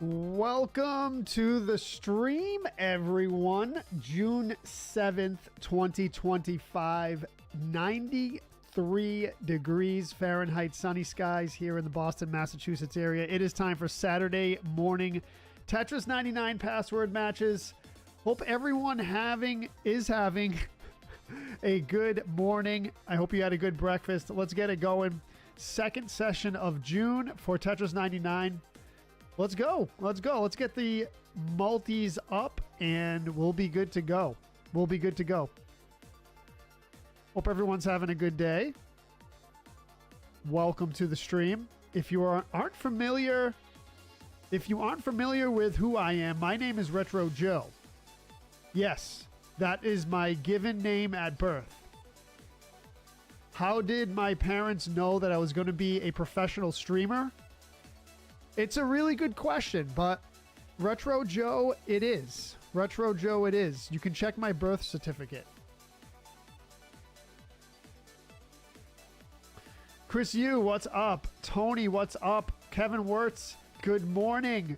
Welcome to the stream, everyone. June 7th, 2025, 93 degrees Fahrenheit, sunny skies here in the Boston, Massachusetts area. It is time for Saturday morning Tetris 99 password matches. Hope everyone is having a good morning. I hope you had a good breakfast. Let's get it going. Second session of June for Tetris 99. Let's go. Let's go. Let's get the multis up and we'll be good to go. We'll be good to go. Hope everyone's having a good day. Welcome to the stream. If you aren't familiar with who I am, my name is Retro Joe. Yes, that is my given name at birth. How did my parents know that I was going to be a professional streamer? It's a really good question, but Retro Joe it is. Retro Joe it is. You can check my birth certificate. Chris Yu, what's up? Tony, what's up? Kevin Wirtz, good morning.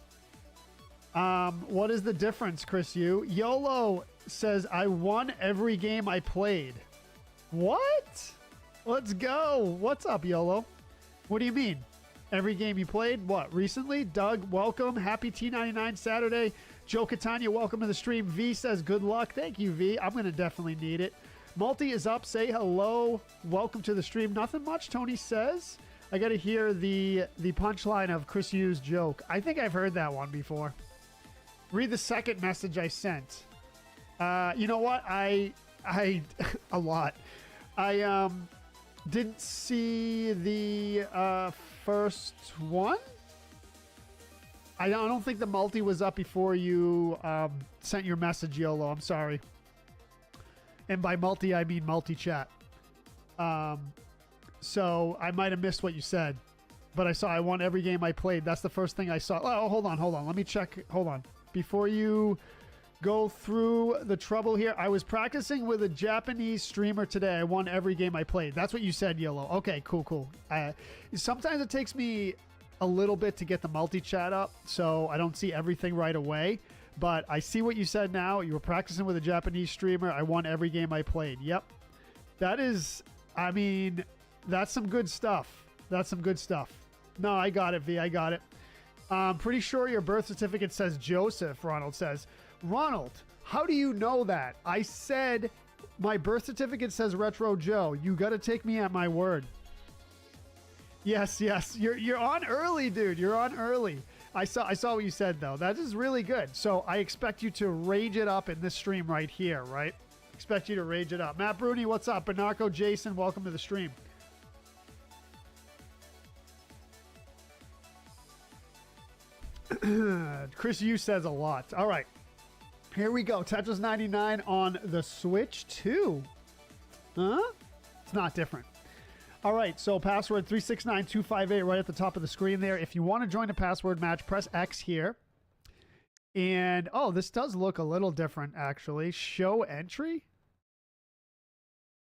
What is the difference, Chris Yu? YOLO says, I won every game I played. What? Let's go. What's up, YOLO? What do you mean? Every game you played? What, recently? Doug, welcome. Happy T99 Saturday. Joe Catania, welcome to the stream. V says, good luck. Thank you, V. I'm going to definitely need it. Multi is up. Say hello. Welcome to the stream. Nothing much, Tony says. I got to hear the punchline of Chris Yu's joke. I think I've heard that one before. Read the second message I sent. You know what? I a lot. I didn't see the first one. I don't think the multi was up before you sent your message, YOLO. I'm sorry. And by multi, I mean multi-chat. So I might have missed what you said. But I won every game I played. That's the first thing I saw. Oh, hold on. Let me check. Hold on. Before you go through the trouble here, I was practicing with a Japanese streamer today. I won every game I played. That's what you said, YOLO. Okay, cool. Sometimes it takes me a little bit to get the multi-chat up, so I don't see everything right away. But I see what you said now. You were practicing with a Japanese streamer. I won every game I played. Yep. That is, I mean, that's some good stuff. That's some good stuff. No, I got it, V. I got it. I'm pretty sure your birth certificate says Joseph, Ronald says. Ronald, how do you know that? I said my birth certificate says Retro Joe. You got to take me at my word. Yes. You're on early, dude. You're on early. I saw what you said, though. That is really good. So I expect you to rage it up in this stream right here, right? Expect you to rage it up. Matt Bruni, what's up? Bernarco Jason, welcome to the stream. Chris Yu says a lot. All right. Here we go. Tetris 99 on the Switch 2. Huh? It's not different. All right. So password 369258 right at the top of the screen there. If you want to join a password match, press X here. And, oh, this does look a little different, actually. Show entry.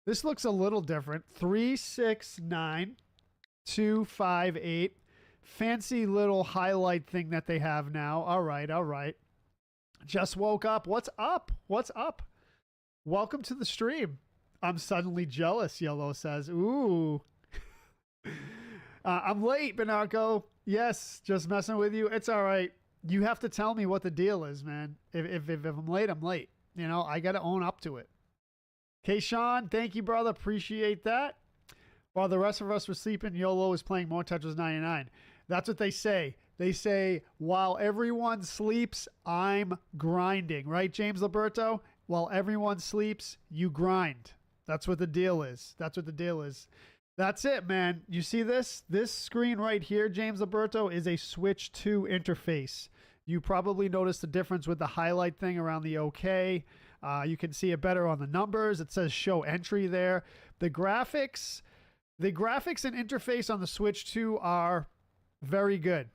This looks a little different. 369258. Fancy little highlight thing that they have now. All right. Just woke up. What's up? Welcome to the stream. I'm suddenly jealous, YOLO says. Ooh. I'm late, Bernarco. Yes, just messing with you. It's all right. You have to tell me what the deal is, man. If I'm late, I'm late. You know, I got to own up to it. Okay, Sean, thank you, brother. Appreciate that. While the rest of us were sleeping, YOLO is playing more Tetris 99. That's what they say. They say, while everyone sleeps, I'm grinding. Right, James Liberto? While everyone sleeps, you grind. That's what the deal is. That's it, man. You see this? This screen right here, James Liberto, is a Switch 2 interface. You probably noticed the difference with the highlight thing around the OK. You can see it better on the numbers. It says show entry there. The graphics and interface on the Switch 2 are very good.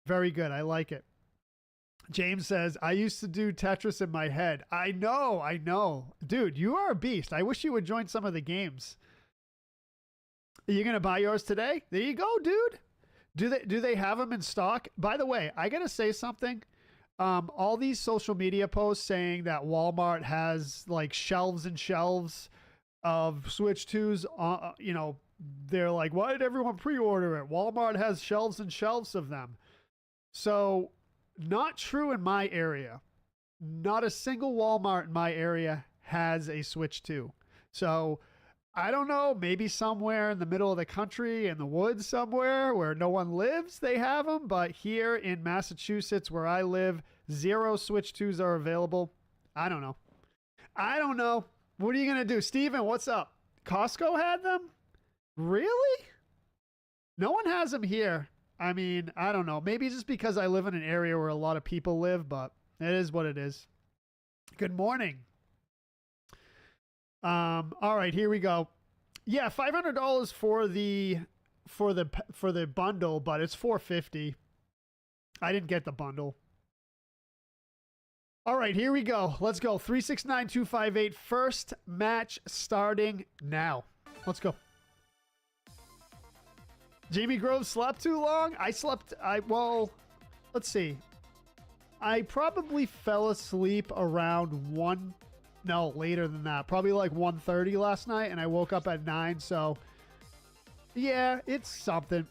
Very good. I like it. James says, I used to do Tetris in my head. I know. Dude, you are a beast. I wish you would join some of the games. Are you going to buy yours today? There you go, dude. Do they have them in stock? By the way, I gotta say something. All these social media posts saying that Walmart has like shelves and shelves of Switch 2s, you know, they're like, why did everyone pre-order it? Walmart has shelves and shelves of them. So, not true in my area. Not a single Walmart in my area has a Switch 2. So, I don't know, maybe somewhere in the middle of the country, in the woods somewhere where no one lives, they have them. But here in Massachusetts, where I live, 0 Switch 2s are available. I don't know. I don't know. What are you going to do? Steven, what's up? Costco had them? Really? No one has them here. I mean, I don't know. Maybe just because I live in an area where a lot of people live, but it is what it is. Good morning. All right, here we go. Yeah, $500 for the bundle, but it's $450. I didn't get the bundle. All right, here we go. Let's go. 369258. First match starting now. Let's go. Jamie Grove slept too long? Well, let's see. I probably fell asleep around 1. No, later than that. Probably like 1:30 last night, and I woke up at 9, so yeah, it's something.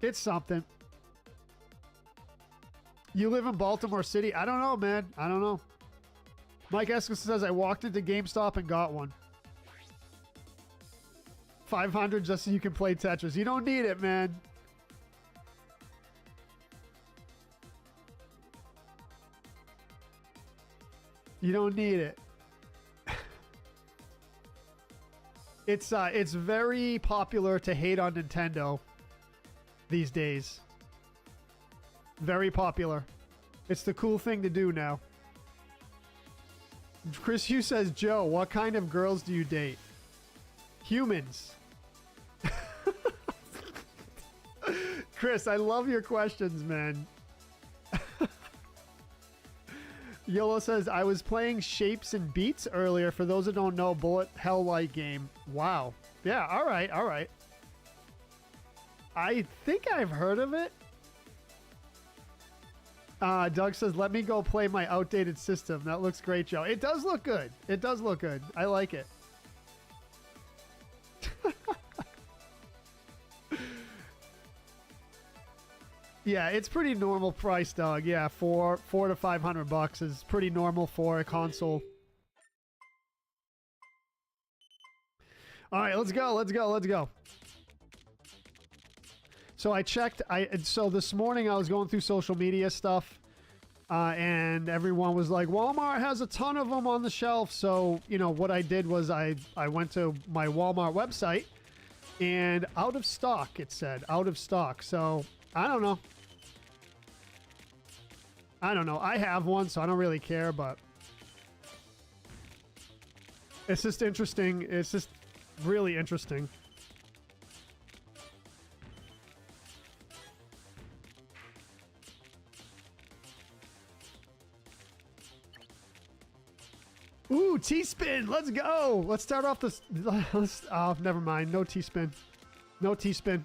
It's something. You live in Baltimore City? I don't know, man. I don't know. Mike Eskin says, I walked into GameStop and got one. 500 just so you can play Tetris. You don't need it, man. You don't need it. It's very popular to hate on Nintendo these days. Very popular. It's the cool thing to do now. Chris Hughes says, Joe, what kind of girls do you date? Humans. Chris, I love your questions, man. Yolo says, I was playing Shapes and Beats earlier. For those that don't know, bullet hell-like game. Wow. Yeah, all right, all right. I think I've heard of it. Doug says, let me go play my outdated system. That looks great, Joe. It does look good. It does look good. I like it. Yeah, it's pretty normal price, Doug. Yeah, $400 to $500 is pretty normal for a console. All right, let's go. Let's go. Let's go. So I checked. So this morning I was going through social media stuff, and everyone was like, Walmart has a ton of them on the shelf. So, you know, what I did was I went to my Walmart website, and out of stock, it said. Out of stock. So, I don't know. I don't know. I have one, so I don't really care, but it's just interesting. It's just really interesting. Ooh, T-spin. Let's go. Let's start off this. Oh, never mind. No T-spin. No T-spin.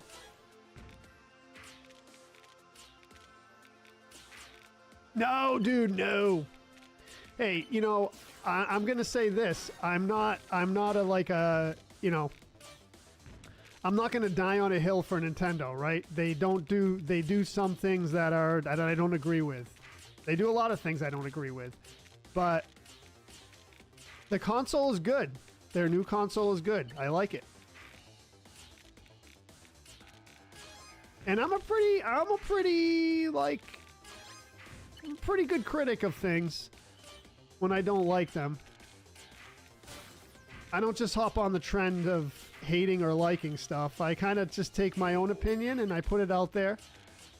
No, dude, no. Hey, you know, I'm gonna say this. I'm not a like a, you know, I'm not gonna die on a hill for Nintendo, right? They do some things that I don't agree with. They do a lot of things I don't agree with, but the console is good. Their new console is good. I like it. And I'm a pretty like pretty good critic of things when I don't like them. I don't just hop on the trend of hating or liking stuff. I kind of just take my own opinion and I put it out there.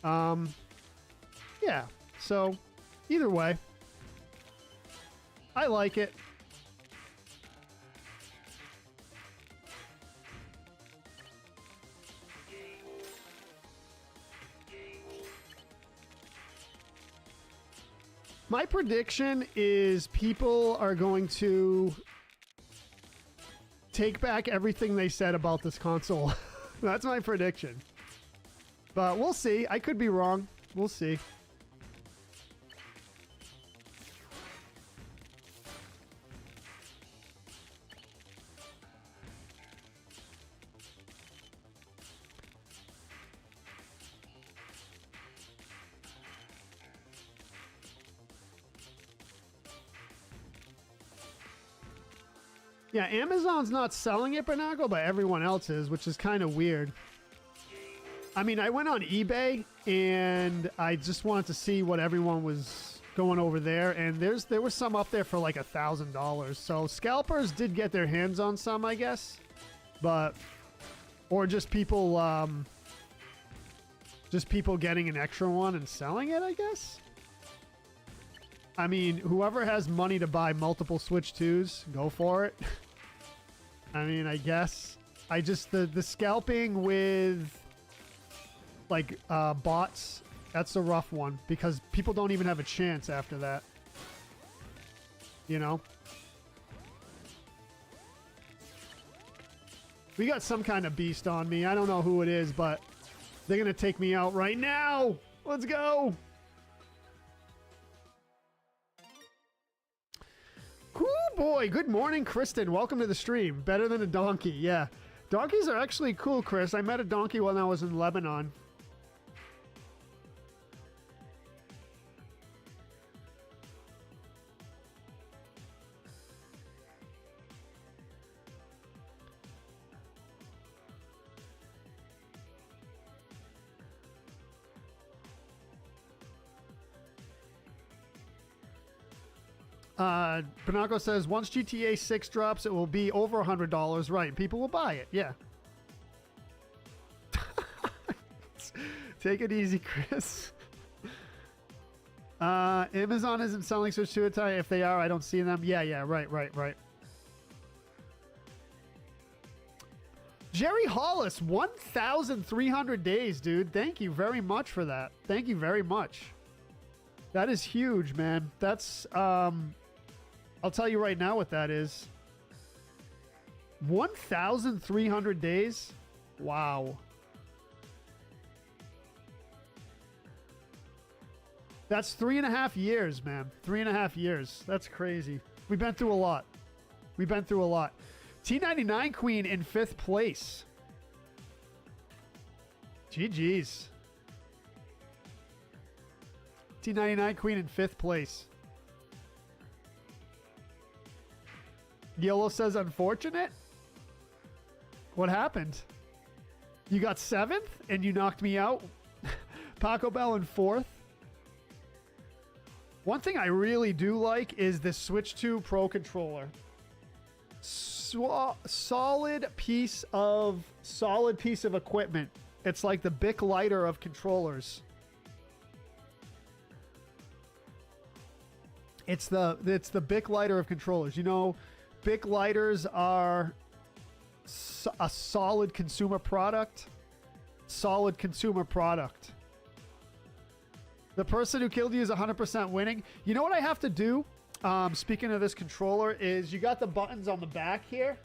Yeah, so either way, I like it. My prediction is people are going to take back everything they said about this console. That's my prediction. But we'll see. I could be wrong. We'll see. Yeah, Amazon's not selling it, Bernardo, but everyone else is, which is kind of weird. I mean, I went on eBay, and I just wanted to see what everyone was going over there, and there was some up there for like $1,000. So scalpers did get their hands on some, I guess, but or just people getting an extra one and selling it, I guess. I mean, whoever has money to buy multiple Switch 2s, go for it. I mean, I guess. I just, the scalping with, like, bots, that's a rough one. Because people don't even have a chance after that. You know? We got some kind of beast on me. I don't know who it is, but they're going to take me out right now. Let's go. Cool boy. Good morning, Kristen. Welcome to the stream. Better than a donkey. Yeah. Donkeys are actually cool, Chris. I met a donkey when I was in Lebanon. Bernardo says, once GTA 6 drops, it will be over $100. Right. People will buy it. Yeah. Take it easy, Chris. Amazon isn't selling Switch 2 at time. If they are, I don't see them. Yeah. Right. Jerry Hollis, 1,300 days, dude. Thank you very much for that. Thank you very much. That is huge, man. That's, I'll tell you right now what that is. 1,300 days? Wow. That's 3.5 years, man. 3.5 years. That's crazy. We've been through a lot. We've been through a lot. T99 Queen in 5th place. GG's. T99 Queen in 5th place. Yolo says unfortunate. What happened? You got 7th and you knocked me out. Paco Bell in 4th. One thing I really do like is the Switch 2 Pro controller. Solid piece of equipment. It's like the Bic lighter of controllers. It's the Bic lighter of controllers. You know, Bic lighters are a solid consumer product. Solid consumer product. The person who killed you is 100% winning. You know what I have to do? Speaking of this controller, is you got the buttons on the back here,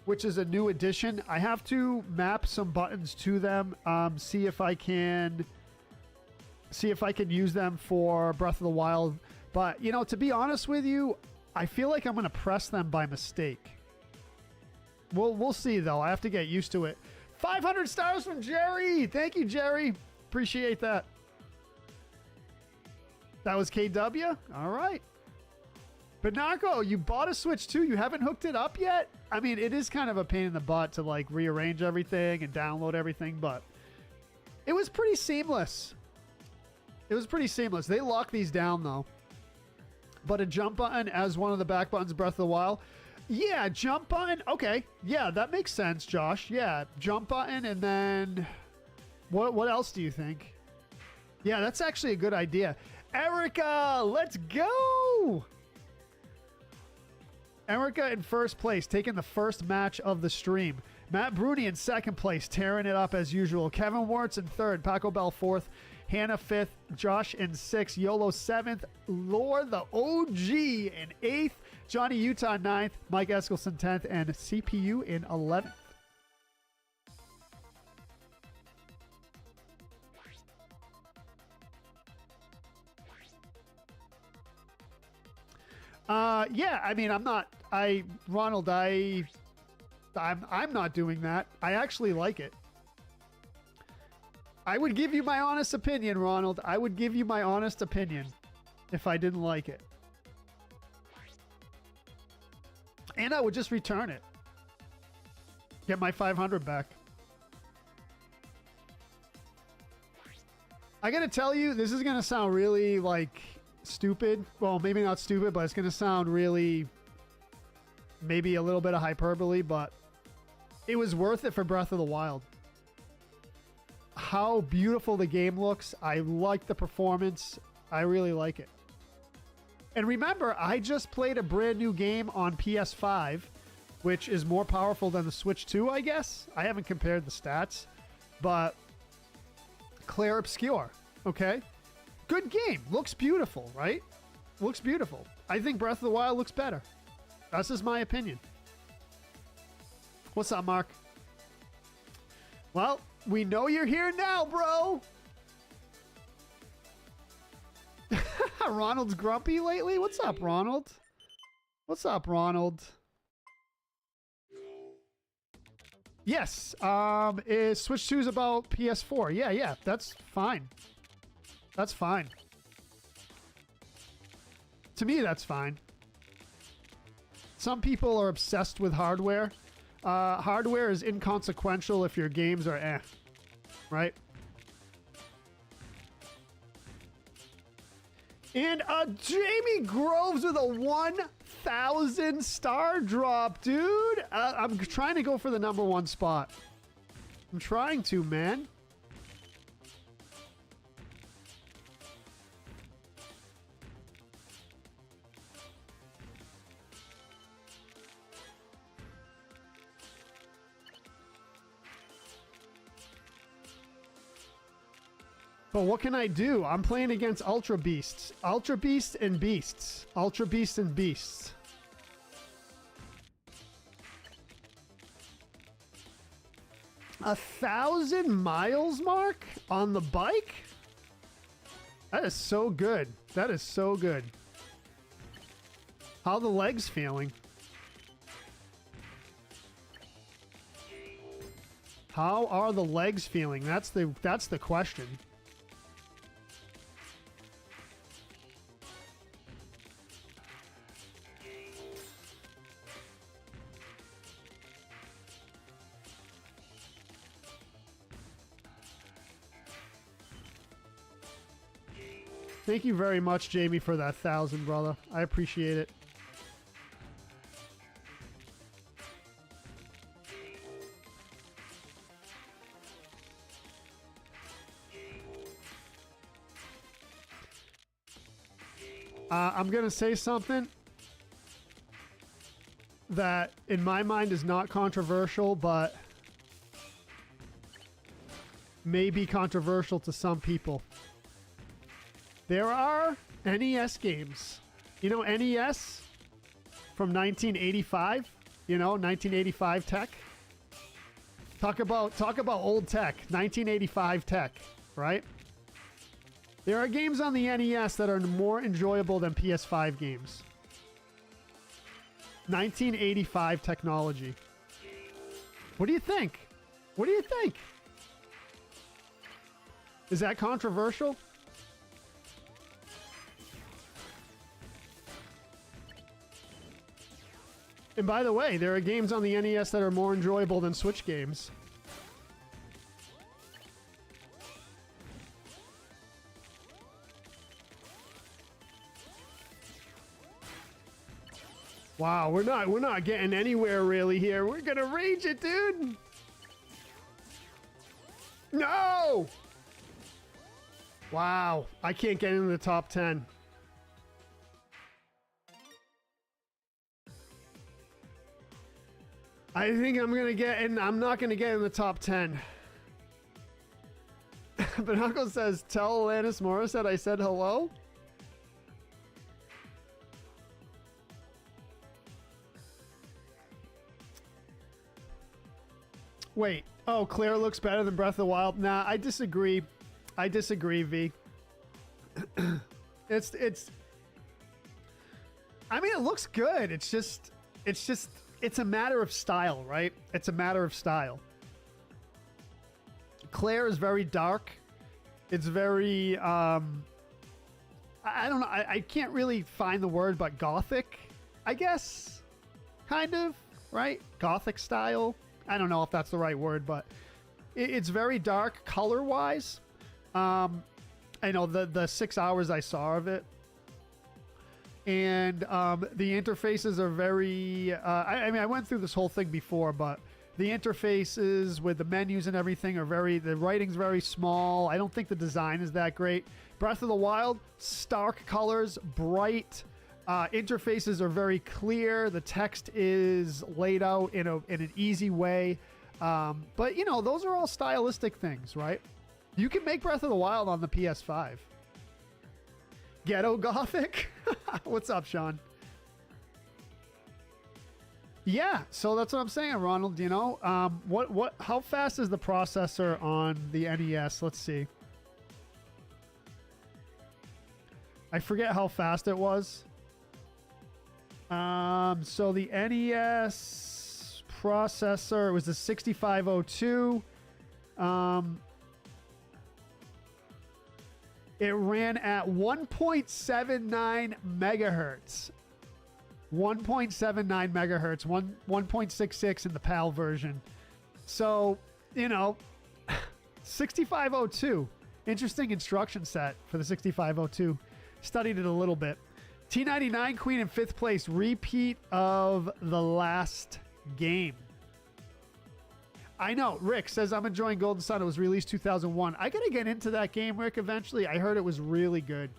which is a new addition. I have to map some buttons to them. See if I can use them for Breath of the Wild. But you know, to be honest with you, I feel like I'm going to press them by mistake. We'll see though. I have to get used to it. 500 stars from Jerry. Thank you, Jerry. Appreciate that. That was KW? All right. But Narco, you bought a Switch 2. You haven't hooked it up yet? I mean, it is kind of a pain in the butt to like rearrange everything and download everything, but it was pretty seamless. It was pretty seamless. They lock these down though. But a jump button as one of the back buttons, Breath of the Wild. Yeah, jump button. Okay. Yeah, that makes sense, Josh. Yeah, jump button and then what else do you think? Yeah, that's actually a good idea. Erica, let's go. Erica in 1st place, taking the first match of the stream. Matt Bruni in 2nd place, tearing it up as usual. Kevin Wartz in 3rd, Paco Bell 4th, Hannah 5th, Josh in 6th, Yolo 7th, Lore the OG in 8th, Johnny Utah 9th, Mike Eskelson 10th, and CPU in 11th. Yeah, I mean, Ronald, I'm not doing that. I actually like it. I would give you my honest opinion, Ronald. I would give you my honest opinion if I didn't like it. And I would just return it. Get my 500 back. I gotta tell you, this is gonna sound really, like, stupid. Well, maybe not stupid, but it's gonna sound really... maybe a little bit of hyperbole, but it was worth it for Breath of the Wild. How beautiful the game looks. I like the performance. I really like it. And remember, I just played a brand new game on PS5, which is more powerful than the Switch 2, I guess. I haven't compared the stats, but Clair Obscure, okay? Good game. Looks beautiful, right? Looks beautiful. I think Breath of the Wild looks better. That's just my opinion. What's up, Mark? Well, we know you're here now, bro. Ronald's grumpy lately? What's up, Ronald? What's up, Ronald? Yes, is Switch 2 is about PS4. Yeah, that's fine. That's fine. To me, that's fine. Some people are obsessed with hardware. Hardware is inconsequential if your games are eh, right? And Jamie Groves with a 1,000 star drop, dude. I'm trying to go for the #1 spot. I'm trying to, man. But what can I do? I'm playing against Ultra Beasts. Ultra Beasts and Beasts. Ultra Beasts and Beasts. A 1,000 miles, Mark? On the bike? That is so good. That is so good. How are the legs feeling? How are the legs feeling? That's the question. Thank you very much, Jamie, for that 1,000, brother. I appreciate it. I'm going to say something that, in my mind, is not controversial, but may be controversial to some people. There are NES games. You know NES from 1985? You know, 1985 tech? Talk about old tech. 1985 tech, right? There are games on the NES that are more enjoyable than PS5 games. 1985 technology. What do you think? What do you think? Is that controversial? And by the way, there are games on the NES that are more enjoyable than Switch games. Wow, we're not getting anywhere really here. We're gonna rage it, dude. No! Wow, I can't get into the top 10. I think I'm gonna get in. I'm not gonna get in the top 10. But Uncle says, tell Alanis Morissette I said hello. Wait. Oh, Claire looks better than Breath of the Wild. Nah, I disagree. I disagree, V. It's. I mean, it looks good. It's a matter of style, right? It's a matter of style. Claire is very dark. It's very, I don't know. I can't really find the word, but gothic, I guess. Kind of, right? Gothic style. I don't know if that's the right word, but it's very dark color-wise. I know the 6 hours I saw of it. And the interfaces are very... I mean, I went through this whole thing before, but the interfaces with the menus and everything are very... The writing's very small. I don't think the design is that great. Breath of the Wild, stark colors, bright. Interfaces are very clear. The text is laid out in an easy way. But, you know, those are all stylistic things, right? You can make Breath of the Wild on the PS5. Ghetto Gothic? What's up, Sean? Yeah, so that's what I'm saying, Ronald. You know, how fast is the processor on the NES? Let's see. I forget how fast it was. So the NES processor, it was the 6502. It ran at 1.79 megahertz. 1.79 megahertz, 1.66 in the PAL version. So, you know, 6502. Interesting instruction set for the 6502. Studied it a little bit. T99 Queen in 5th place. Repeat of the last game. I know. Rick says, I'm enjoying Golden Sun. It was released 2001. I got to get into that game, Rick, eventually. I heard it was really good.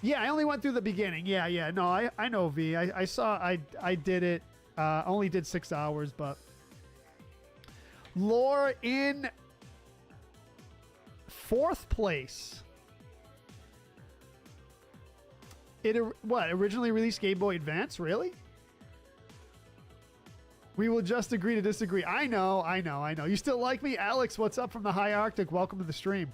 Yeah, I only went through the beginning. Yeah. No, I know, V. I saw, I did it. Only did 6 hours, but... Lore in 4th place. It originally released Game Boy Advance? Really? We will just agree to disagree. I know. You still like me? Alex, what's up from the high Arctic? Welcome to the stream.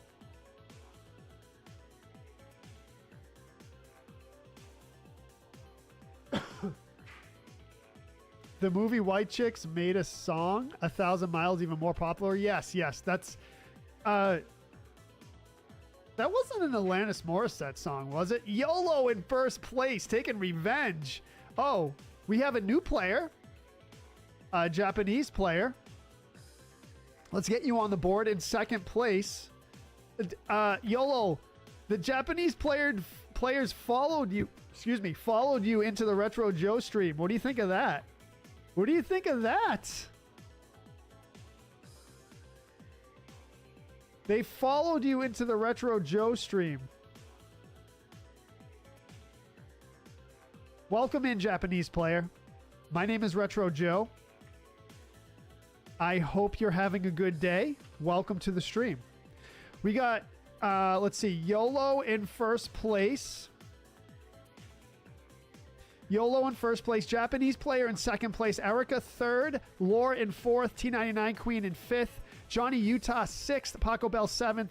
The movie White Chicks made a song, 1,000 Miles, even more popular. Yes. That's... that wasn't an Alanis Morissette song, was it? YOLO in 1st place, taking revenge. Oh, we have a new player. A Japanese player. Let's get you on the board in 2nd place. YOLO, the Japanese players followed you into the Retro Joe stream. What do you think of that? They followed you into the Retro Joe stream. Welcome in, Japanese player. My name is Retro Joe. I hope you're having a good day. Welcome to the stream. We got, let's see, YOLO in 1st place. YOLO in 1st place. Japanese player in 2nd place. Erica 3rd. Lore in 4th. T99 Queen in 5th. Johnny Utah 6th. Paco Bell 7th.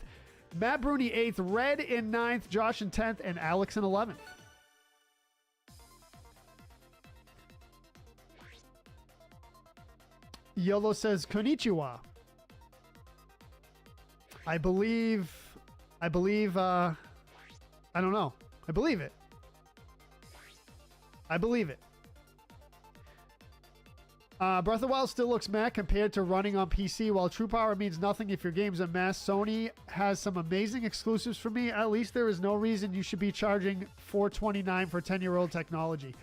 Matt Bruni 8th. Red in 9th. Josh in 10th. And Alex in 11th. YOLO says, Konnichiwa. I believe, I don't know. I believe it. Breath of the Wild still looks meh compared to running on PC. While true power means nothing if your game's a mess, Sony has some amazing exclusives for me. At least there is no reason you should be charging $429 for 10-year-old technology.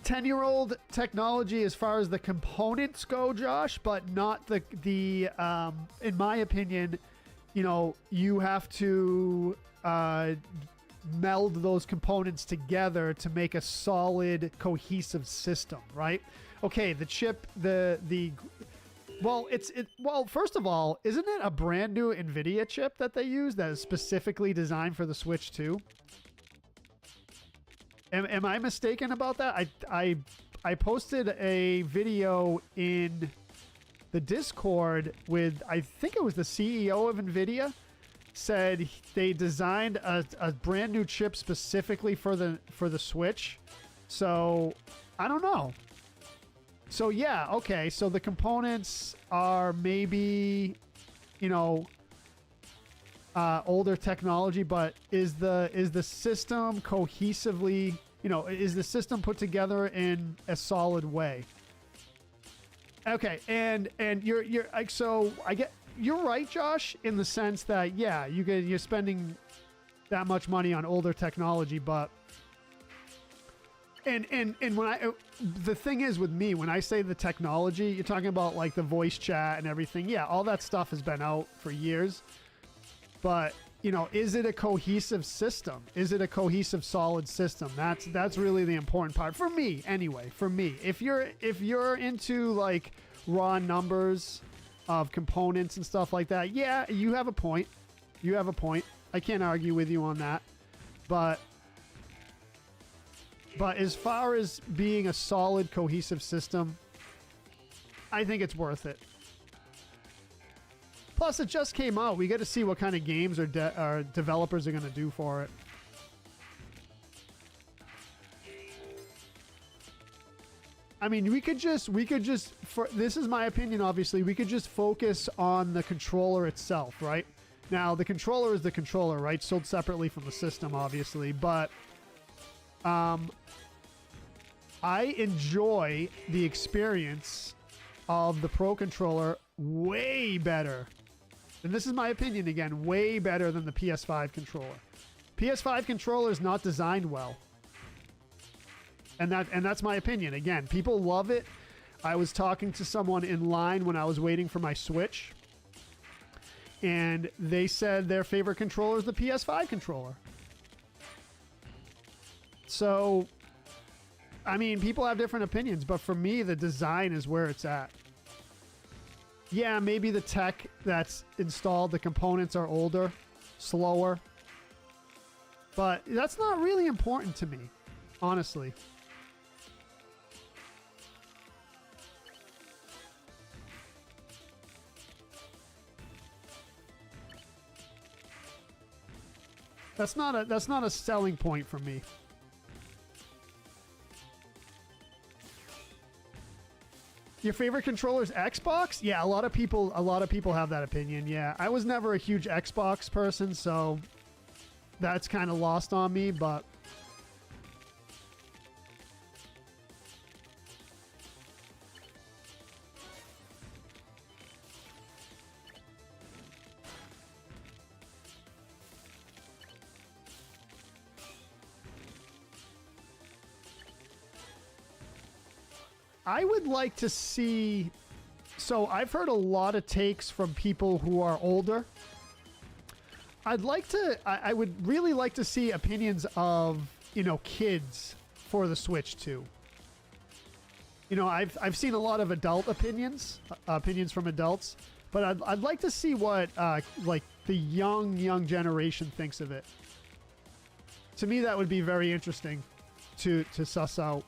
Ten-year-old technology as far as the components go, Josh, but not the in my opinion, you know, you have to meld those components together to make a solid, cohesive system, right? Okay, the chip, well, first of all, isn't it a brand new NVIDIA chip that they use that is specifically designed for the Switch 2? Am I mistaken about that? I posted a video in the Discord with, I think it was the CEO of NVIDIA, said they designed a brand new chip specifically for the Switch. So I don't know. So yeah, okay. So the components are maybe, you know, older technology, but is the system cohesively, you know, is the system put together in a solid way? Okay, and you're like, so I get, you're right, Josh, in the sense that yeah, you're spending that much money on older technology, but and when the thing is with me, when I say the technology, you're talking about like the voice chat and everything. Yeah, all that stuff has been out for years. But, you know, is it a cohesive system? Is it a cohesive, solid system? That's really the important part for me, anyway. For me, if you're into like raw numbers of components and stuff like that, yeah, you have a point. You have a point. I can't argue with you on that. But as far as being a solid, cohesive system, I think it's worth it. Plus, it just came out. We got to see what kind of games our developers are going to do for it. I mean, we could just, this is my opinion, obviously, we could just focus on the controller itself, right? Now, the controller is the controller, right? Sold separately from the system, obviously, but I enjoy the experience of the Pro Controller way better. And this is my opinion again, way better than the PS5 controller. PS5 controller is not designed well. And that's my opinion. Again, people love it. I was talking to someone in line when I was waiting for my Switch, and they said their favorite controller is the PS5 controller. So, I mean, people have different opinions, but for me, the design is where it's at. Yeah, maybe the tech that's installed, the components are older, slower, but that's not really important to me, honestly. That's not a selling point for me. Your favorite controller is Xbox? Yeah, a lot of people have that opinion. Yeah, I was never a huge Xbox person, so that's kind of lost on me, but I would like to see, so I've heard a lot of takes from people who are older. I would really like to see opinions of, you know, kids for the Switch too. You know, I've seen a lot of adult opinions from adults, but I'd like to see what like the young generation thinks of it. To me, that would be very interesting to suss out.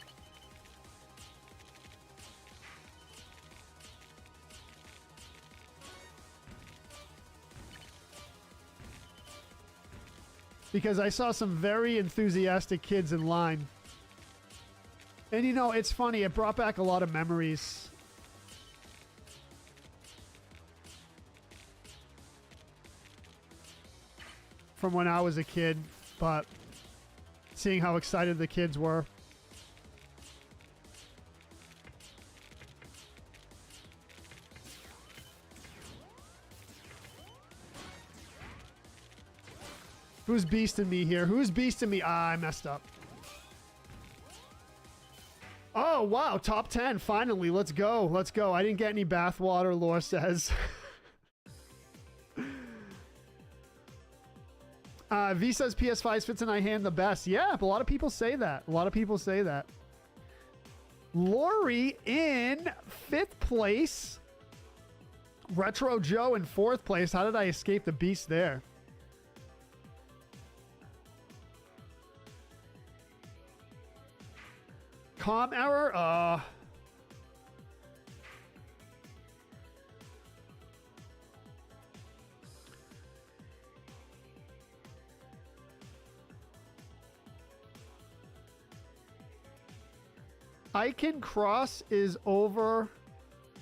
Because I saw some very enthusiastic kids in line. And you know, it's funny, it brought back a lot of memories. From when I was a kid, but seeing how excited the kids were. Who's beasting me here? Who's beasting me? Ah, I messed up. Oh, wow. Top 10. Finally. Let's go. Let's go. I didn't get any bathwater, Lore says. V says PS5 fits in my hand the best. Yeah, a lot of people say that. A lot of people say that. Lori in 5th place. Retro Joe in 4th place. How did I escape the beast there? Com error? Icon Cross is over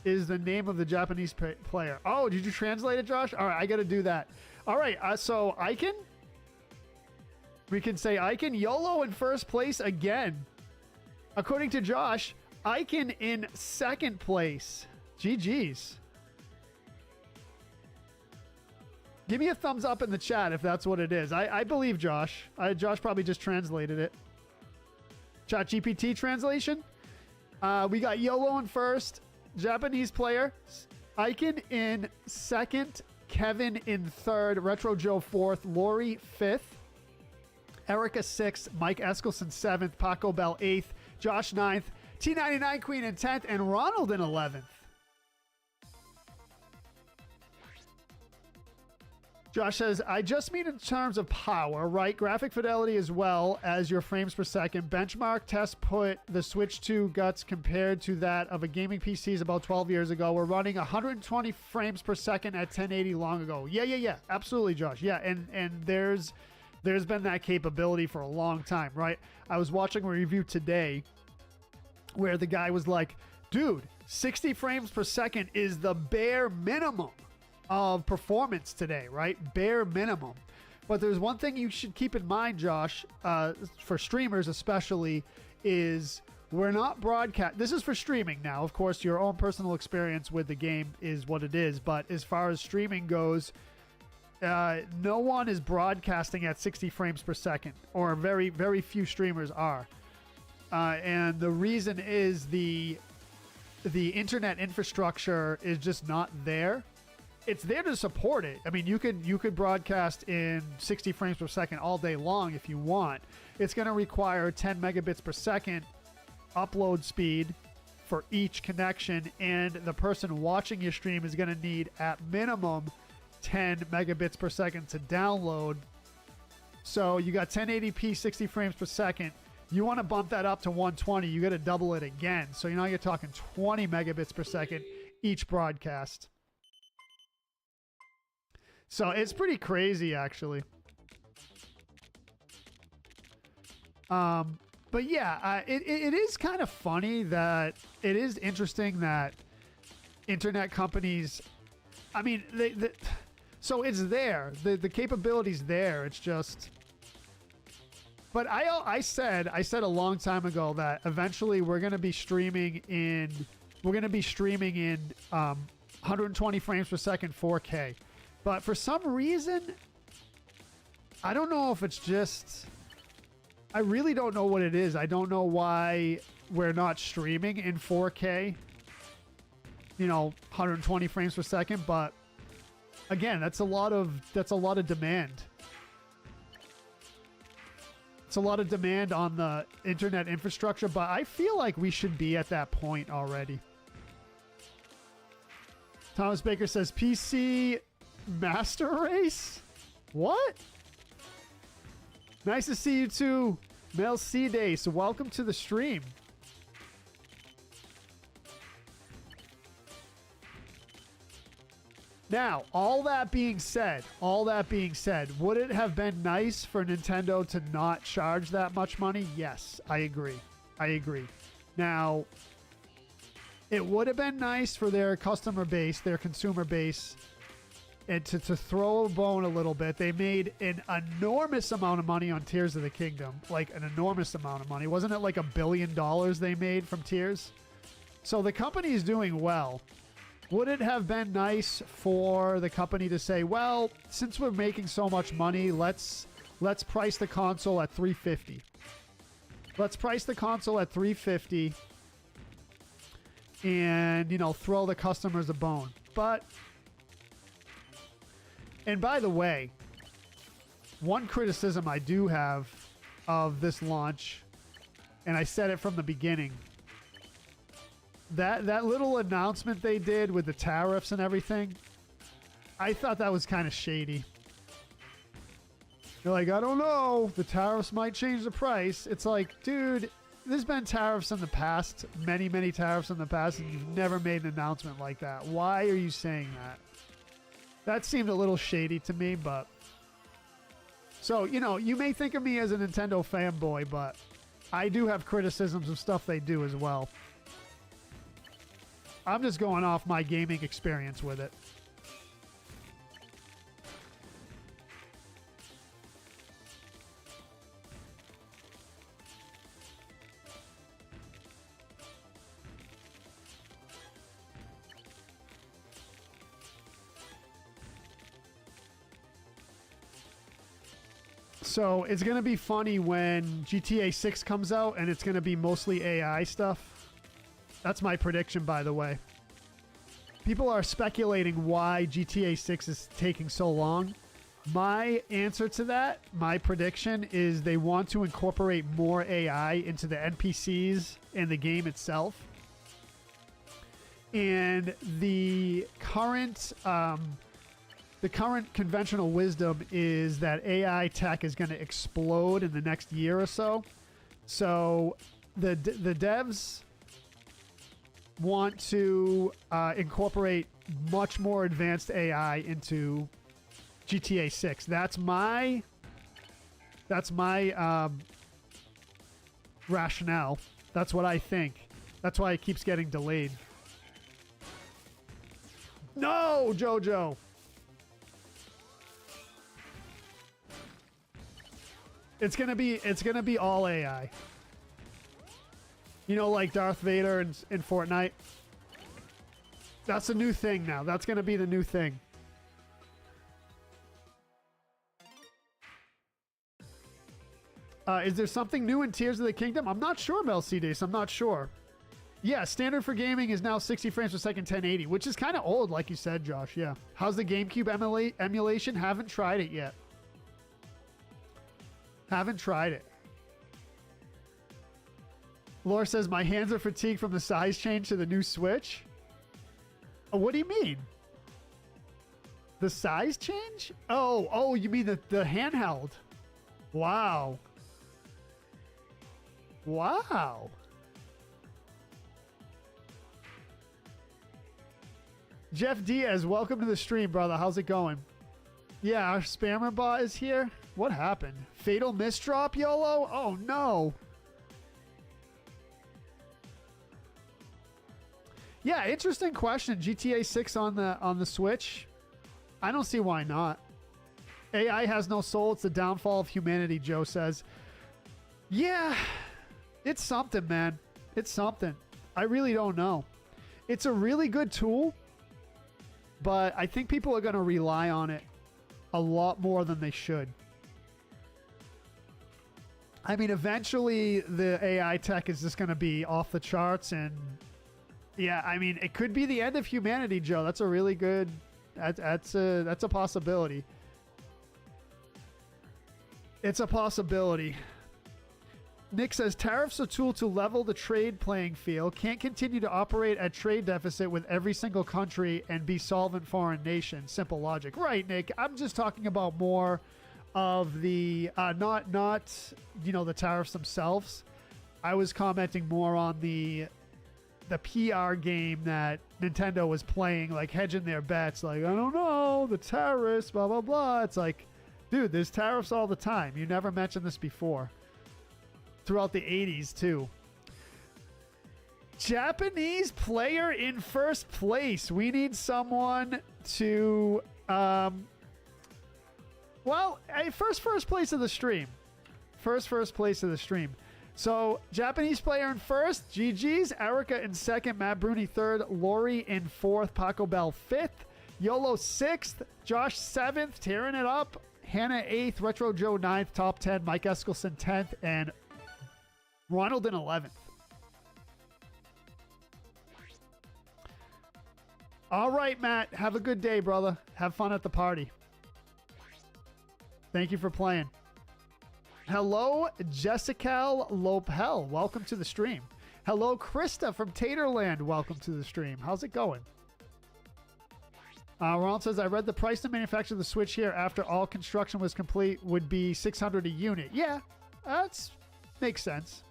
is the name of the Japanese player. Oh, did you translate it, Josh? All right, I got to do that. All right, so Icon. We can say Icon. YOLO in first place again. According to Josh, Icon in second place. GG's. Give me a thumbs up in the chat if that's what it is. I believe Josh. Josh probably just translated it. Chat GPT translation. We got YOLO in first. Japanese player. Icon in second. Kevin in third. Retro Joe fourth. Lori fifth. Erica sixth. Mike Eskelson seventh. Paco Bell eighth. Josh ninth. T99 Queen in 10th. And Ronald in 11th. Josh says, I just mean in terms of power, right? Graphic fidelity as well as your frames per second. Benchmark test put the Switch 2 guts compared to that of a gaming PCs about 12 years ago. We're running 120 frames per second at 1080 long ago. Yeah. Absolutely, Josh. Yeah, and there's been that capability for a long time, right? I was watching a review today where the guy was like, dude, 60 frames per second is the bare minimum of performance today, right? Bare minimum. But there's one thing you should keep in mind, Josh, for streamers especially, is we're not broadcast. This is for streaming now. Of course, your own personal experience with the game is what it is. But as far as streaming goes, no one is broadcasting at 60 frames per second, or very, very few streamers are. And the reason is the internet infrastructure is just not there. It's there to support it. I mean, you could broadcast in 60 frames per second all day long if you want. It's going to require 10 megabits per second upload speed for each connection, and the person watching your stream is going to need at minimum 10 megabits per second to download. So you got 1080p 60 frames per second. You want to bump that up to 120, you got to double it again. So now you're talking 20 megabits per second each broadcast. So it's pretty crazy, actually. But yeah, it is kind of funny that it is interesting that internet companies, I mean, so it's there. The capability's there. It's just, but I said a long time ago that eventually we're going to be streaming in 120 frames per second 4K. But for some reason, I don't know if it's just, I really don't know what it is. I don't know why we're not streaming in 4K, 120 frames per second. But again, that's a lot of demand. It's a lot of demand on the internet infrastructure, but I feel like we should be at that point already. Thomas Baker says PC Master Race? What? Nice to see you too, Mel C Day. So welcome to the stream. Now, all that being said, would it have been nice for Nintendo to not charge that much money? Yes, I agree. Now, it would have been nice for their customer base, their consumer base, and to throw a bone a little bit. They made an enormous amount of money on Tears of the Kingdom. Like an enormous amount of money. Wasn't it like $1 billion they made from Tears? So the company is doing well. Would it have been nice for the company to say, well, since we're making so much money, let's price the console at $350. Let's price the console at $350 and, throw the customers a bone. But, and by the way, one criticism I do have of this launch, and I said it from the beginning, that little announcement they did with the tariffs and everything, I thought that was kind of shady. They're like, I don't know, the tariffs might change the price. It's like, dude, there's been tariffs in the past, many, many tariffs in the past, and you've never made an announcement like that. Why are you saying that? That seemed a little shady to me, but... So, you may think of me as a Nintendo fanboy, but I do have criticisms of stuff they do as well. I'm just going off my gaming experience with it. So it's going to be funny when GTA 6 comes out and it's going to be mostly AI stuff. That's my prediction, by the way. People are speculating why GTA 6 is taking so long. My answer to that, my prediction, is they want to incorporate more AI into the NPCs and the game itself. And the current conventional wisdom is that AI tech is going to explode in the next year or so. So the devs want to incorporate much more advanced AI into GTA 6. That's my rationale. That's what I think. That's why it keeps getting delayed. No, Jojo. It's gonna be all AI. You know, like Darth Vader in Fortnite. That's a new thing now. That's gonna be the new thing. Is there something new in Tears of the Kingdom? I'm not sure, Mel C. Dace. I'm not sure. Yeah, standard for gaming is now 60 frames per second, 1080, which is kind of old, like you said, Josh. Yeah. How's the GameCube emulation? Haven't tried it yet. Haven't tried it. Laura says, my hands are fatigued from the size change to the new Switch. Oh, what do you mean? The size change? Oh, you mean the handheld. Wow. Wow. Jeff Diaz, welcome to the stream, brother. How's it going? Yeah, our spammer bot is here. What happened? Fatal misdrop, YOLO? Oh, no. Yeah, interesting question. GTA 6 on the Switch? I don't see why not. AI has no soul. It's the downfall of humanity, Joe says. Yeah, it's something, man. It's something. I really don't know. It's a really good tool, but I think people are going to rely on it a lot more than they should. I mean, eventually the AI tech is just going to be off the charts, and yeah, I mean, it could be the end of humanity, Joe. That's a really good. That's a possibility. It's a possibility. Nick says tariffs are a tool to level the trade playing field. Can't continue to operate at trade deficit with every single country and be solvent foreign nation. Simple logic, right, Nick? I'm just talking about more of the not the tariffs themselves. I was commenting more on the PR game that Nintendo was playing, like hedging their bets, like, I don't know, the tariffs, blah blah blah. It's like, dude, there's tariffs all the time. You never mentioned this before. Throughout the 80s too. Japanese player in first place. We need someone to first place of the stream. First place of the stream. So, Japanese player in first, GG's. Erica in second, Matt Bruni third, Lori in fourth, Paco Bell fifth, YOLO sixth, Josh seventh, tearing it up, Hannah eighth, Retro Joe ninth, top 10, Mike Eskelson 10th, and Ronald in 11th. All right, Matt. Have a good day, brother. Have fun at the party. Thank you for playing. Hello, Jessica Lopel. Welcome to the stream. Hello, Krista from Taterland. Welcome to the stream. How's it going? Ronald says, I read the price to manufacture the Switch here after all construction was complete would be $600 a unit. Yeah, that's makes sense.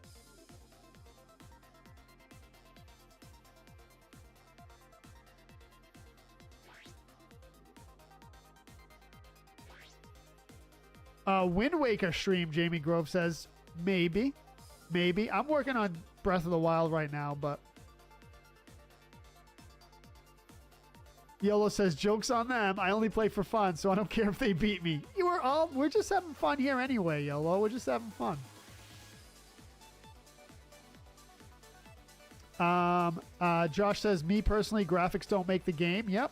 Wind Waker stream, Jamie Grove says, maybe. maybe. I'm working on Breath of the Wild right now, but YOLO says, jokes on them. I only play for fun, so I don't care if they beat me. We're just having fun here anyway, YOLO. We're just having fun. Josh says, me personally, graphics don't make the game. Yep.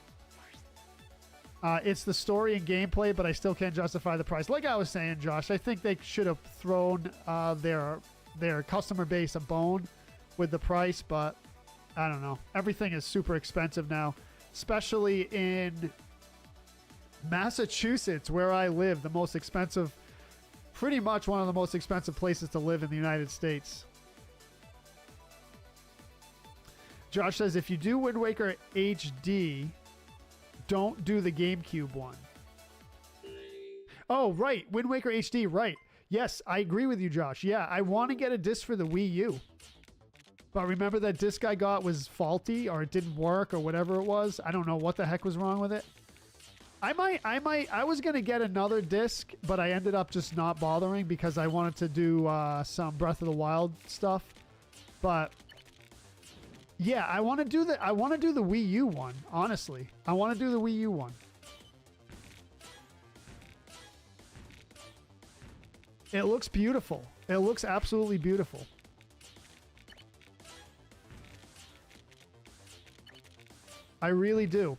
It's the story and gameplay, but I still can't justify the price. Like I was saying, Josh, I think they should have thrown their customer base a bone with the price, but I don't know. Everything is super expensive now, especially in Massachusetts, where I live, the most expensive, pretty much one of the most expensive places to live in the United States. Josh says, if you do Wind Waker HD, don't do the GameCube one. Oh, right. Wind Waker HD, right. Yes, I agree with you, Josh. Yeah, I want to get a disc for the Wii U. But remember that disc I got was faulty, or it didn't work, or whatever it was? I don't know what the heck was wrong with it. I was going to get another disc, but I ended up just not bothering because I wanted to do some Breath of the Wild stuff. But yeah, I want to do the Wii U one, honestly. I want to do the Wii U one. It looks beautiful. It looks absolutely beautiful. I really do.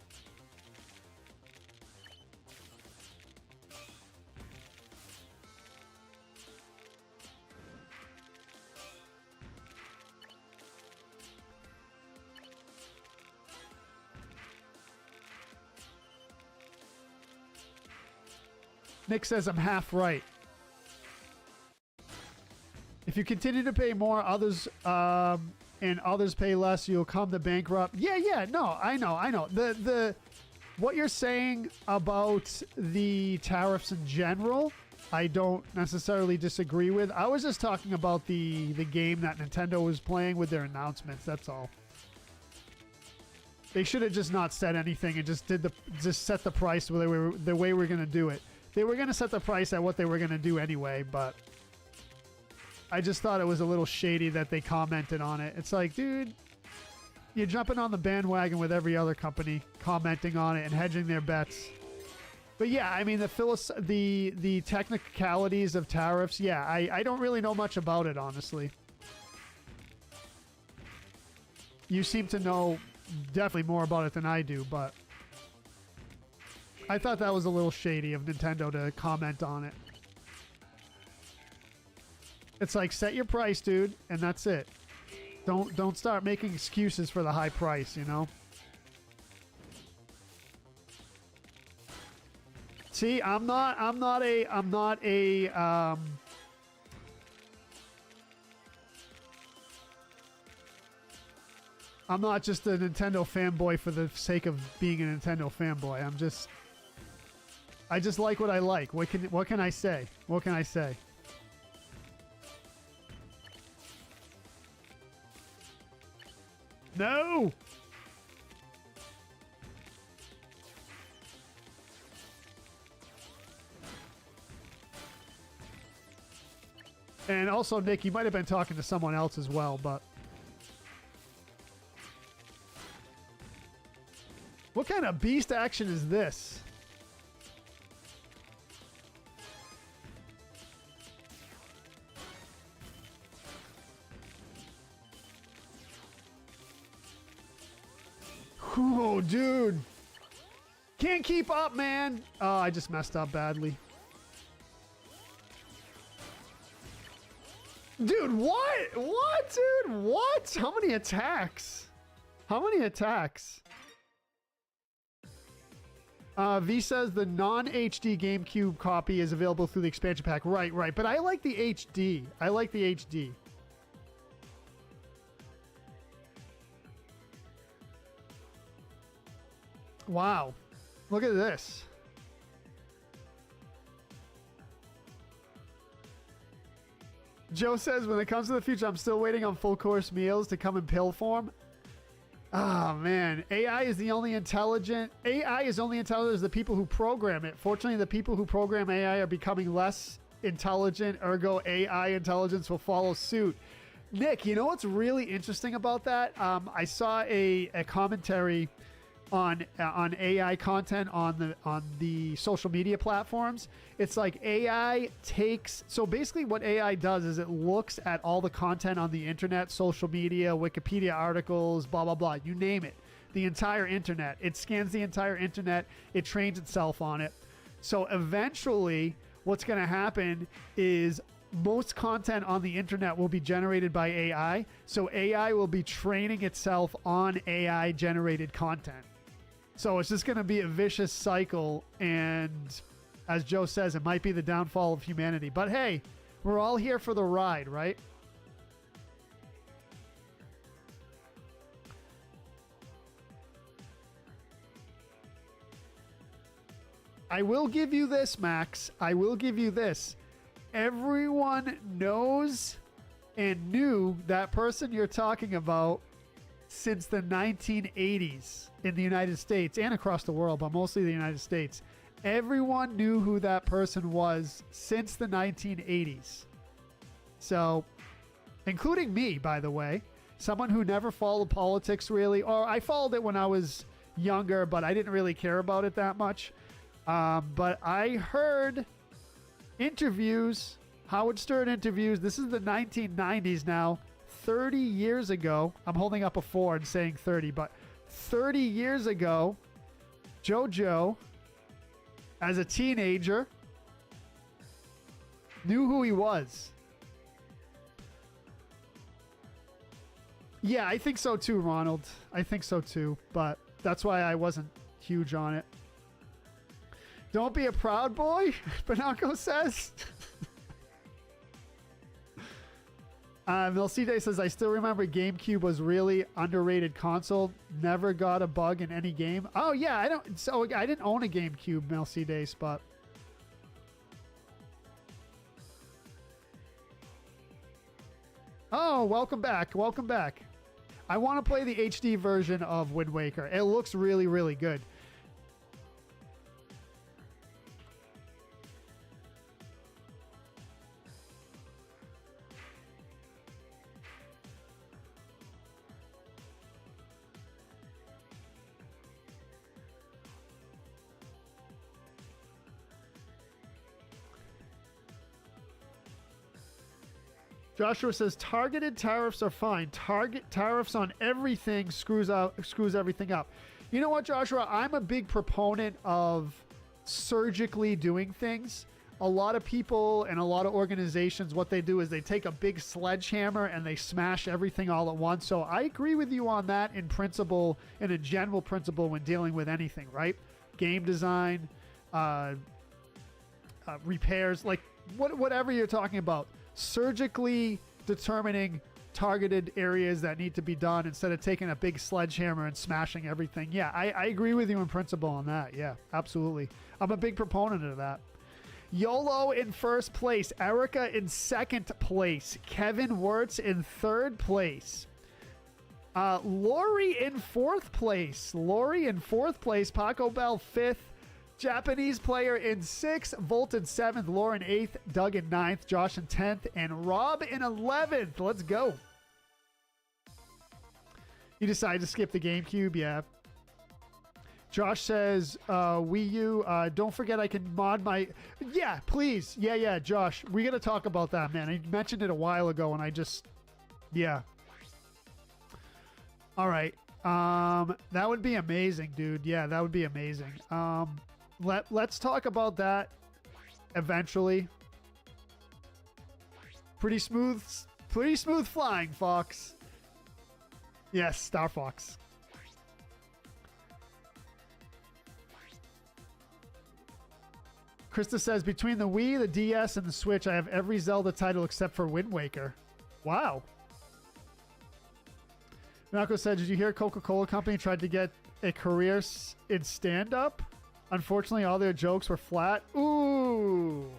Nick says I'm half right. If you continue to pay more, others and others pay less, you'll come to bankrupt. Yeah, no, I know. The what you're saying about the tariffs in general, I don't necessarily disagree with. I was just talking about the game that Nintendo was playing with their announcements. That's all. They should have just not said anything and just set the price the way we're gonna do it. They were gonna set the price at what they were gonna do anyway, but I just thought it was a little shady that they commented on it. It's like, dude, you're jumping on the bandwagon with every other company, commenting on it and hedging their bets. But yeah, I mean, the technicalities of tariffs, yeah, I don't really know much about it, honestly. You seem to know definitely more about it than I do, but I thought that was a little shady of Nintendo to comment on it. It's like, set your price, dude, and that's it. Don't start making excuses for the high price, you know? See, I'm not just a Nintendo fanboy for the sake of being a Nintendo fanboy. I just like what I like. What can I say? What can I say? No! And also, Nick, you might have been talking to someone else as well, but what kind of beast action is this? Oh, dude. Can't keep up, man. Oh, I just messed up badly. Dude, what? What, dude? What? How many attacks? How many attacks? V says the non-HD GameCube copy is available through the expansion pack. Right. But I like the HD. I like the HD. Wow. Look at this. Joe says, when it comes to the future, I'm still waiting on full course meals to come in pill form. Oh, man. AI is only intelligent as the people who program it. Fortunately, the people who program AI are becoming less intelligent, ergo AI intelligence will follow suit. Nick, you know what's really interesting about that? I saw a commentary on AI content on the social media platforms. It's like AI takes, so basically what AI does is it looks at all the content on the internet, social media, Wikipedia articles, blah blah blah, you name it, the entire internet. It scans the entire internet, it trains itself on it. So eventually what's going to happen is most content on the internet will be generated by AI. So AI will be training itself on AI generated content. So it's just going to be a vicious cycle, and as Joe says, it might be the downfall of humanity. But hey, we're all here for the ride, right? I will give you this, Max. I will give you this. Everyone knows and knew that person you're talking about since the 1980s in the United States and across the world, but mostly the United States. Everyone knew who that person was since the 1980s. So, including me, by the way, someone who never followed politics really, or I followed it when I was younger, but I didn't really care about it that much. But I heard interviews, Howard Stern interviews. This is the 1990s now. 30 years ago, I'm holding up a 4 and saying 30, but 30 years ago, JoJo, as a teenager, knew who he was. Yeah, I think so too, Ronald. I think so too, but that's why I wasn't huge on it. Don't be a proud boy, Banako says. Milcide says, I still remember GameCube was really underrated console. Never got a bug in any game. Oh yeah, I didn't own a GameCube, Milcide, but oh, welcome back. Welcome back. I want to play the HD version of Wind Waker. It looks really, really good. Joshua says targeted tariffs are fine. Target tariffs on everything screws everything up. You know what, Joshua? I'm a big proponent of surgically doing things. A lot of people and a lot of organizations, what they do is they take a big sledgehammer and they smash everything all at once. So I agree with you on that in principle, in a general principle when dealing with anything, right? Game design, repairs, like whatever you're talking about. Surgically determining targeted areas that need to be done instead of taking a big sledgehammer and smashing everything. Yeah, I agree with you in principle on that. Yeah, absolutely. I'm a big proponent of that. YOLO in first place. Erica in second place. Kevin Wirtz in third place. Lori in fourth place. Paco Bell fifth. Japanese player in 6th, Volt in 7th, Lauren 8th, Doug in 9th, Josh in 10th, and Rob in 11th. Let's go. You decided to skip the GameCube? Yeah. Josh says, Wii U, don't forget I can mod my... Yeah, please. Yeah, Josh. We got to talk about that, man. I mentioned it a while ago, and I just... Yeah. All right. That would be amazing, dude. Yeah, that would be amazing. Let's talk about that eventually. Pretty smooth flying, Fox. Yes, Star Fox. Krista says, between the Wii, the DS, and the Switch, I have every Zelda title except for Wind Waker. Wow. Malco said, did you hear Coca-Cola Company tried to get a career in stand-up? Unfortunately, all their jokes were flat. Ooh.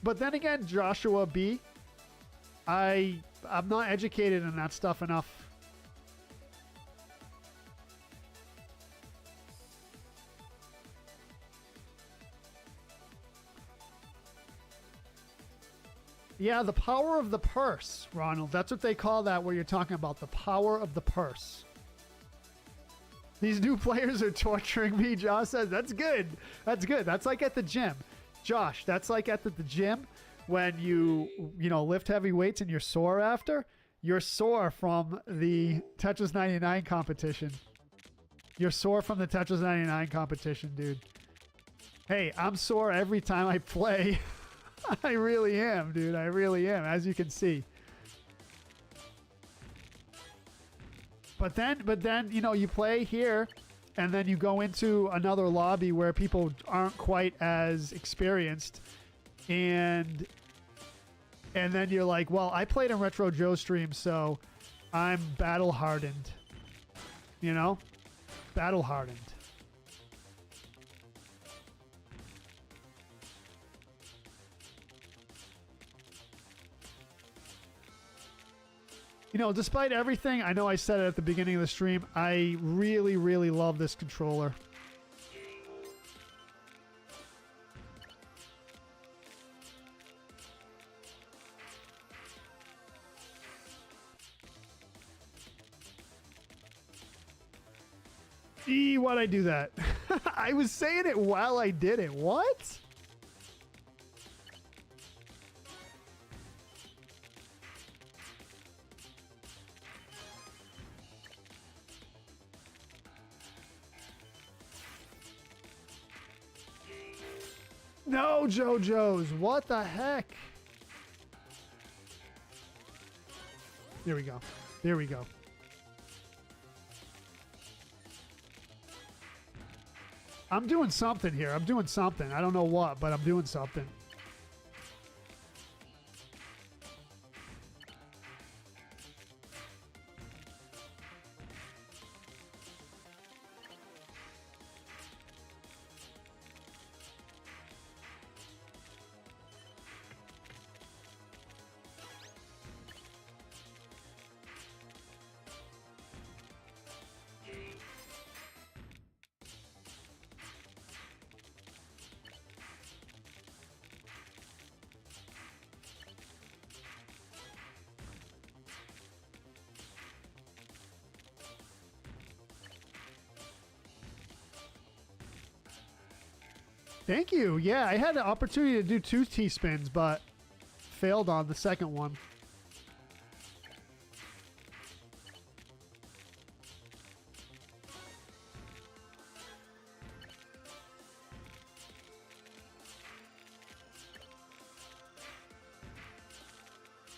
But then again, Joshua B., I'm not educated in that stuff enough. Yeah, the power of the purse, Ronald. That's what they call that where you're talking about the power of the purse. These new players are torturing me, Josh says. That's good. That's good. That's like at the gym. Josh, that's like at the gym when you lift heavy weights and you're sore after. You're sore from the Tetris 99 competition. You're sore from the Tetris 99 competition, dude. Hey, I'm sore every time I play. I really am, dude. I really am, as you can see. But then, you play here, and then you go into another lobby where people aren't quite as experienced, and then you're like, well, I played in Retro Joe stream, so I'm battle hardened. Battle hardened. Despite everything, I know I said it at the beginning of the stream, I really, really love this controller. Why'd I do that? I was saying it while I did it. What? No, JoJo's. What the heck? There we go. There we go. I'm doing something here. I'm doing something. I don't know what, but I'm doing something. Thank you. Yeah, I had the opportunity to do 2 T-spins, but failed on the second one.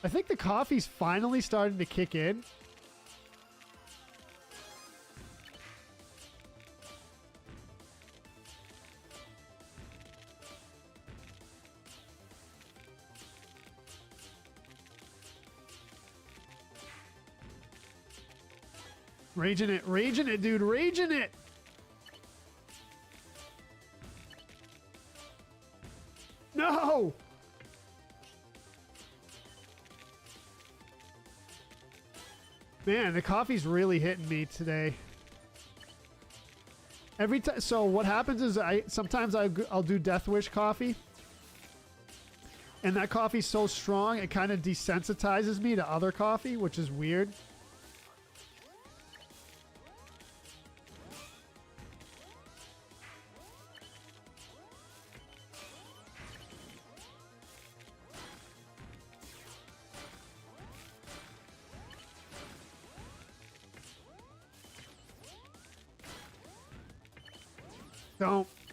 I think the coffee's finally starting to kick in. Raging it, dude, raging it. No! Man, the coffee's really hitting me today. Every time, so what happens is sometimes I'll do Death Wish coffee. And that coffee's so strong, it kind of desensitizes me to other coffee, which is weird.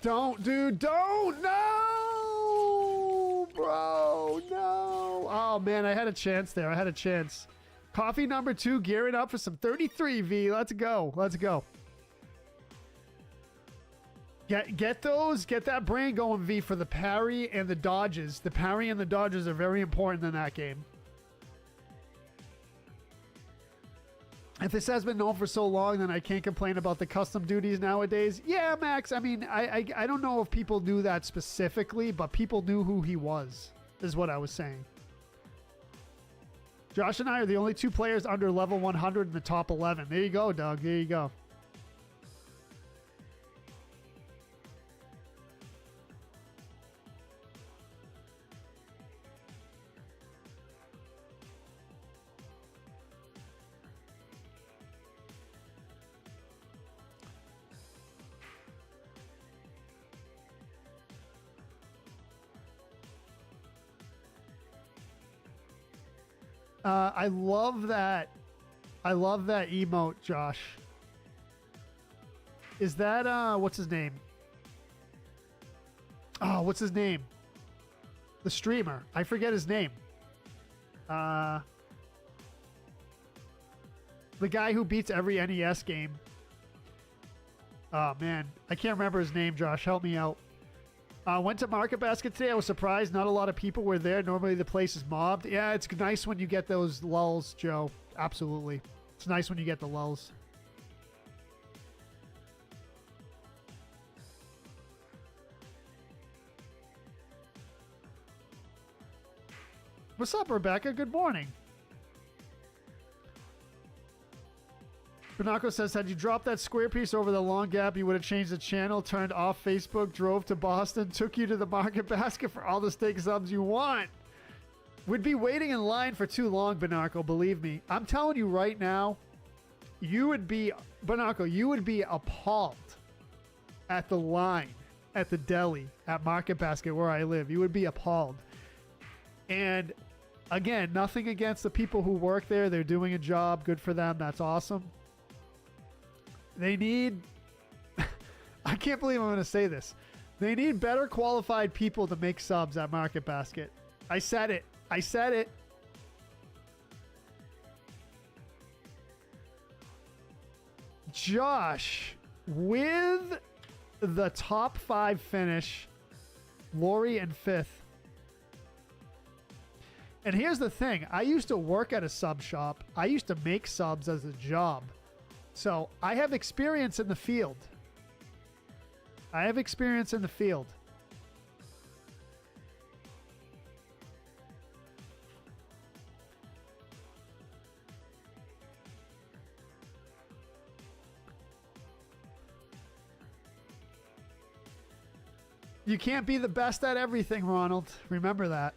Don't, dude, don't! No! Bro, no! Oh, man, I had a chance there. I had a chance. Coffee number 2, gearing up for some 33, V. Let's go. Let's go. Get those. Get that brain going, V, for the parry and the dodges. The parry and the dodges are very important in that game. If this has been known for so long, then I can't complain about the custom duties nowadays. Yeah, Max, I mean, I don't know if people knew that specifically, but people knew who he was, is what I was saying. Josh and I are the only 2 players under level 100 in the top 11. There you go, Doug. There you go. I love that. I love that emote, Josh. Is that, what's his name? Oh, what's his name? The streamer. I forget his name. The guy who beats every NES game. Oh, man. I can't remember his name, Josh. Help me out. Went to Market Basket today. I was surprised not a lot of people were there. Normally the place is mobbed. Yeah, it's nice when you get those lulls, Joe. Absolutely. It's nice when you get the lulls. What's up, Rebecca? Good morning. Binaco says, had you dropped that square piece over the long gap, you would have changed the channel, turned off Facebook, drove to Boston, took you to the Market Basket for all the steak subs you want. Would be waiting in line for too long, Binaco, believe me. I'm telling you right now, you would be, Binaco, you would be appalled at the line, at the deli, at Market Basket where I live. You would be appalled. And again, nothing against the people who work there. They're doing a job. Good for them. That's awesome. They need, I can't believe I'm going to say this. They need better qualified people to make subs at Market Basket. I said it. I said it. Josh, with the top 5 finish, Lori in 5th. And here's the thing. I used to work at a sub shop. I used to make subs as a job. So I have experience in the field. I have experience in the field. You can't be the best at everything, Ronald. Remember that.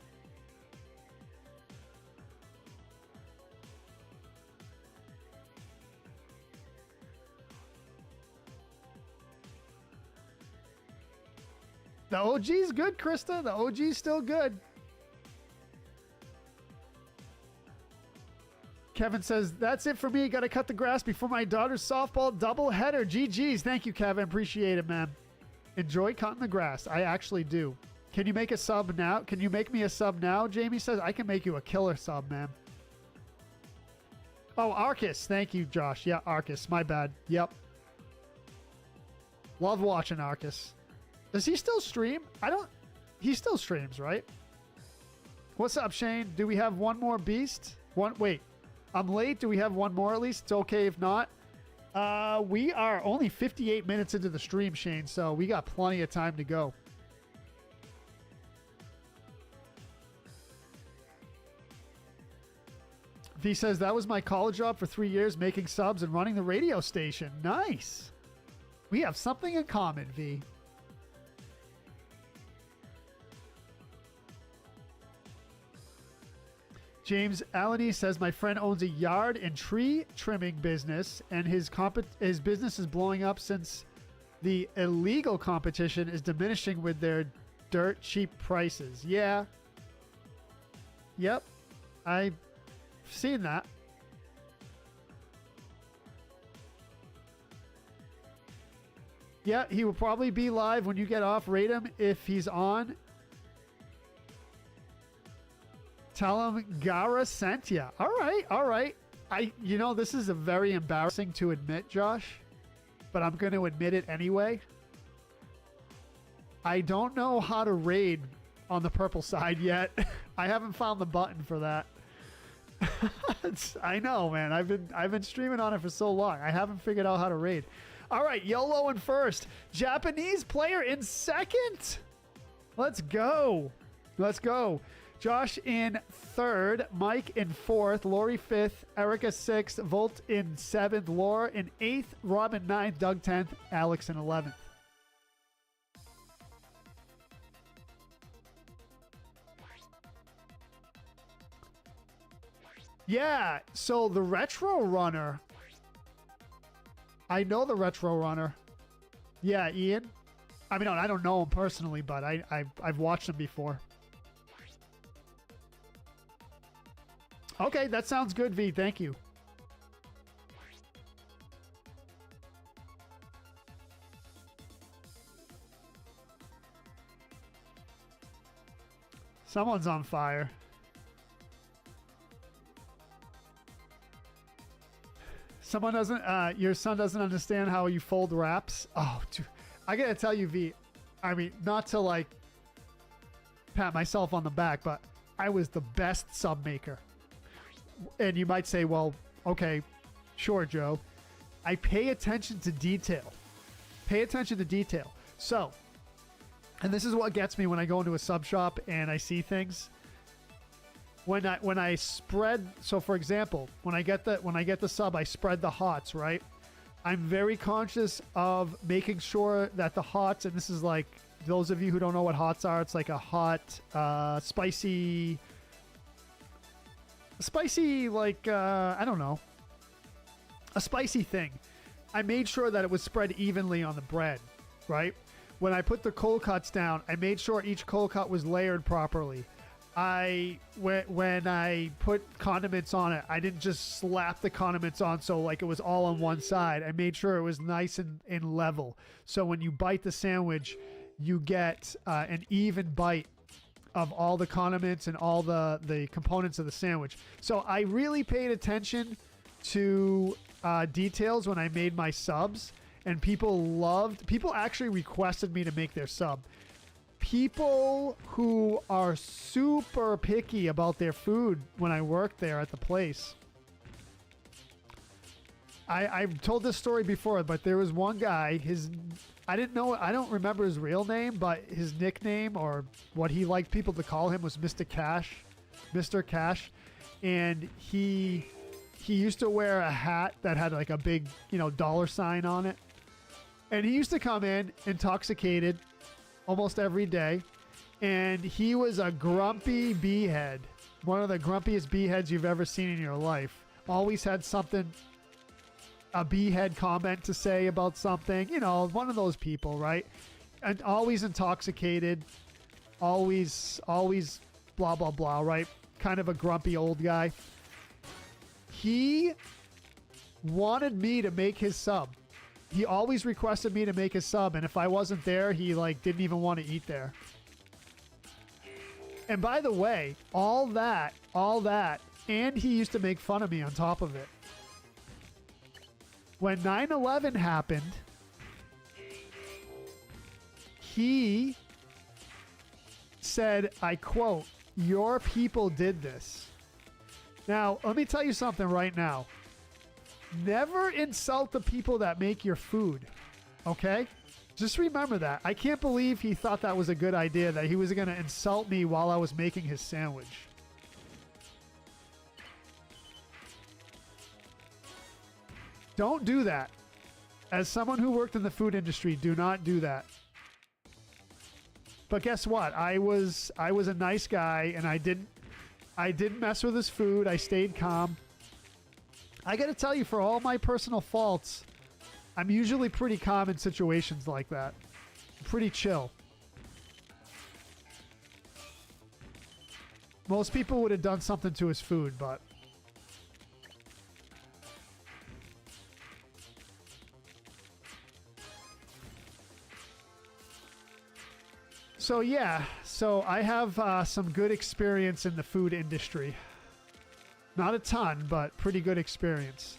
The OG's good, Krista. The OG's still good. Kevin says, that's it for me. Got to cut the grass before my daughter's softball doubleheader. GG's. Thank you, Kevin. Appreciate it, man. Enjoy cutting the grass. I actually do. Can you make a sub now? Can you make me a sub now? Jamie says, I can make you a killer sub, man. Oh, Arcus. Thank you, Josh. Yeah, Arcus. My bad. Yep. Love watching Arcus. Does he still stream? He still streams, right? What's up, Shane? Do we have one more beast? Wait. I'm late. Do we have one more at least? It's okay if not. We are only 58 minutes into the stream, Shane, so we got plenty of time to go. V says, that was my college job for 3 years, making subs and running the radio station. Nice. We have something in common, V. James Alany says, my friend owns a yard and tree trimming business, and his business is blowing up since the illegal competition is diminishing with their dirt cheap prices. Yeah. Yep. I've seen that. Yeah, he will probably be live when you get off. Rate him if he's on. Tell him Gara sent ya. All right, all right. You know, this is a very embarrassing to admit, Josh, but I'm going to admit it anyway. I don't know how to raid on the purple side yet. I haven't found the button for that. I know, man. I've been streaming on it for so long. I haven't figured out how to raid. All right, YOLO in first. Japanese player in second. Let's go. Let's go. Josh in third, Mike in fourth, Lori fifth, Erica sixth, Volt in seventh, Laura in eighth, Robin ninth, Doug 10th, Alex in 11th. Yeah, so the Retro Runner. I know the Retro Runner. Yeah, Ian. I mean, I don't know him personally, but I've watched him before. Okay, that sounds good, V. Thank you. Someone's on fire. Someone doesn't, your son doesn't understand how you fold wraps. Oh, dude. I gotta tell you, V, I mean, not to like pat myself on the back, but I was the best sub maker. And you might say, well, okay, sure, Joe. I pay attention to detail. Pay attention to detail. So, and this is what gets me when I go into a sub shop and I see things. When I spread, so for example, when I get the sub, I spread the hots, right? I'm very conscious of making sure that the hots, and this is like, those of you who don't know what hots are, it's like a hot, spicy, like, I don't know, a spicy thing. I made sure that it was spread evenly on the bread, right? When I put the cold cuts down, I made sure each cold cut was layered properly. When I put condiments on it, I didn't just slap the condiments on so like it was all on one side. I made sure it was nice and level. So when you bite the sandwich, you get an even bite of all the condiments and all the components of the sandwich. So I really paid attention to details when I made my subs, and people actually requested me to make their sub. People who are super picky about their food when I worked there at the place. I've told this story before, but there was one guy, I don't remember his real name, but his nickname or what he liked people to call him was Mr. Cash. Mr. Cash. And he used to wear a hat that had like a big, dollar sign on it. And he used to come in intoxicated almost every day, and he was a grumpy beehead, one of the grumpiest beeheads you've ever seen in your life. Always had something, a beehead comment to say about something, one of those people, right? And always intoxicated, always blah blah blah, right? Kind of a grumpy old guy. He wanted me to make his sub. He always requested me to make his sub, and if I wasn't there, he didn't even want to eat there. And by the way, all that, and he used to make fun of me on top of it. When 9/11 happened, he said, I quote, "Your people did this." Now, let me tell you something right now. Never insult the people that make your food, okay? Just remember that. I can't believe he thought that was a good idea, that he was going to insult me while I was making his sandwich. Don't do that. As someone who worked in the food industry, do not do that. But guess what? I was a nice guy, and I didn't mess with his food. I stayed calm. I got to tell you, for all my personal faults, I'm usually pretty calm in situations like that. Pretty chill. Most people would have done something to his food, but... So yeah, so I have some good experience in the food industry. Not a ton, but pretty good experience.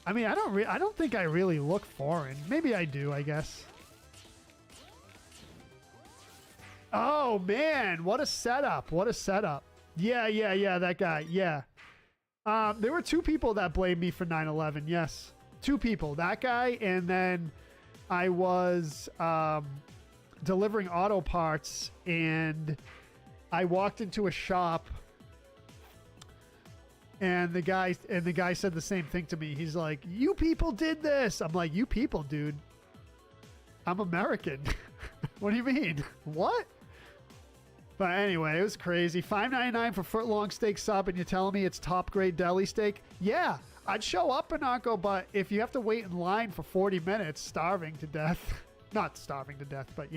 I mean, I don't think I really look foreign. Maybe I do, I guess. Oh man, what a setup. What a setup. Yeah, that guy. Yeah. There were two people that blamed me for 9/11. Yes. Two people. That guy, and then I was delivering auto parts, and I walked into a shop, and the guy said the same thing to me. He's like, "You people did this." I'm like, "You people, dude? I'm American." What do you mean? What? But anyway, it was crazy. $5.99 for foot-long steak sub, and you're telling me it's top-grade deli steak? Yeah, I'd show up, Pinocchio, but if you have to wait in line for 40 minutes, starving to death. Not starving to death, but,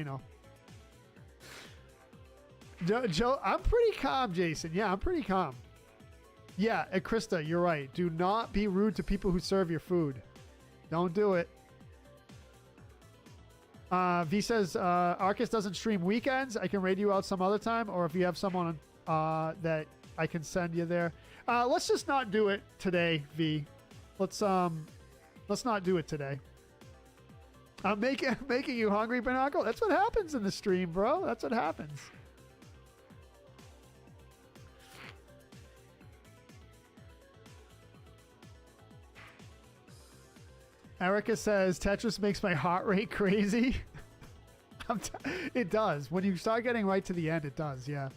Joe, I'm pretty calm, Jason. Yeah, I'm pretty calm. Yeah, Krista, you're right. Do not be rude to people who serve your food. Don't do it. V says, Arcus doesn't stream weekends. I can raid you out some other time, or if you have someone that I can send you there. Let's just not do it today, V. Let's not do it today. I'm making you hungry, Binocle. That's what happens in the stream, bro. That's what happens. Erica says, Tetris makes my heart rate crazy. It does. When you start getting right to the end, it does, yeah.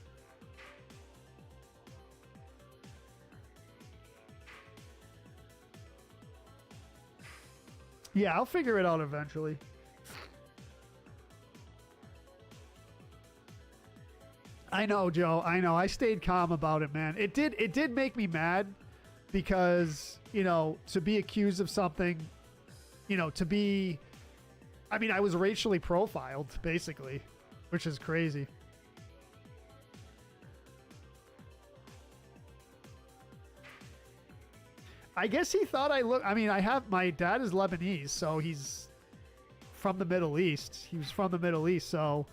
Yeah, I'll figure it out eventually. I know, Joe. I know. I stayed calm about it, man. It did make me mad because, you know, to be accused of something, you know, to be... I mean, I was racially profiled, basically, which is crazy. I guess he thought I look... I mean, my dad is Lebanese, so he's from the Middle East. He was from the Middle East, so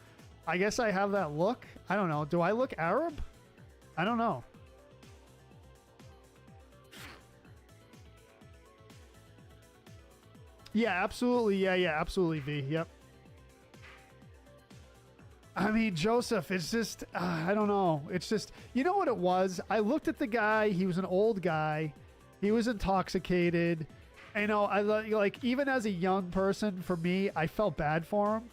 I guess I have that look. I don't know. Do I look Arab? I don't know. Yeah, absolutely. Yeah, absolutely, V. Yep. I mean, Joseph, it's just, I don't know. It's just, you know what it was? I looked at the guy. He was an old guy. He was intoxicated. You know, I like, even as a young person, for me, I felt bad for him.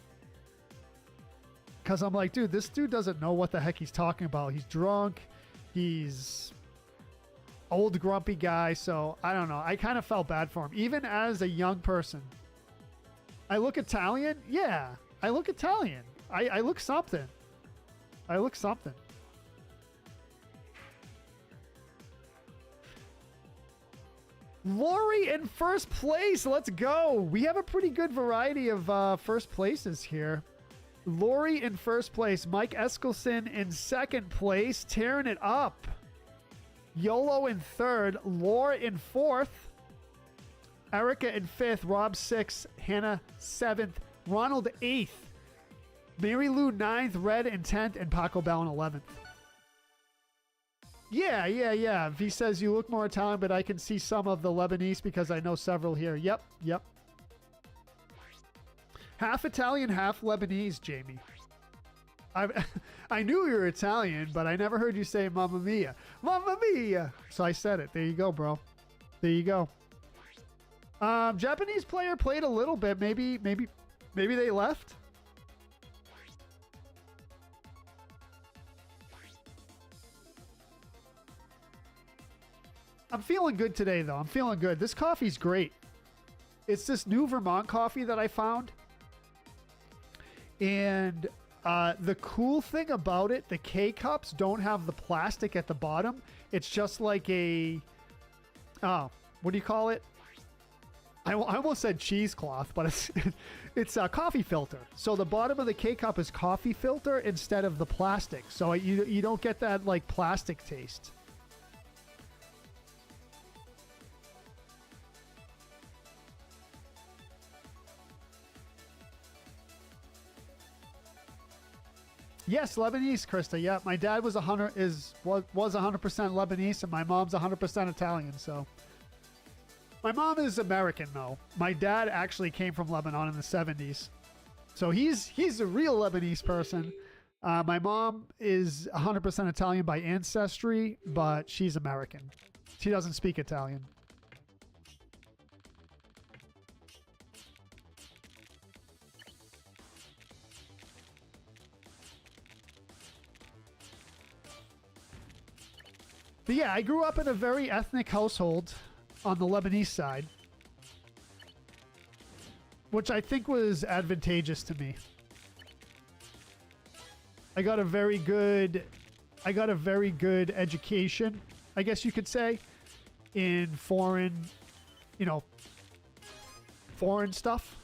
Because I'm like, dude, this dude doesn't know what the heck he's talking about. He's drunk. He's old grumpy guy. So I don't know. I kind of felt bad for him. Even as a young person. I look Italian. Yeah, I look Italian. I look something. I look something. Lori in first place. Let's go. We have a pretty good variety of first places here. Lori in first place. Mike Eskelson in second place. Tearing it up. YOLO in third. Laura in fourth. Erica in fifth. Rob sixth. Hannah seventh. Ronald eighth. Mary Lou ninth. Red in 10th. And Paco Bell in 11th. Yeah. V says you look more Italian, but I can see some of the Lebanese because I know several here. Yep. Half Italian, half Lebanese, Jamie. I knew you were Italian, but I never heard you say Mamma Mia. Mamma Mia! So I said it. There you go, bro. There you go. Japanese player played a little bit. Maybe they left. I'm feeling good today, though. I'm feeling good. This coffee's great. It's this new Vermont coffee that I found. And the cool thing about it, the K-Cups don't have the plastic at the bottom. It's just like a... Oh, what do you call it? I almost said cheesecloth, but it's a coffee filter. So the bottom of the K-Cup is coffee filter instead of the plastic. So you don't get that, like, plastic taste. Yes, Lebanese, Krista. Yeah, my dad was 100% Lebanese, and my mom's 100% Italian. So, my mom is American though. My dad actually came from Lebanon in the 70s, so he's a real Lebanese person. My mom is 100% Italian by ancestry, but she's American. She doesn't speak Italian. But yeah, I grew up in a very ethnic household on the Lebanese side, which I think was advantageous to me. I got a very good education, I guess you could say, in foreign stuff.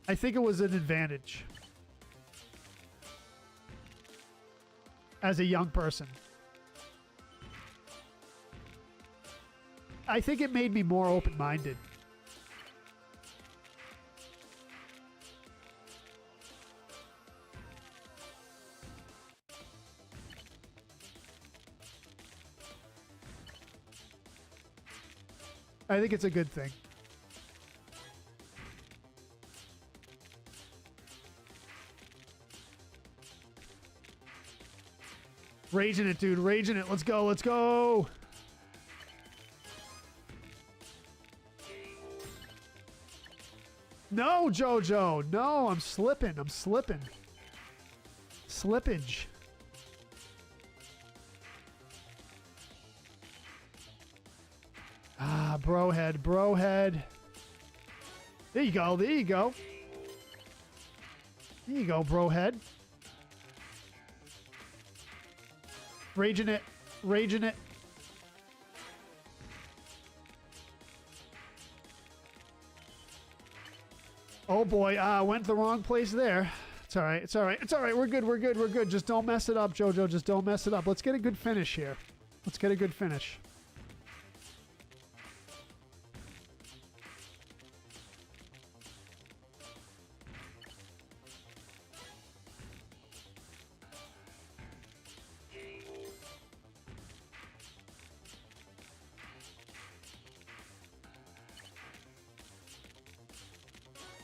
I think it was an advantage. as a young person. I think it made me more open-minded. I think it's a good thing. Raging it, dude. Raging it. Let's go. Let's go. No, Jojo. No, I'm slipping. I'm slipping. Slippage. Ah, brohead. Brohead. There you go. There you go. There you go, brohead. Raging it. Raging it. Oh boy, went the wrong place there. It's all right. It's all right. It's all right. We're good. We're good. We're good. Just don't mess it up, Jojo. Just don't mess it up. Let's get a good finish here. Let's get a good finish.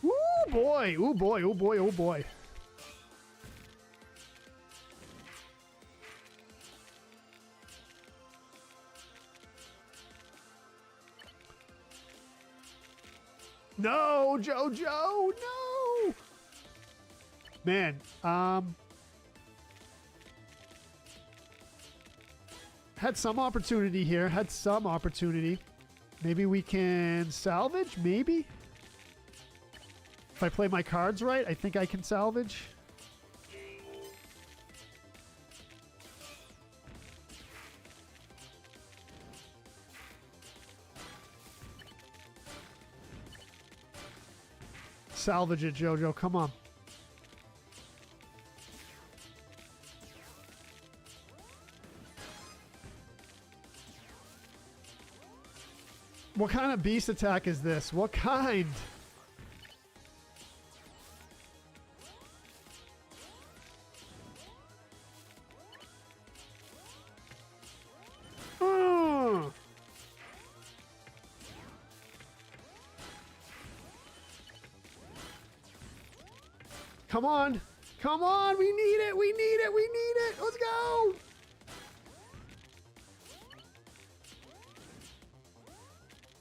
Ooh boy, ooh boy, ooh boy, ooh boy. No, Jojo, no. Man, had some opportunity here, had some opportunity. Maybe we can salvage, maybe? If I play my cards right, I think I can salvage. Salvage it, Jojo. Come on. What kind of beast attack is this? What kind? Come on. Come on. We need it. We need it. We need it. Let's go.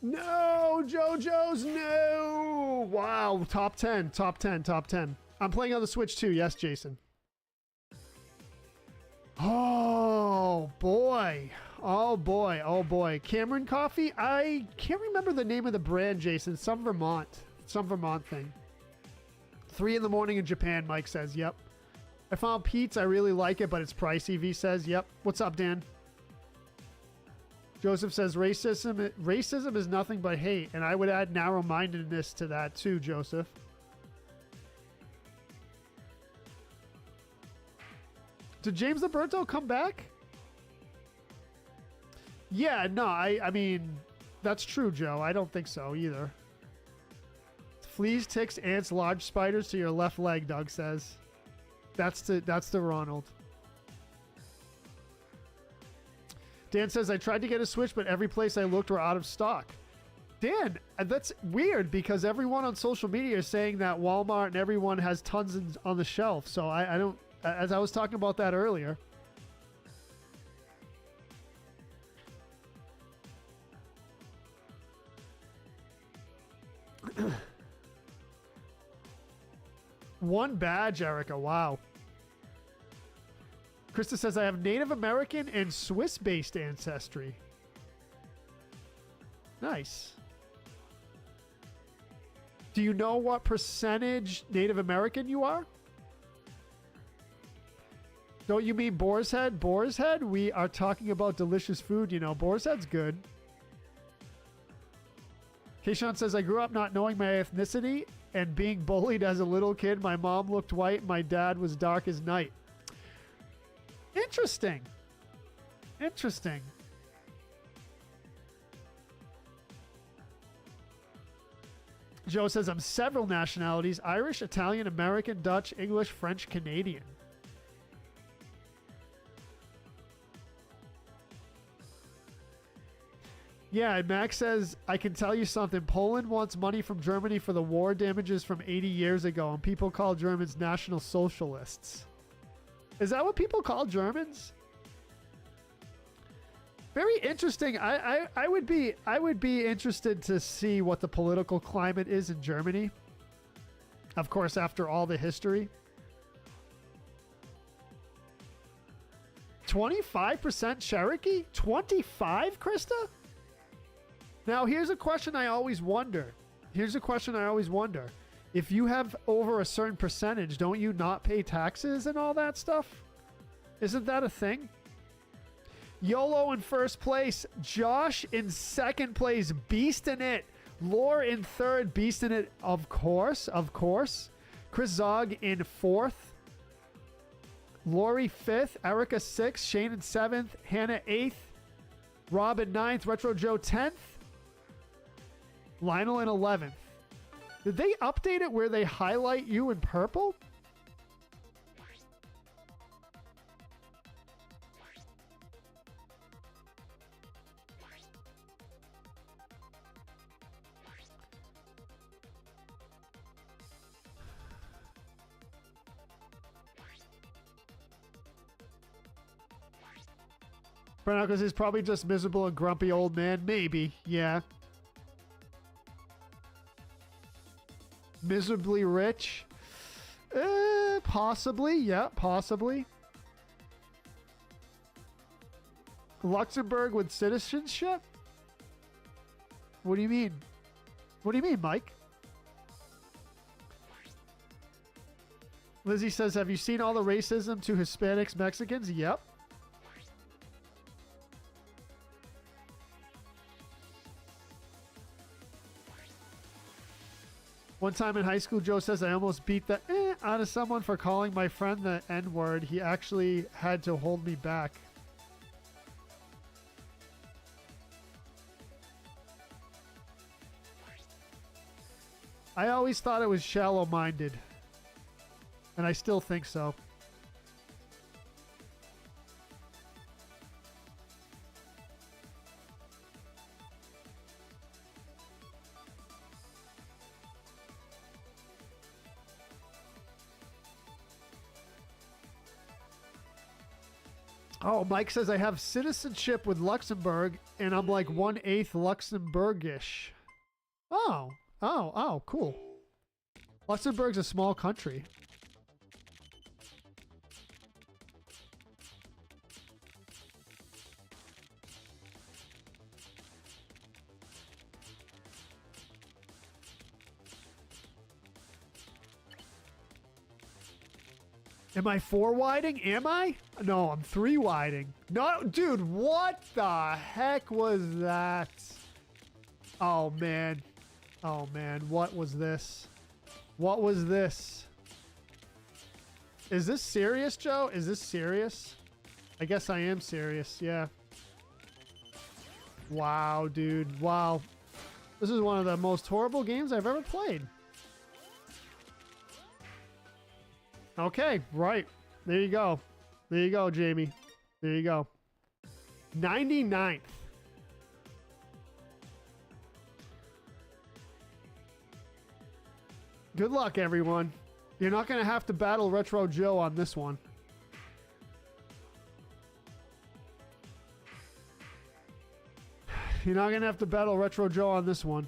No, JoJo's no. Wow. Top 10. Top 10. Top 10. I'm playing on the Switch too. Yes, Jason. Oh, boy. Oh, boy. Oh, boy. Cameron Coffee? I can't remember the name of the brand, Jason. Some Vermont thing. 3 in the morning in Japan, Mike says. Yep. I found Pete's. I really like it, but it's pricey, V says. Yep. What's up, Dan? Joseph says racism is nothing but hate, and I would add narrow-mindedness to that too, Joseph. Did James Liberto come back? Yeah, no, I mean, that's true, Joe. I don't think so either. Fleas, ticks, ants, large spiders to your left leg, Doug says. That's the Ronald. Dan says, I tried to get a Switch, but every place I looked were out of stock. Dan, that's weird because everyone on social media is saying that Walmart and everyone has tons on the shelf. So I don't, as I was talking about that earlier. One badge, Erica. Wow. Krista says, I have Native American and Swiss-based ancestry. Nice. Do you know what percentage Native American you are? Don't you mean Boar's Head? Boar's Head? We are talking about delicious food, you know. Boar's Head's good. Keishan says, I grew up not knowing my ethnicity and being bullied as a little kid. My mom looked white. My dad was dark as night. Interesting. Interesting. Joe says, I'm several nationalities: Irish, Italian, American, Dutch, English, French, Canadian. Yeah, and Max says, I can tell you something. Poland wants money from Germany for the war damages from 80 years ago, and people call Germans National Socialists. Is that what people call Germans? Very interesting. I would be interested to see what the political climate is in Germany. Of course, after all the history. 25% Cherokee? 25, Krista? Now, here's a question I always wonder. If you have over a certain percentage, don't you not pay taxes and all that stuff? Isn't that a thing? YOLO in first place. Josh in second place. Beast in it. Lore in third. Beast in it, of course. Chris Zog in fourth. Lori fifth. Erica sixth. Shane in seventh. Hannah eighth. Rob in ninth. Retro Joe 10th. Lionel in 11th. Did they update it where they highlight you in purple? Broncos is probably just miserable and grumpy old man. Maybe, yeah. Miserably rich? Possibly, yeah, possibly. Luxembourg with citizenship? What do you mean? What do you mean, Mike? Lizzie says, have you seen all the racism to Hispanics, Mexicans? Yep. One time in high school, Joe says, I almost beat the out of someone for calling my friend the N-word. He actually had to hold me back. I always thought it was shallow-minded. And I still think so. Oh, Mike says I have citizenship with Luxembourg, and I'm like 1/8 Luxembourgish. Oh, cool. Luxembourg's a small country. Am I 4-widing? Am I? No, I'm 3-widing. No, dude, what the heck was that? Oh, man. Oh, man. What was this? What was this? Is this serious, Joe? Is this serious? I guess I am serious, yeah. Wow, dude. Wow. This is one of the most horrible games I've ever played. Okay, right. There you go. There you go, Jamie. There you go. 99th. Good luck, everyone. You're not going to have to battle Retro Joe on this one. You're not going to have to battle Retro Joe on this one.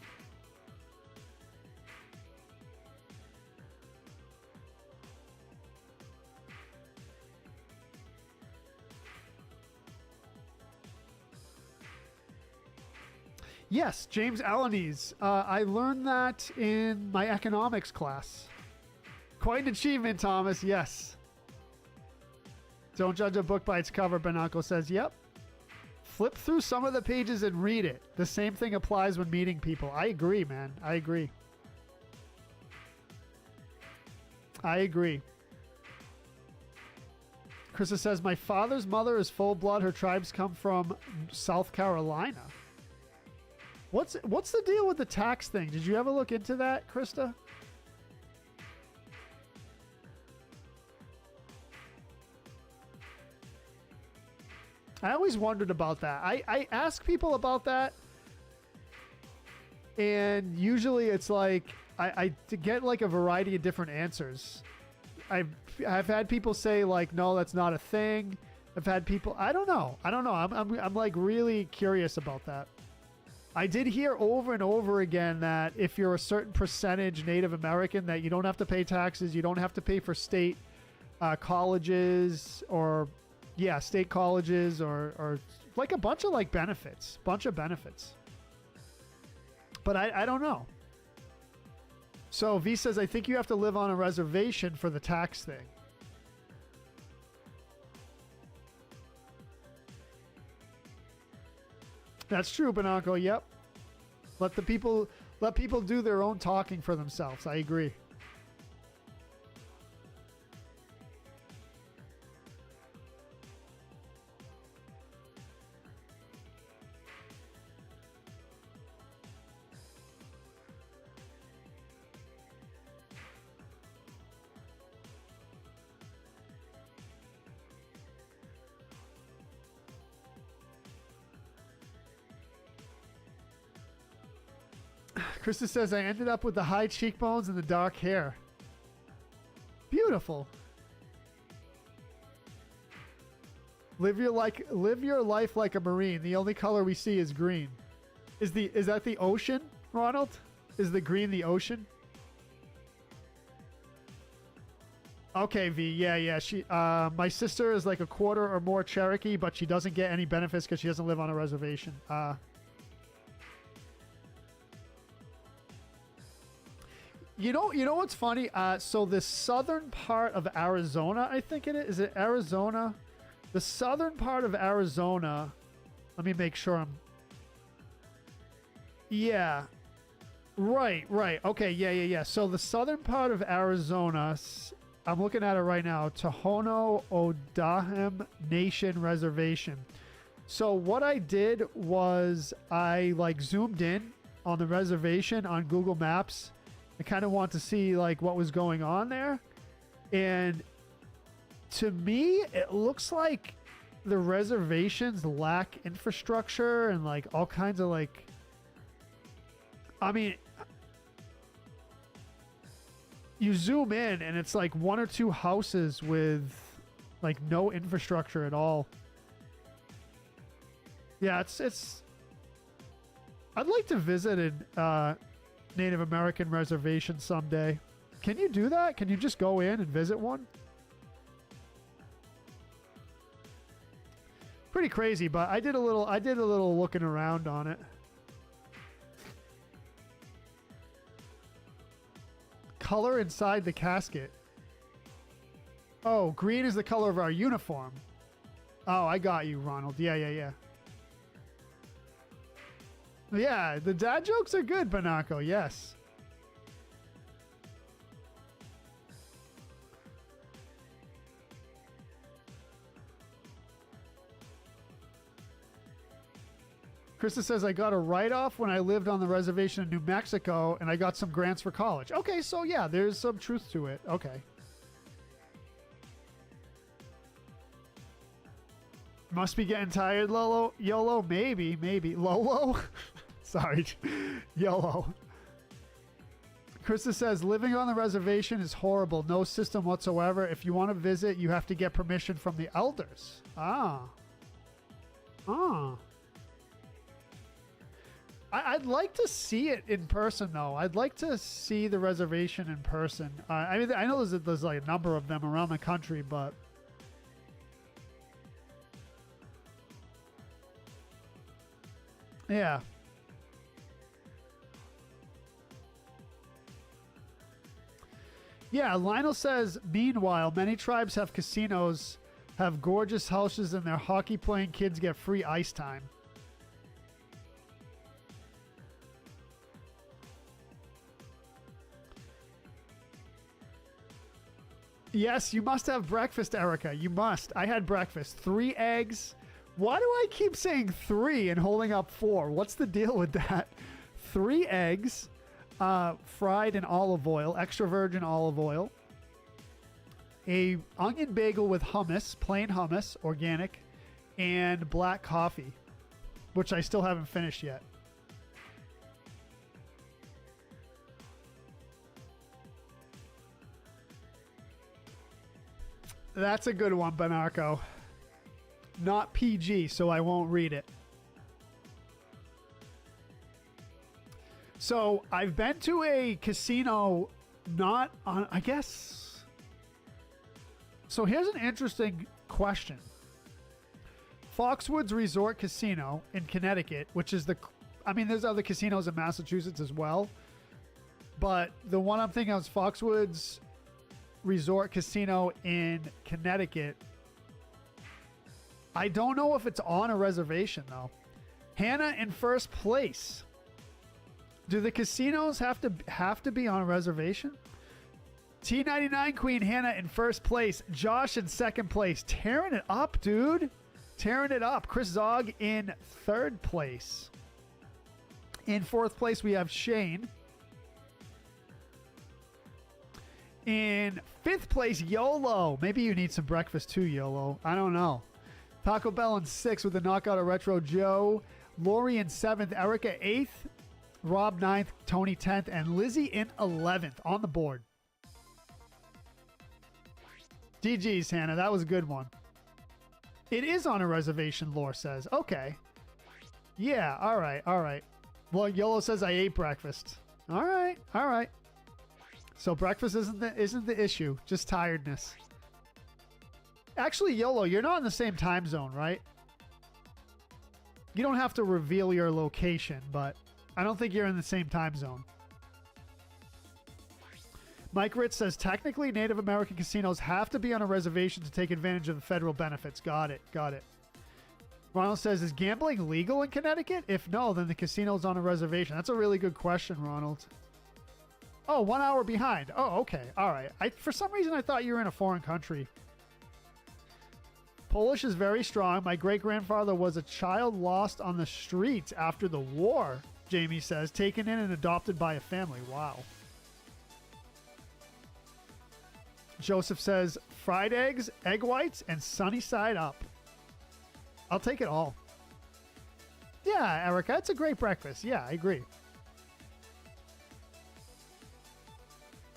Yes, James Alaniz. I learned that in my economics class. Quite an achievement, Thomas. Yes. Don't judge a book by its cover, Benako says. Yep. Flip through some of the pages and read it. The same thing applies when meeting people. I agree, man. I agree. Krista says, my father's mother is full blood. Her tribes come from South Carolina. What's the deal with the tax thing? Did you ever look into that, Krista? I always wondered about that. I ask people about that, and usually it's like I to get like a variety of different answers. I've had people say like, no, that's not a thing. I've had people, I don't know. I'm like really curious about that. I did hear over and over again that if you're a certain percentage Native American, that you don't have to pay taxes. You don't have to pay for state colleges or state colleges or like a bunch of like benefits, but I don't know. So V says, I think you have to live on a reservation for the tax thing. That's true, Banako. Yep. Let people do their own talking for themselves. I agree. Krista says, I ended up with the high cheekbones and the dark hair. Beautiful. Live your life like a Marine. The only color we see is green. Is that the ocean, Ronald? Is the green the ocean? Okay, V. Yeah. She my sister is like a quarter or more Cherokee, but she doesn't get any benefits because she doesn't live on a reservation. You know what's funny? So the southern part of Arizona, I think it is. Is it Arizona? The southern part of Arizona. Let me make sure I'm. Yeah. Right. Okay. Yeah. So the southern part of Arizona, I'm looking at it right now. Tohono O'odham Nation Reservation. So what I did was I like zoomed in on the reservation on Google Maps. I kind of want to see like what was going on there. And to me, it looks like the reservations lack infrastructure and like all kinds of like, I mean, you zoom in and it's like one or two houses with like no infrastructure at all. Yeah, it's I'd like to visit a Native American reservation someday. Can you do that? Can you just go in and visit one? Pretty crazy, but I did a little looking around on it. Color inside the casket. Oh, green is the color of our uniform. Oh, I got you, Ronald. Yeah. Yeah, the dad jokes are good, Banako. Yes. Krista says, I got a write-off when I lived on the reservation in New Mexico, and I got some grants for college. Okay, so yeah, there's some truth to it. Okay. Must be getting tired, Lolo. YOLO, maybe. Lolo? Sorry. YOLO. Krista says, living on the reservation is horrible. No system whatsoever. If you want to visit, you have to get permission from the elders. I'd like to see it in person, though. I'd like to see the reservation in person. I mean, I know there's like a number of them around the country, but... Yeah. Yeah, Lionel says, meanwhile, many tribes have casinos, have gorgeous houses, and their hockey-playing kids get free ice time. Yes, you must have breakfast, Erica. You must. I had breakfast. 3 eggs. Why do I keep saying 3 and holding up 4? What's the deal with that? 3 eggs, fried in olive oil, extra virgin olive oil. A onion bagel with hummus, plain hummus, organic, and black coffee, which I still haven't finished yet. That's a good one, Benarco. Not PG, so I won't read it. So I've been to a casino, not on, I guess. So here's an interesting question. Foxwoods Resort Casino in Connecticut, which is I mean, there's other casinos in Massachusetts as well. But the one I'm thinking of is Foxwoods Resort Casino in Connecticut. I don't know if it's on a reservation, though. Hannah in first place. Do the casinos have to be on a reservation? T99 Queen Hannah in first place. Josh in second place. Tearing it up, dude. Tearing it up. Chris Zog in third place. In fourth place, we have Shane. In fifth place, YOLO. Maybe you need some breakfast too, YOLO. I don't know. Taco Bell in sixth with a knockout of Retro Joe. Lori in seventh. Erica eighth. Rob ninth. Tony 10th. And Lizzie in 11th on the board. GG's, Hannah. That was a good one. It is on a reservation, Lore says. Okay. Yeah, all right, all right. Well, YOLO says I ate breakfast. All right, all right. So breakfast isn't the issue, just tiredness. Actually, YOLO, you're not in the same time zone, right? You don't have to reveal your location, but I don't think you're in the same time zone. Mike Ritz says, technically, Native American casinos have to be on a reservation to take advantage of the federal benefits. Got it, got it. Ronald says, is gambling legal in Connecticut? If no, then the casino's on a reservation. That's a really good question, Ronald. Oh, 1 hour behind. Oh, okay. All right. For some reason, I thought you were in a foreign country. Polish is very strong. My great-grandfather was a child lost on the streets after the war, Jamie says, taken in and adopted by a family. Wow. Joseph says, fried eggs, egg whites, and sunny side up. I'll take it all. Yeah, Erica, it's a great breakfast. Yeah, I agree.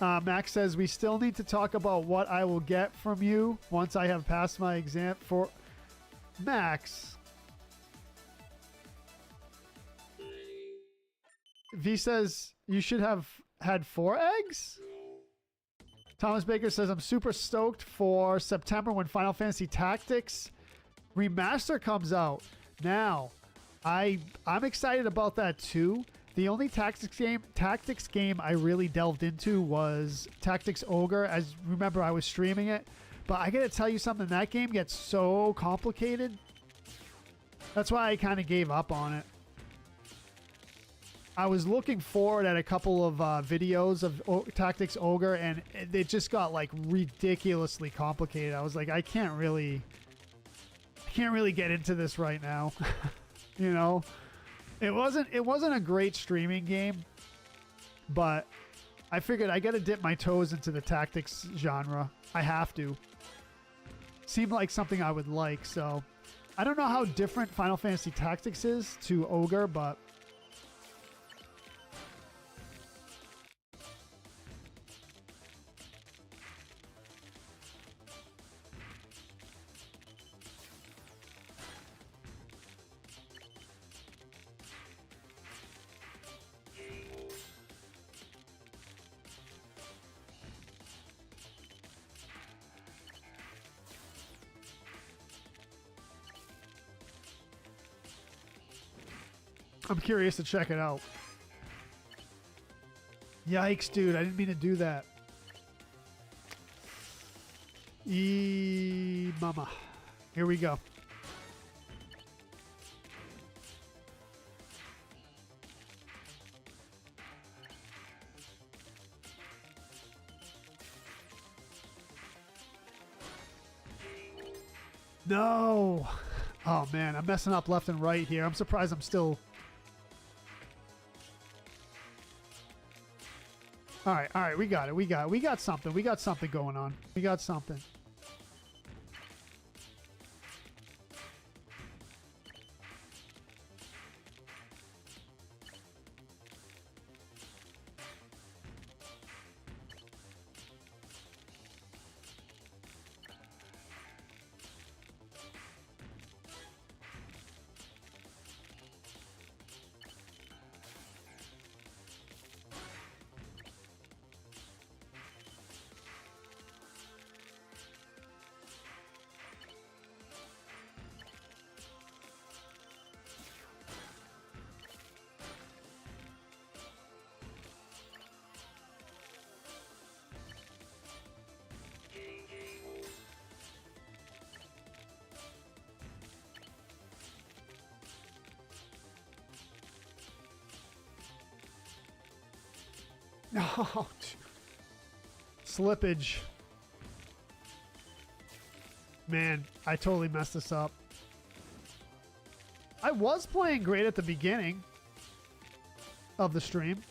Max says, we still need to talk about what I will get from you once I have passed my exam for... Max. V says, you should have had 4 eggs? Thomas Baker says, I'm super stoked for September when Final Fantasy Tactics Remaster comes out. Now, I'm excited about that too. The only tactics game I really delved into was Tactics Ogre. As remember, I was streaming it. But I gotta tell you something, that game gets so complicated. That's why I kind of gave up on it. I was looking forward at a couple of videos of Tactics Ogre, and it just got like ridiculously complicated. I was like, I can't really get into this right now. You know, it wasn't a great streaming game, but I figured I got to dip my toes into the tactics genre. I have to. Seemed like something I would like. So I don't know how different Final Fantasy Tactics is to Ogre, but I'm curious to check it out. Yikes, dude. I didn't mean to do that. Mama. Here we go. No. Oh, man. I'm messing up left and right here. I'm surprised I'm still... All right. We got it. We got something. We got something going on. We got something. No. Slippage. Man, I totally messed this up. I was playing great at the beginning of the stream.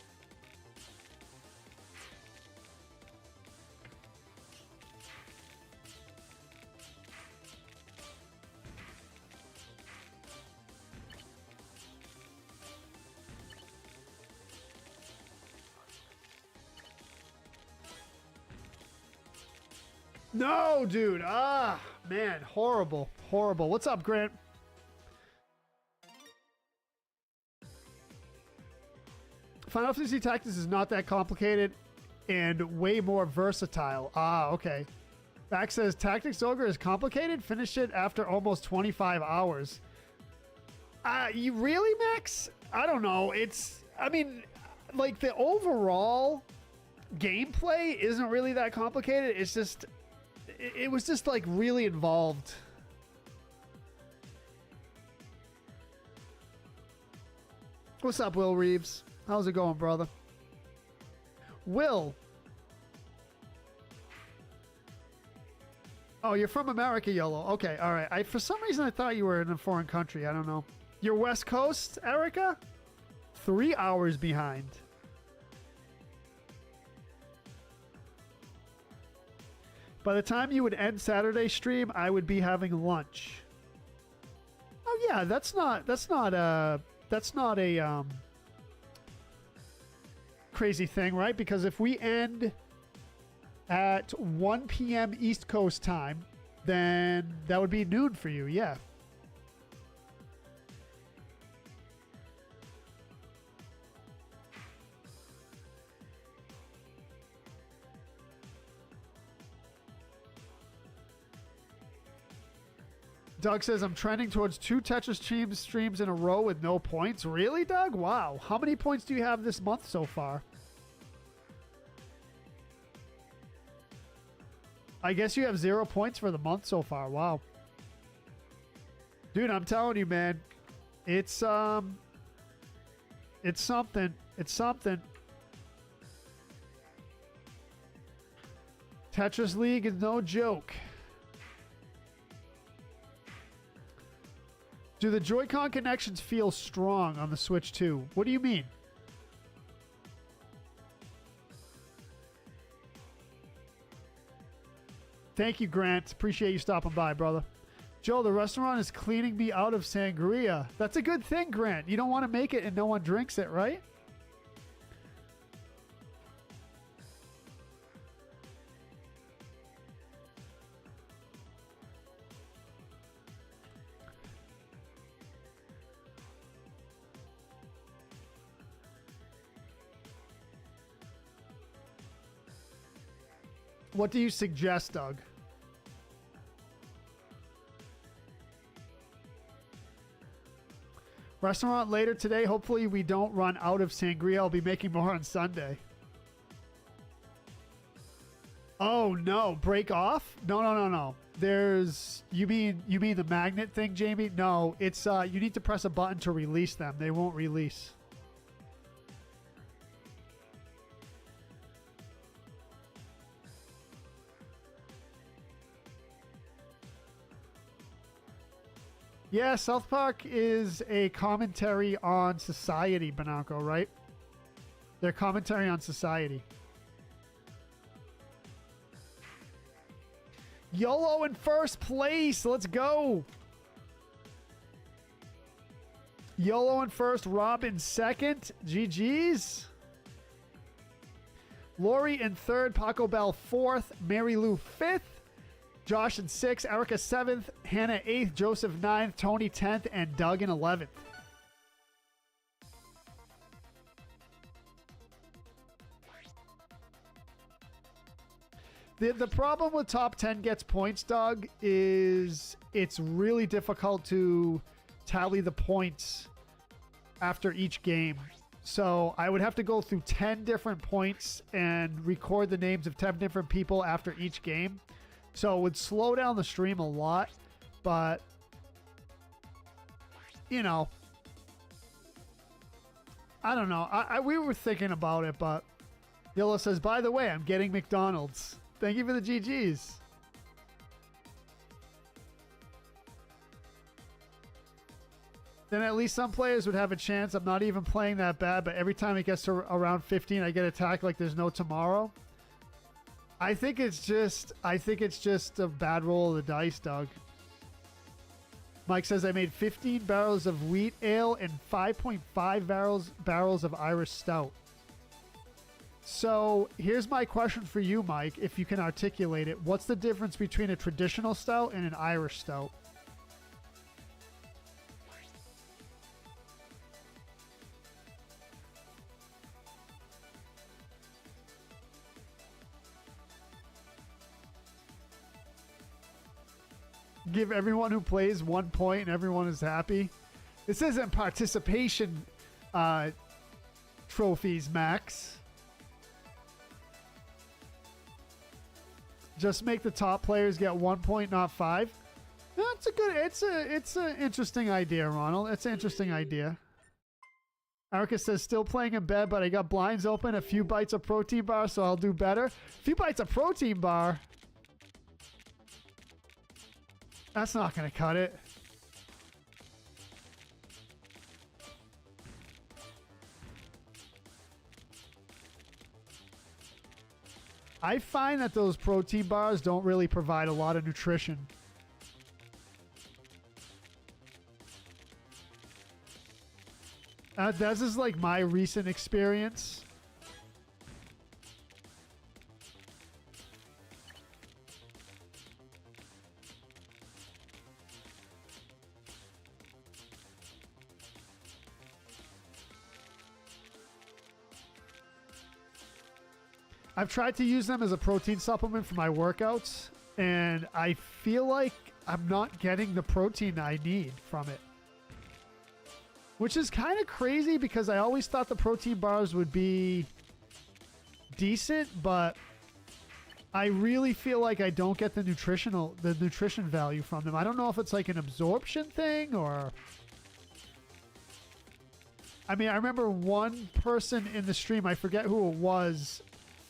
No, dude. Ah, man. Horrible. Horrible. What's up, Grant? Final Fantasy Tactics is not that complicated and way more versatile. Ah, okay. Max says, Tactics Ogre is complicated? Finish it after almost 25 hours. You really, Max? I don't know. I mean, like, the overall gameplay isn't really that complicated. It's just... It was just, like, really involved. What's up, Will Reeves? How's it going, brother? Will. Oh, you're from America, YOLO. Okay, all right. For some reason, I thought you were in a foreign country. I don't know. You're West Coast, Erica? 3 hours behind. By the time you would end Saturday stream, I would be having lunch. Oh yeah, that's not a crazy thing, right? Because if we end at 1 p.m. East Coast time, then that would be noon for you. Yeah. Doug says, I'm trending towards 2 Tetris streams in a row with no points. Really, Doug? Wow. How many points do you have this month so far? I guess you have 0 points for the month so far. Wow. Dude, I'm telling you, man. It's something. It's something. Tetris League is no joke. Do the Joy-Con connections feel strong on the Switch 2? What do you mean? Thank you, Grant. Appreciate you stopping by, brother. Joe, the restaurant is cleaning me out of sangria. That's a good thing, Grant. You don't want to make it and no one drinks it, right? What do you suggest, Doug? Restaurant later today. Hopefully we don't run out of sangria. I'll be making more on Sunday. Oh no, break off? No. There's you mean the magnet thing, Jamie? No, it's you need to press a button to release them. They won't release. Yeah, South Park is a commentary on society, Bonanco, right? They're commentary on society. YOLO in first place. Let's go. YOLO in first. Rob in second. GG's. Lori in third. Paco Bell fourth. Mary Lou fifth. Josh in sixth. Erica seventh. Hannah eighth. Joseph ninth. Tony 10th. And Doug in 11th. The problem with top 10 gets points, Doug, is it's really difficult to tally the points after each game. So I would have to go through 10 different points and record the names of 10 different people after each game. So it would slow down the stream a lot, but, you know, I don't know. We were thinking about it, but Yellow says, by the way, I'm getting McDonald's. Thank you for the GGs. Then at least some players would have a chance. I'm not even playing that bad, but every time it gets to around 15, I get attacked like there's no tomorrow. I think it's just a bad roll of the dice, Doug. Mike says I made 15 barrels of wheat ale and 5.5 barrels of Irish stout. So here's my question for you, Mike, if you can articulate it. What's the difference between a traditional stout and an Irish stout? Give everyone who plays 1 point and everyone is happy. This isn't participation trophies, Max. Just make the top players get 1 point, not 5. That's a good. It's an interesting idea, Ronald. It's an interesting idea. Erica says still playing in bed, but I got blinds open, a few bites of protein bar, so I'll do better. A few bites of protein bar. That's not gonna cut it. I find that those protein bars don't really provide a lot of nutrition. This is like my recent experience. I've tried to use them as a protein supplement for my workouts, and I feel like I'm not getting the protein I need from it. Which is kind of crazy because I always thought the protein bars would be decent, but I really feel like I don't get the nutrition value from them. I don't know if it's like an absorption thing or... I mean, I remember one person in the stream, I forget who it was,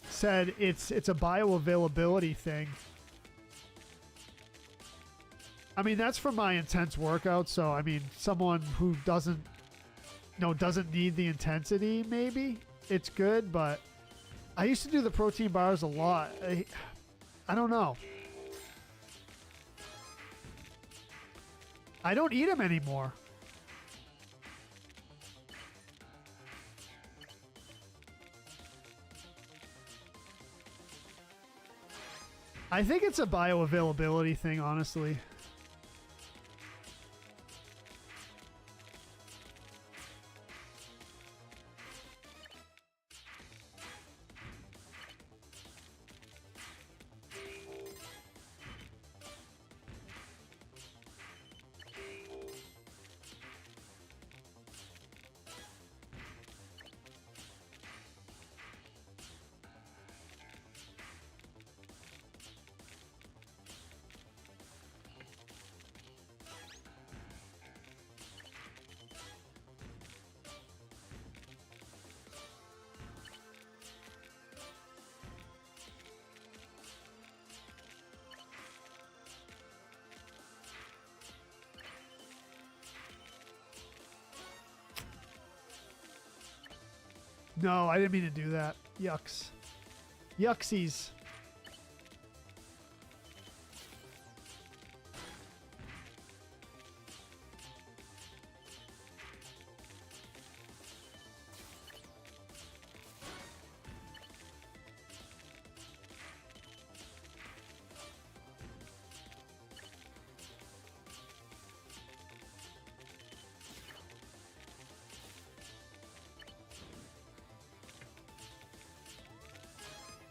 said it's a bioavailability thing. I mean, that's for my intense workout, so I mean, someone who doesn't need the intensity, maybe it's good, but I used to do the protein bars a lot. I don't know. I don't eat them anymore. I think it's a bioavailability thing, honestly. No, I didn't mean to do that. Yucks. Yucksies.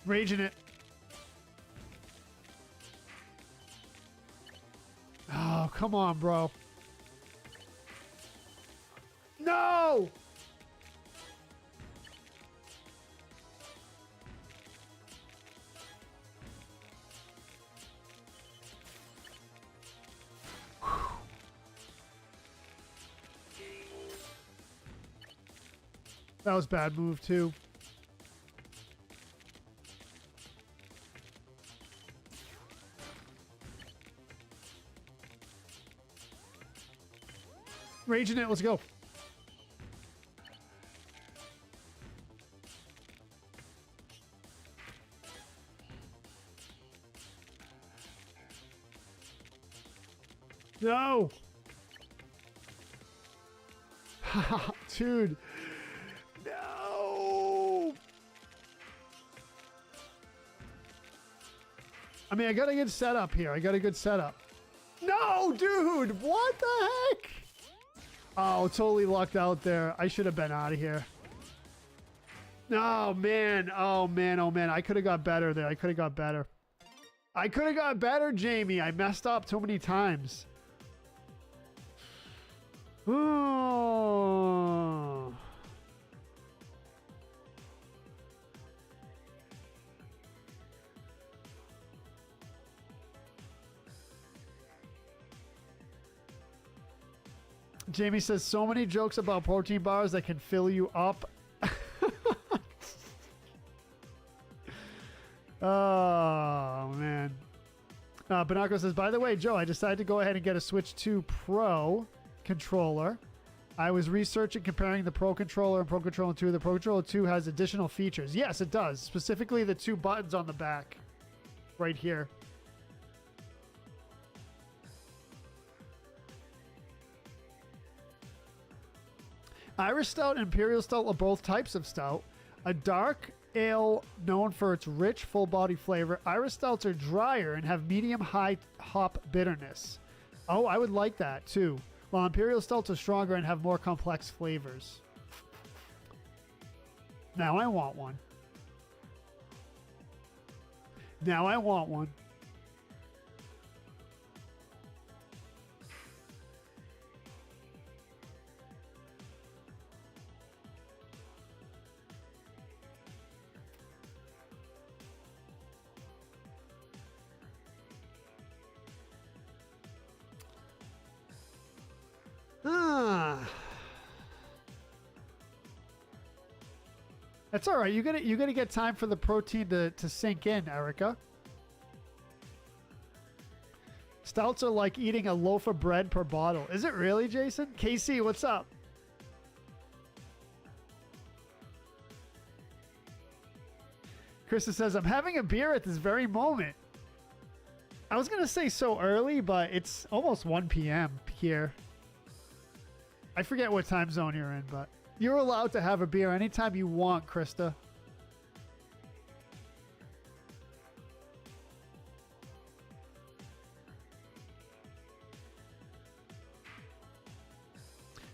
Raging it. Oh, come on, bro. No! That was a bad move, too. Raging it, let's go. No. Dude. No. I mean, I got a good setup here. I got a good setup. No, dude. What the heck? Oh, totally lucked out there. I should have been out of here. Oh, man. Oh, man. Oh, man. I could have got better there. I could have got better. I could have got better, Jamie. I messed up too many times. Oh. Jamie says, so many jokes about protein bars that can fill you up. Oh, man. Binaco says, by the way, Joe, I decided to go ahead and get a Switch 2 Pro controller. I was researching comparing the Pro Controller and Pro Controller 2. The Pro Controller 2 has additional features. Yes, it does. Specifically the two buttons on the back. Right here. Irish Stout and Imperial Stout are both types of stout. A dark ale known for its rich, full-body flavor. Irish Stouts are drier and have medium-high hop bitterness. Oh, I would like that, too. While Imperial Stouts are stronger and have more complex flavors. Now I want one. Now I want one. That's all right. You gotta get time for the protein to sink in, Erica. Stouts are like eating a loaf of bread per bottle. Is it really, Jason? KC, what's up? Krista says, I'm having a beer at this very moment. I was gonna say so early, but it's almost 1 p.m. here. I forget what time zone you're in, but you're allowed to have a beer anytime you want, Krista.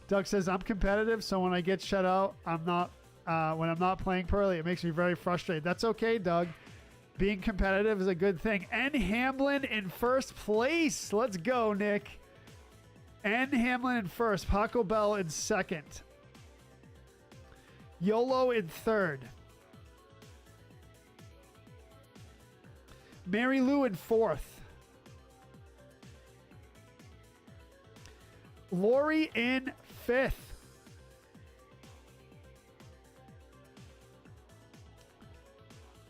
Doug says, I'm competitive, so when I get shut out, when I'm not playing poorly, it makes me very frustrated. That's okay, Doug. Being competitive is a good thing. N. Hamlin in first place. Let's go, Nick. N. Hamlin in first. Paco Bell in second. YOLO in third. Mary Lou in fourth. Lori in fifth.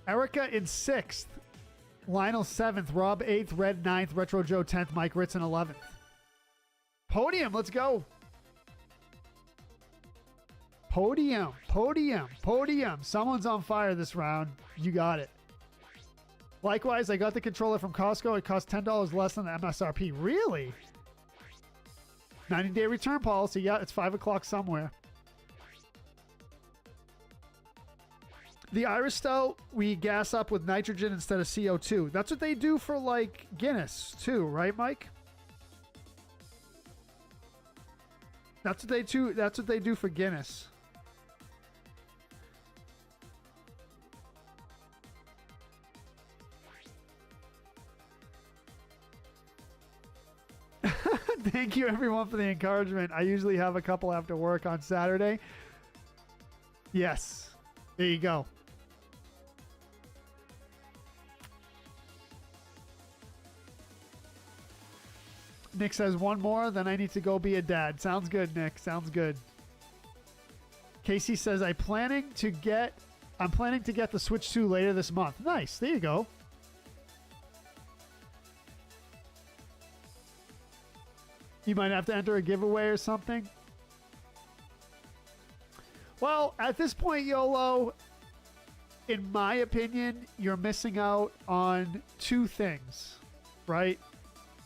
Erica in sixth. Lionel seventh. Rob eighth. Red ninth. Retro Joe 10th. Mike Ritz in 11th. Podium, let's go. Podium, podium, podium. Someone's on fire this round. You got it. Likewise, I got the controller from Costco. It cost $10 less than the MSRP. Really? 90-day return policy. Yeah, it's 5 o'clock somewhere. The Irish Stout, we gas up with nitrogen instead of CO2. That's what they do for, like, Guinness, too. Right, Mike? That's what they do for Guinness. Thank you, everyone, for the encouragement. I usually have a couple after work on Saturday. Yes. There you go. Nick says one more, then I need to go be a dad. Sounds good, Nick. Sounds good. Casey says I'm planning to get the Switch 2 later this month. Nice. There you go. You might have to enter a giveaway or something. Well, at this point, YOLO, in my opinion, you're missing out on two things, right?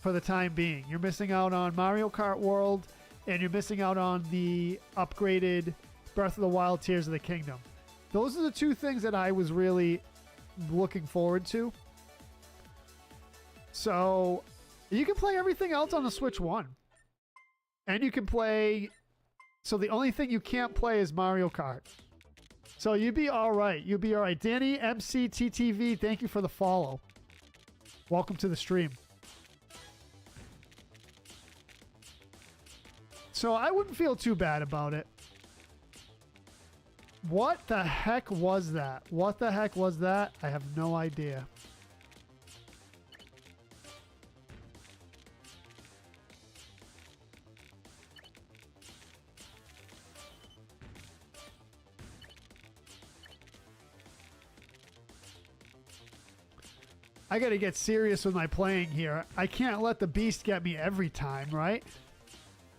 For the time being. You're missing out on Mario Kart World, and you're missing out on the upgraded Breath of the Wild Tears of the Kingdom. Those are the two things that I was really looking forward to. So, you can play everything else on the Switch 1. And you can play... So the only thing you can't play is Mario Kart. So you'd be all right. You'd be all right. Danny, MCTTV, thank you for the follow. Welcome to the stream. So I wouldn't feel too bad about it. What the heck was that? What the heck was that? I have no idea. I gotta get serious with my playing here. I can't let the beast get me every time, right?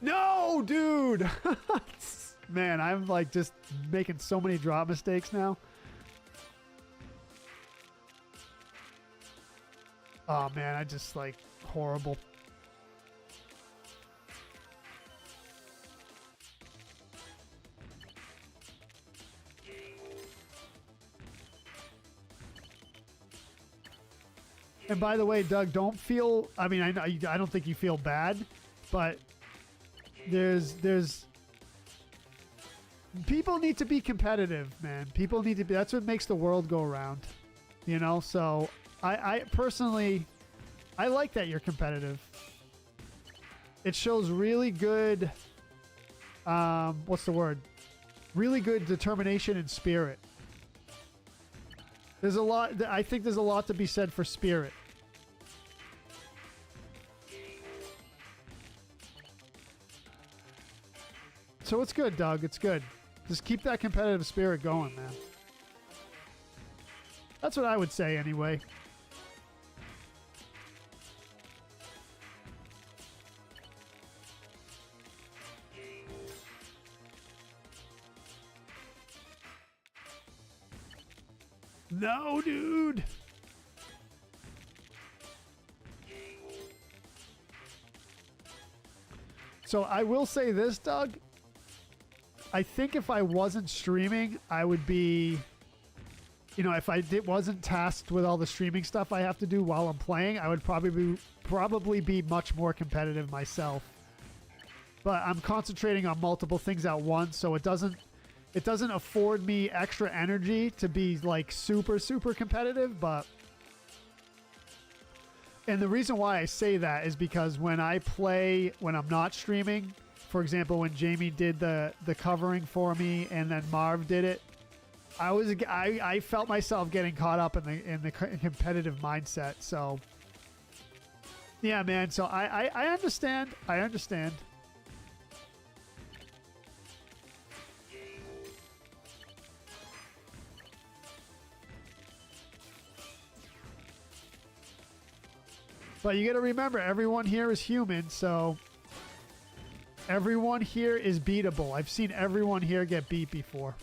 No, dude! Man, I'm like just making so many drop mistakes now. Oh man, I just like horrible. And by the way, Doug, don't feel, I mean, I don't think you feel bad, but there's people need to be competitive, man. People need to be, that's what makes the world go around, you know? So I personally, I like that you're competitive. It shows really good, what's the word? Really good determination and spirit. There's a lot, I think there's a lot to be said for spirit. So it's good, Doug. It's good. Just keep that competitive spirit going, man. That's what I would say anyway. No, dude. So I will say this, Doug. I think if I wasn't streaming, I would be, you know, if I wasn't tasked with all the streaming stuff I have to do while I'm playing, I would probably be much more competitive myself. But I'm concentrating on multiple things at once, so it doesn't afford me extra energy to be like super competitive. But and the reason why I say that is because when I play when I'm not streaming, for example, when Jamie did the covering for me and then Marv did it, I felt myself getting caught up in the competitive mindset. So yeah, man. So I understand. I understand. But you got to remember, everyone here is human, so Everyone here is beatable. I've seen everyone here get beat before.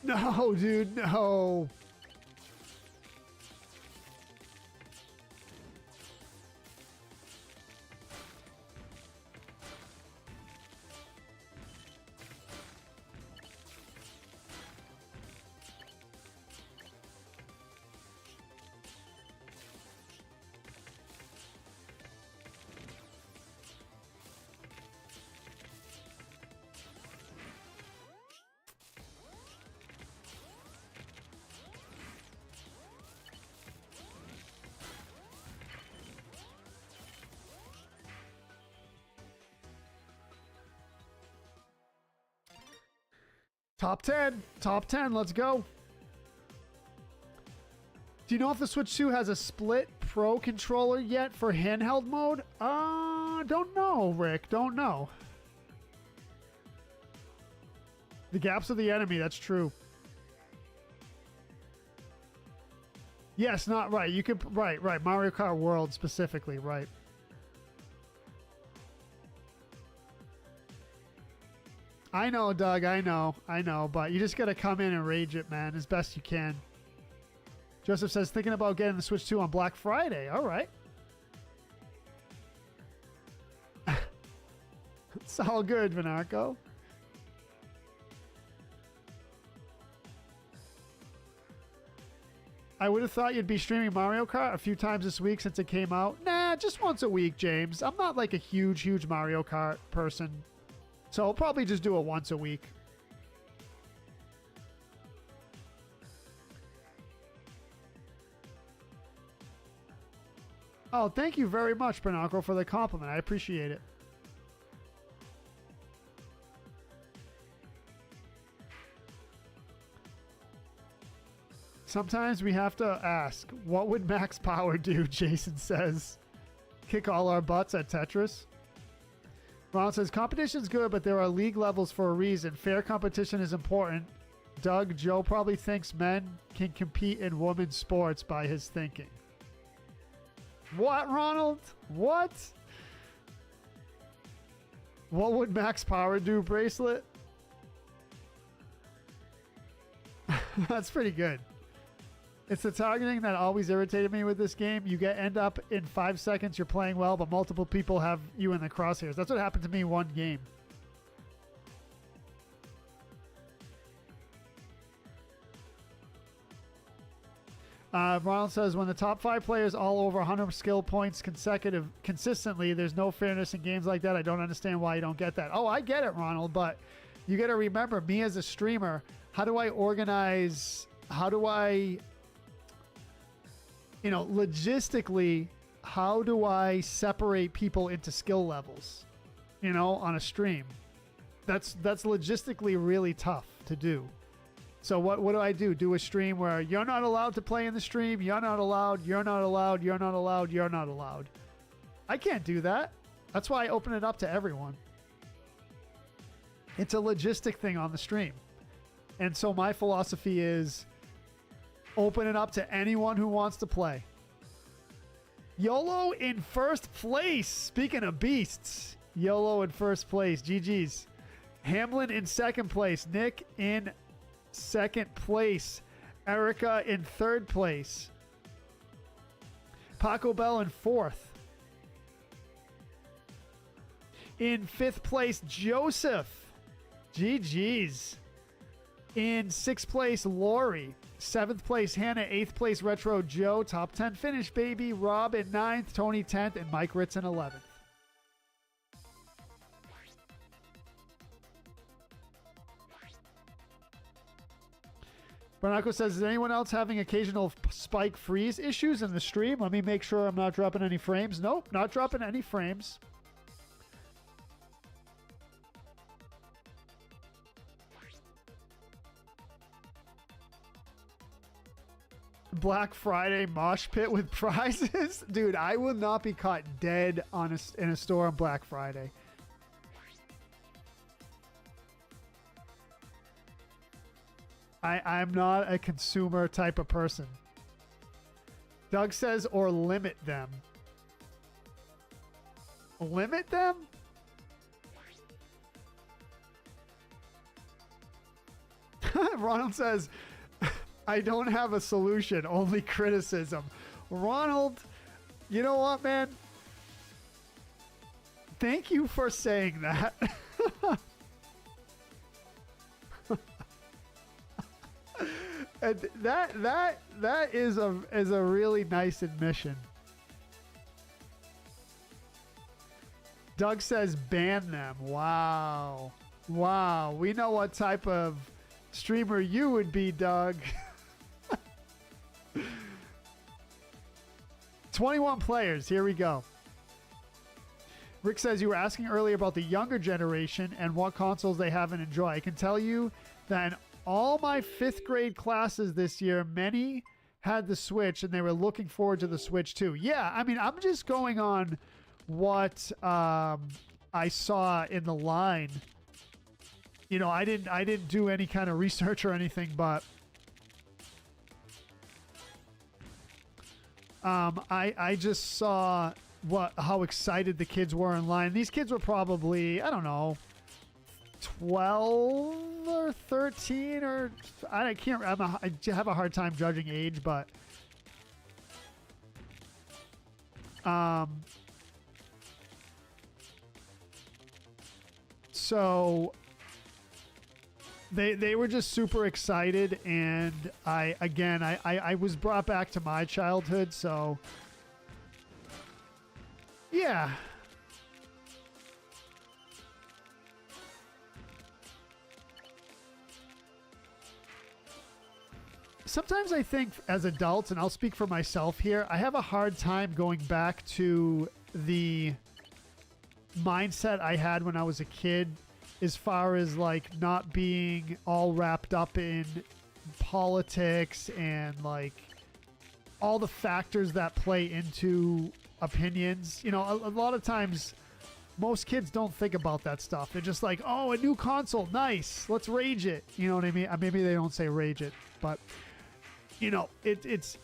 No, dude, no. Top 10. Top 10. Let's go. Do you know if the Switch 2 has a split Pro controller yet for handheld mode? Don't know, Rick. Don't know. The gaps of the enemy. That's true. Yes, not right. You could... Right. Mario Kart World specifically. Right. I know, Doug. I know. But you just got to come in and rage it, man, as best you can. Joseph says, thinking about getting the Switch 2 on Black Friday. All right. It's all good, Vinarco. I would have thought you'd be streaming Mario Kart a few times this week since it came out. Nah, just once a week, James. I'm not like a huge Mario Kart person. So I'll probably just do it once a week. Oh, thank you very much, Pinocchio, for the compliment. I appreciate it. Sometimes we have to ask, what would max power do, Jason says. Kick all our butts at Tetris. Ron says, competition's good, but there are league levels for a reason. Fair competition is important. Doug, Joe probably thinks men can compete in women's sports by his thinking. What, Ronald? What? What would max power do, Bracelet? That's pretty good. It's the targeting that always irritated me with this game. You end up in 5 seconds, you're playing well, but multiple people have you in the crosshairs. That's what happened to me one game. Ronald says, when the top 5 players all over 100 skill points consistently, there's no fairness in games like that. I don't understand why you don't get that. Oh, I get it, Ronald, but you got to remember, me as a streamer, how do I organize, logistically, how do I separate people into skill levels, on a stream? That's logistically really tough to do. So what do? Do a stream where you're not allowed to play in the stream, you're not allowed, you're not allowed, you're not allowed, you're not allowed. I can't do that. That's why I open it up to everyone. It's a logistic thing on the stream. And so my philosophy is open it up to anyone who wants to play. YOLO in first place. Speaking of beasts, YOLO in first place. GG's. Hamlin in second place. Nick in second place. Erica in third place. Paco Bell in fourth. In fifth place, Joseph. GG's. In sixth place, Lori. Seventh place, Hannah. Eighth place, Retro Joe. Top 10 finish, baby. Rob in ninth. Tony 10th. And Mike Ritz in 11th. Barnaco says, is anyone else having occasional spike freeze issues in the stream? Let me make sure I'm not dropping any frames. Nope, not dropping any frames. Black Friday mosh pit with prizes? Dude, I will not be caught dead in a store on Black Friday. I'm not a consumer type of person. Doug says, or limit them. Limit them? Ronald says, I don't have a solution, only criticism. Ronald, you know what, man? Thank you for saying that. And that is a really nice admission. Doug says ban them. Wow. Wow. We know what type of streamer you would be, Doug. 21 players. Here we go. Rick says, you were asking earlier about the younger generation and what consoles they have and enjoy. I can tell you that in all my 5th grade classes this year, many had the Switch and they were looking forward to the Switch too. Yeah, I mean, I'm just going on what I saw in the line. You know, I didn't do any kind of research or anything, but I just saw how excited the kids were in line. These kids were probably, I don't know, 12 or 13 or I can't. I have a hard time judging age, but so they were just super excited, and I was brought back to my childhood, so yeah. Sometimes I think as adults, and I'll speak for myself here, I have a hard time going back to the mindset I had when I was a kid, as far as like not being all wrapped up in politics and like all the factors that play into opinions. You know, a lot of times most kids don't think about that stuff. They're just like, oh, a new console, nice, let's rage it. You know what I mean? Maybe they don't say rage it, but you know, it's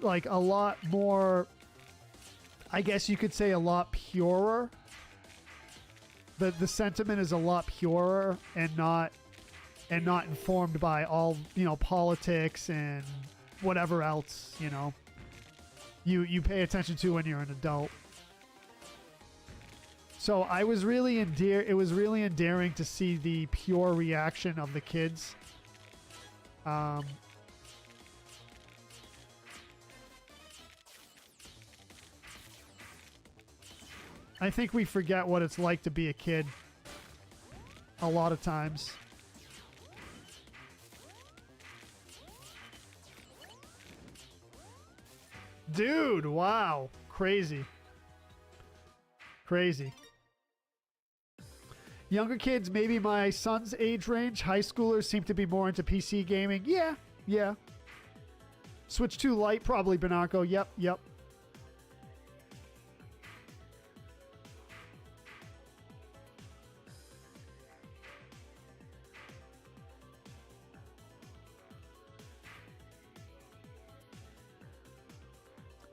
like a lot more, I guess you could say a lot purer. The sentiment is a lot purer and not informed by all, you know, politics and whatever else, you know, you pay attention to when you're an adult. So it was really endearing to see the pure reaction of the kids. I think we forget what it's like to be a kid a lot of times. Dude, wow. Crazy. Crazy. Younger kids, maybe my son's age range, high schoolers seem to be more into PC gaming. Yeah, yeah. Switch 2 Lite, probably Bernarco. Yep.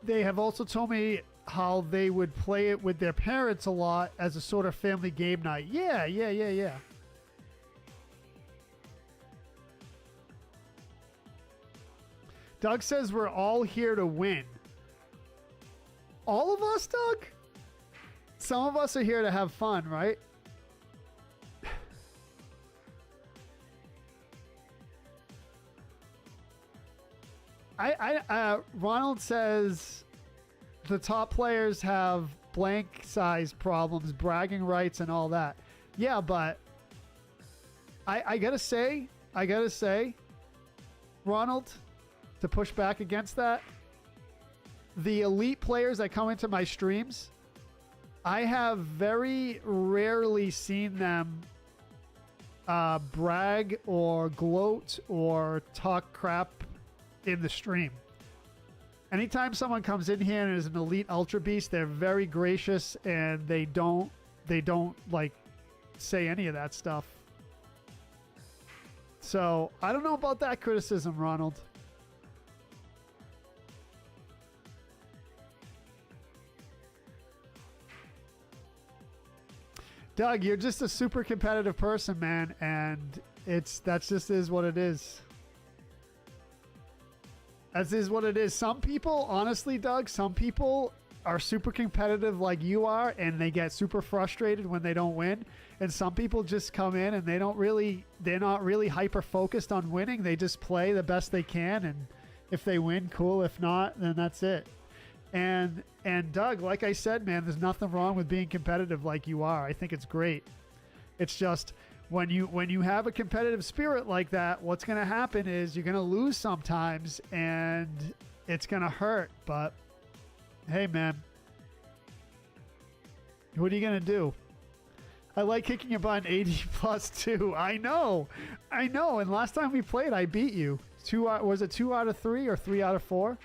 they have also told me how they would play it with their parents a lot as a sort of family game night. Yeah. Doug says we're all here to win. All of us, Doug? Some of us are here to have fun, right? Ronald says the top players have blank size problems, bragging rights, and all that. Yeah, but I gotta say, Ronald, to push back against that, the elite players that come into my streams, I have very rarely seen them brag or gloat or talk crap in the stream. Anytime someone comes in here and is an elite ultra beast, they're very gracious and they don't like say any of that stuff. So I don't know about that criticism, Ronald. Doug, you're just a super competitive person, man, and that's just is what it is. As is what it is. Some people, honestly, Doug, some people are super competitive like you are, and they get super frustrated when they don't win. And some people just come in and they're not really hyper focused on winning. They just play the best they can, and if they win, cool. If not, then that's it. And Doug, like I said, man, there's nothing wrong with being competitive like you are. I think it's great. It's just when you have a competitive spirit like that, what's going to happen is you're going to lose sometimes and it's going to hurt. But hey, man, what are you going to do? I like kicking your butt in 80 plus 2. I know. And last time we played, I beat you. Was it 2 out of 3 or 3 out of 4?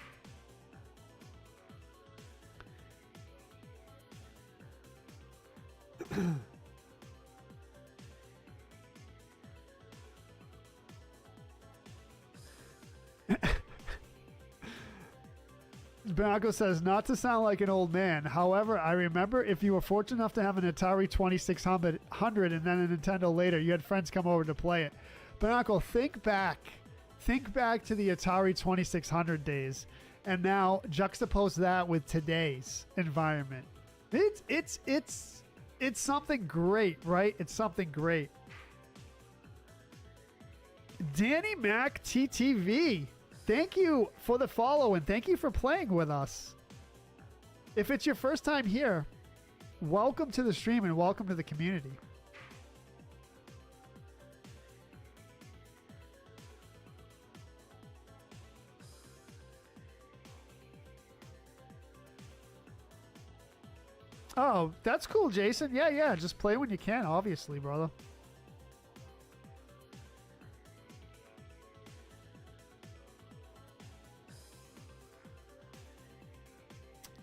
Bronco says, not to sound like an old man. However, I remember if you were fortunate enough to have an Atari 2600 and then a Nintendo later, you had friends come over to play it. Bronco, think back to the Atari 2600 days, and now juxtapose that with today's environment. It's something great, right? It's something great. Danny Mac TTV, thank you for the follow and thank you for playing with us. If it's your first time here, welcome to the stream and welcome to the community. Oh, that's cool, Jason. Yeah. Just play when you can, obviously, brother.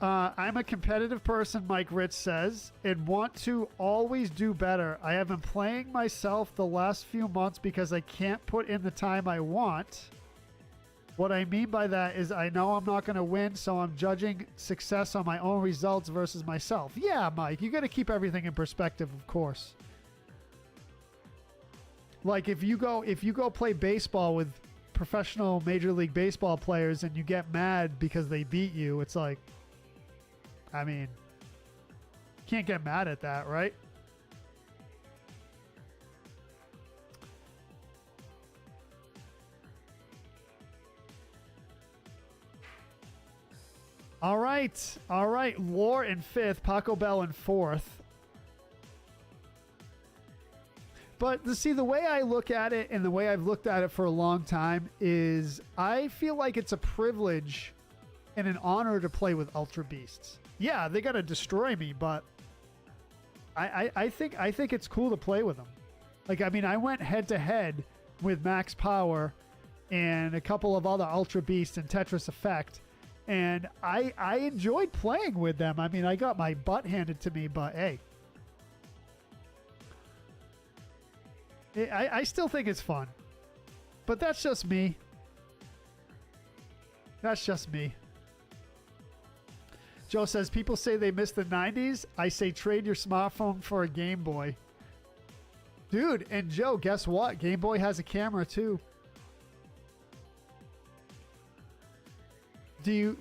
I'm a competitive person, Mike Ritz says, and want to always do better. I have been playing myself the last few months because I can't put in the time I want. What I mean by that is I know I'm not going to win, so I'm judging success on my own results versus myself. Yeah, Mike, you got to keep everything in perspective, of course. Like if you go play baseball with professional Major League Baseball players and you get mad because they beat you, it's like, I mean, can't get mad at that, right? All right. Lore in 5th, Paco Bell in 4th. But see, the way I look at it and the way I've looked at it for a long time is I feel like it's a privilege and an honor to play with Ultra Beasts. Yeah, they got to destroy me, but I think it's cool to play with them. Like, I mean, I went head to head with Max Power and a couple of other Ultra Beasts and Tetris Effect. And I enjoyed playing with them. I mean, I got my butt handed to me, but hey. I still think it's fun. But that's just me. That's just me. Joe says, people say they miss the 90s. I say trade your smartphone for a Game Boy. Dude, and Joe, guess what? Game Boy has a camera too. Do you,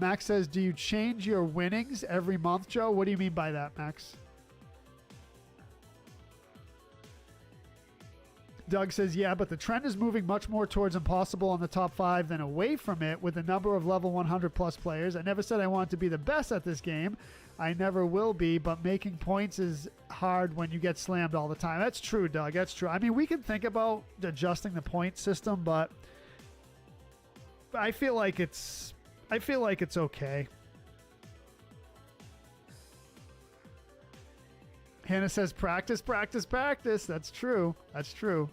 Max says, do you change your winnings every month, Joe? What do you mean by that, Max? Doug says, yeah, but the trend is moving much more towards impossible in the top 5 than away from it with a number of level 100 plus players. I never said I wanted to be the best at this game. I never will be, but making points is hard when you get slammed all the time. That's true, Doug. That's true. I mean, we can think about adjusting the point system, but I feel like it's okay. Hannah says, practice, practice, practice. That's true. That's true.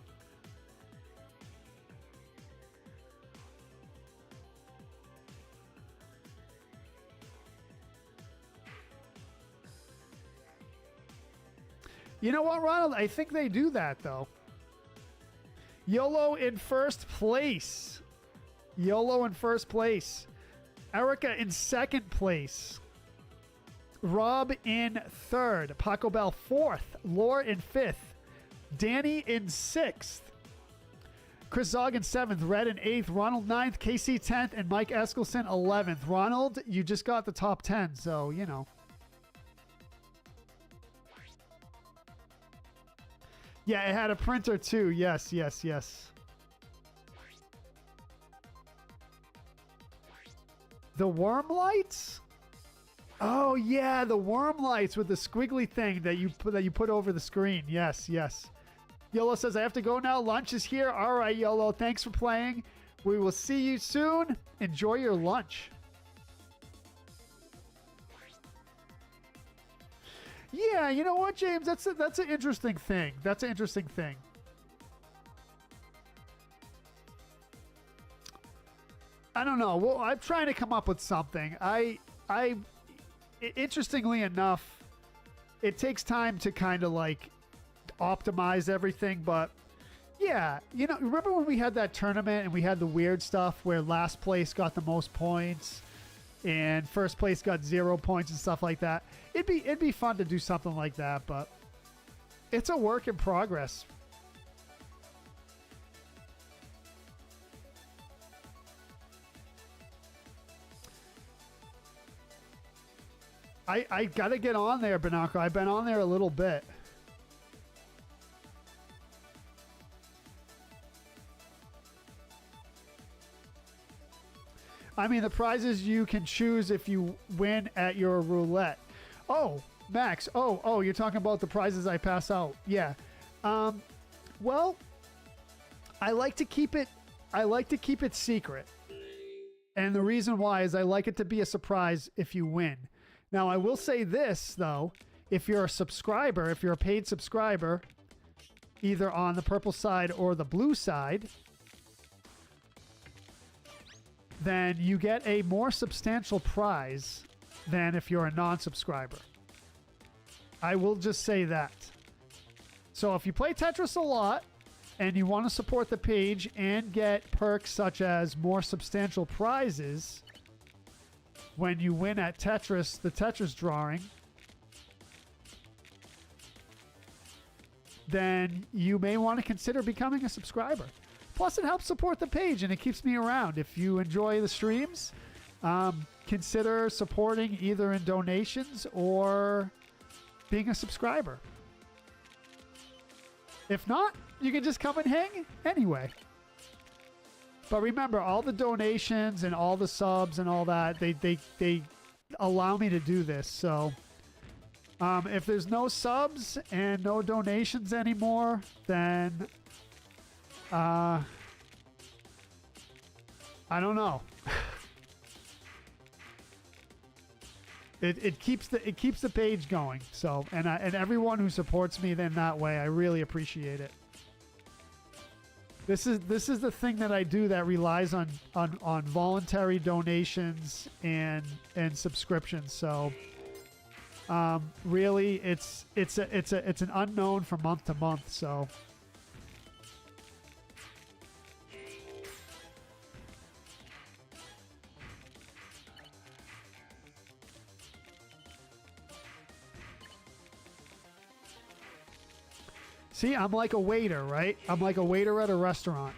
You know what, Ronald? I think they do that, though. YOLO in first place. YOLO in first place. Erica in second place. Rob in third. Paco Bell fourth. Lore in fifth. Danny in sixth. Chris Zog in seventh. Red in eighth. Ronald ninth. KC 10th. And Mike Eskelson 11th. Ronald, you just got the top 10, so, you know. Yeah, it had a printer too. Yes, yes, yes. The worm lights? Oh yeah, the worm lights with the squiggly thing that you put over the screen. Yes, yes. YOLO says, I have to go now. Lunch is here. All right, YOLO. Thanks for playing. We will see you soon. Enjoy your lunch. Yeah, you know what, James? That's an interesting thing. That's an interesting thing. I don't know. Well, I'm trying to come up with something. Interestingly enough, it takes time to kind of like optimize everything, but yeah, you know, remember when we had that tournament and we had the weird stuff where last place got the most points and first place got 0 points and stuff like that? It'd be fun to do something like that, but it's a work in progress. I gotta get on there, Binoco. I've been on there a little bit. I mean, the prizes you can choose if you win at your roulette. Oh, Max. Oh, you're talking about the prizes I pass out. Yeah. Well, I like to keep it secret. And the reason why is I like it to be a surprise if you win. Now, I will say this, though. If you're a subscriber, if you're a paid subscriber, either on the purple side or the blue side, then you get a more substantial prize than if you're a non-subscriber. I will just say that. So if you play Tetris a lot and you want to support the page and get perks such as more substantial prizes when you win at Tetris, the Tetris drawing, then you may want to consider becoming a subscriber. Plus, it helps support the page and it keeps me around. If you enjoy the streams, consider supporting either in donations or being a subscriber. If not, you can just come and hang anyway. But remember, all the donations and all the subs and all that, they allow me to do this. So if there's no subs and no donations anymore, then I don't know. It keeps the page going. So and everyone who supports me then that way, I really appreciate it. This is the thing that I do that relies on voluntary donations and subscriptions. So really, it's an unknown from month to month. So. See, I'm like a waiter, right? I'm like a waiter at a restaurant.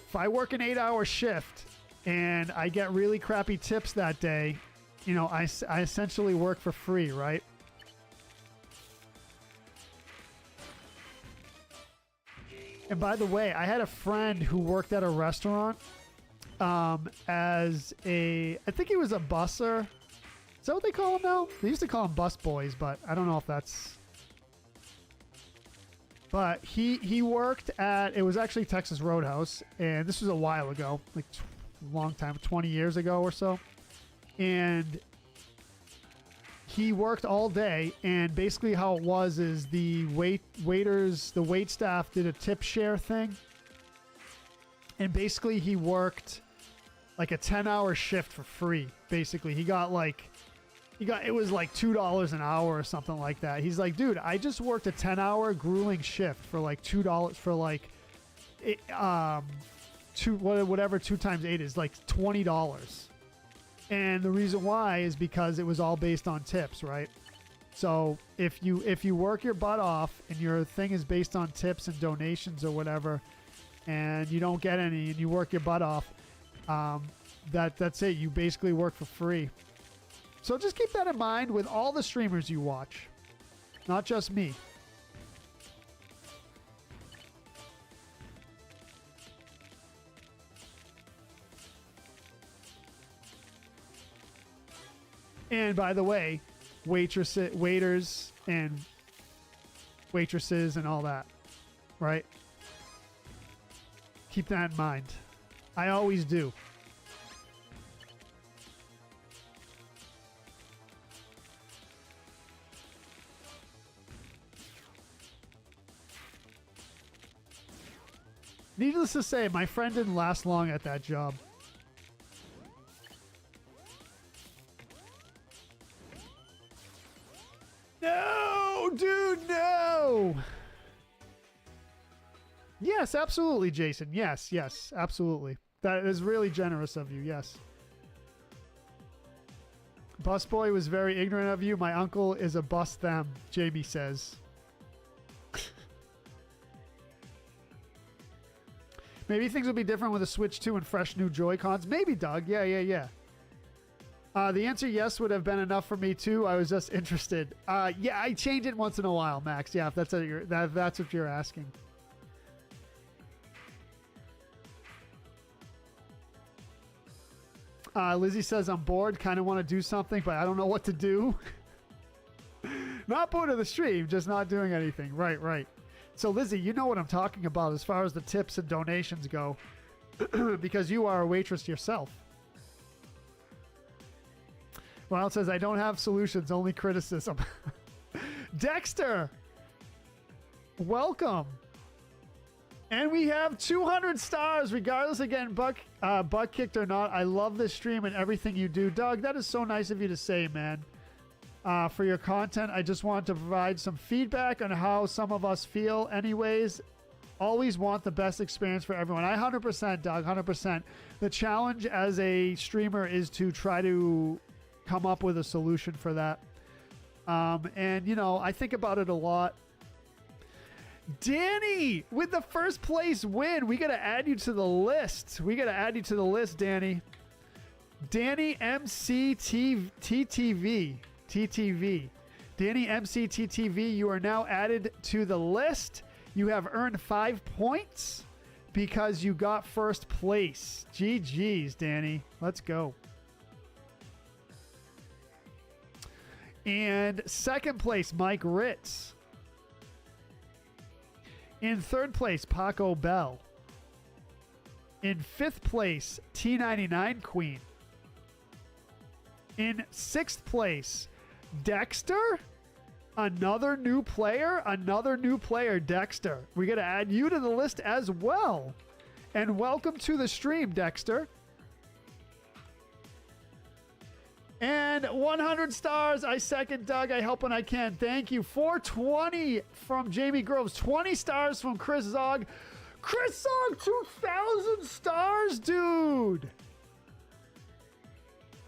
If I work an 8-hour shift and I get really crappy tips that day, you know, I essentially work for free, right? And by the way, I had a friend who worked at a restaurant as a, I think he was a busser. Is that what they call him now? They used to call him bus boys, but I don't know if that's... But he worked at, it was actually Texas Roadhouse, and this was a while ago, like a long time, 20 years ago or so. And he worked all day, and basically how it was is the waiters, the wait staff did a tip share thing. And basically he worked like a 10-hour shift for free. Basically, it was like $2 an hour or something like that. He's like, dude, I just worked a 10-hour grueling shift for like $2 for like, whatever 2 times 8 is, like $20. And the reason why is because it was all based on tips, right? So if you work your butt off and your thing is based on tips and donations or whatever, and you don't get any and you work your butt off, that's it. You basically work for free. So just keep that in mind with all the streamers you watch, not just me. And by the way, waiters and waitresses and all that, right? Keep that in mind. I always do. Needless to say, my friend didn't last long at that job. No, dude, no. Yes, absolutely, Jason. Yes, absolutely. That is really generous of you, yes. Busboy was very ignorant of you. My uncle is a bust them, Jamie says. Maybe things will be different with a Switch 2 and fresh new Joy-Cons. Maybe, Doug. Yeah. The answer yes would have been enough for me too. I was just interested. Yeah, I change it once in a while, Max. Yeah, if that's what you're asking. Lizzie says I'm bored. Kind of want to do something, but I don't know what to do. Not bored of the stream, just not doing anything. Right. So Lizzie, you know what I'm talking about as far as the tips and donations go, because you are a waitress yourself. Wild says, I don't have solutions, only criticism. Dexter, welcome. And we have 200 stars, regardless, again, butt kicked or not. I love this stream and everything you do. Doug, that is so nice of you to say, man. For your content, I just want to provide some feedback on how some of us feel. Anyways, always want the best experience for everyone. I 100%, Doug, 100%. The challenge as a streamer is to try to come up with a solution for that. And, you know, I think about it a lot. Danny, with the first place win, we got to add you to the list. Danny. Danny MCTTV. Danny MCTTV, you are now added to the list. You have earned 5 points because you got first place. GG's, Danny. Let's go. And second place, Mike Ritz. In third place, Paco Bell. In fifth place, T99 Queen. In sixth place, Dexter. Another new player, Dexter. We got to add you to the list as well. And welcome to the stream, Dexter. And 100 stars. I second, Doug. I help when I can. Thank you. 420 from Jamie Groves. 20 stars from Chris Zog. Chris Zog, 2,000 stars, dude.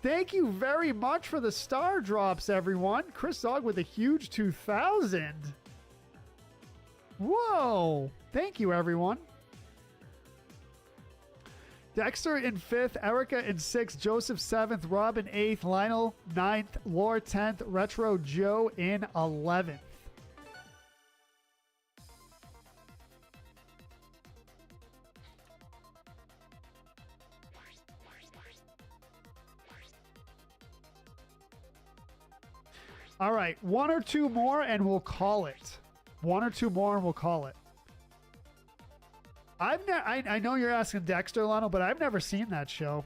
Thank you very much for the star drops, everyone. Chris Zog with a huge 2,000. Whoa! Thank you, everyone. Dexter in 5th, Erica in 6th, Joseph 7th, Rob in 8th, Lionel 9th, Laura 10th, Retro Joe in 11th. All right, one or two more and we'll call it. One or two more and we'll call it. I know you're asking Dexter, Lionel, but I've never seen that show.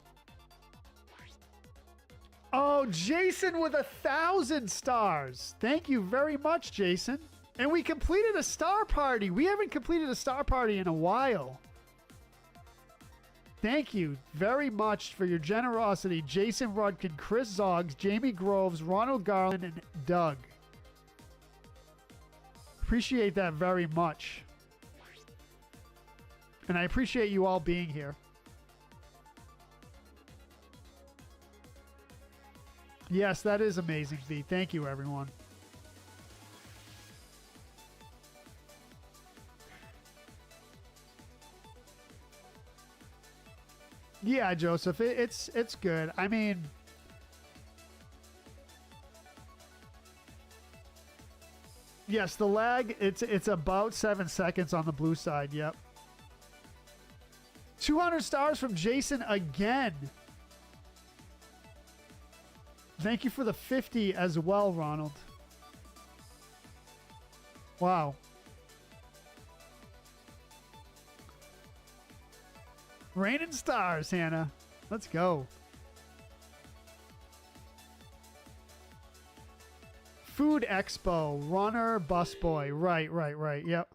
Oh, Jason with 1,000 stars. Thank you very much, Jason. And we completed a star party. We haven't completed a star party in a while. Thank you very much for your generosity, Jason Rudkin, Chris Zoggs, Jamie Groves, Ronald Garland, and Doug. Appreciate that very much. And I appreciate you all being here. Yes, that is amazing, V. Thank you, everyone. Yeah, Joseph, it's good. I mean, yes, the lag, it's about 7 seconds on the blue side. Yep. 200 stars from Jason again. Thank you for the 50 as well, Ronald. Wow. Raining stars, Hannah. Let's go. Food Expo, runner, busboy. Right. Yep.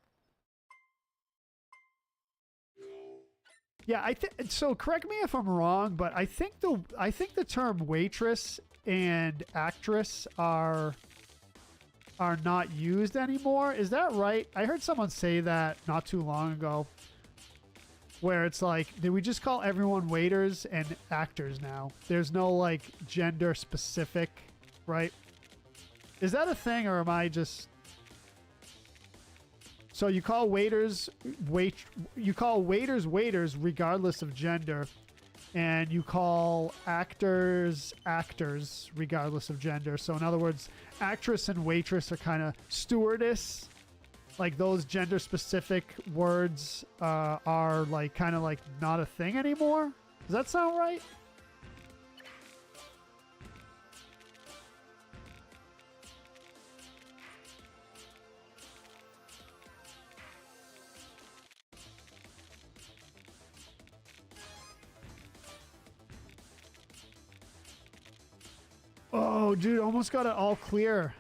Yeah, I think so. Correct me if I'm wrong, but I think the term waitress and actress are not used anymore. Is that right? I heard someone say that not too long ago, where it's like, did we just call everyone waiters and actors now? There's no like gender specific, right? Is that a thing, or am I just? So you call waiters waiters regardless of gender, and you call actors actors regardless of gender. So in other words, actress and waitress are kind of stewardess. Like those gender specific words are like kind of like not a thing anymore. Does that sound right? Oh, dude, almost got it all clear.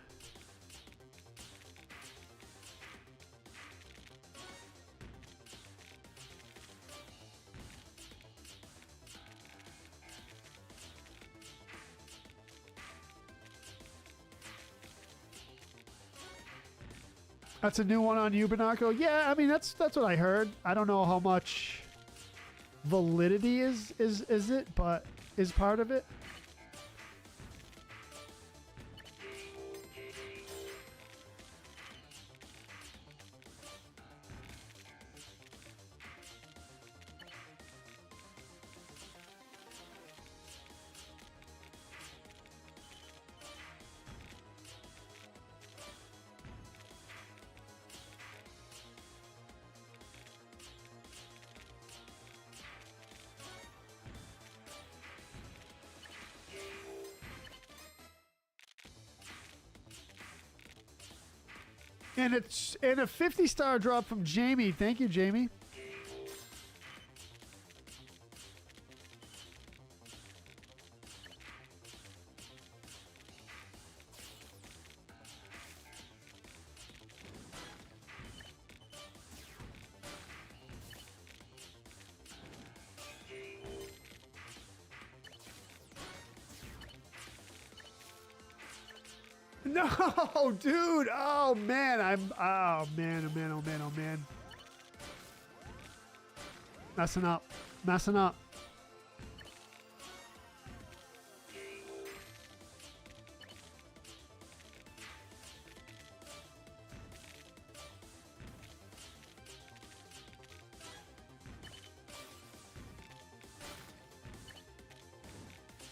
That's a new one on you, Bernardo. Yeah, I mean that's what I heard. I don't know how much validity is it, but is part of it. And it's a 50-star drop from Jamie. Thank you, Jamie. No, dude. Oh man, oh man. Messing up.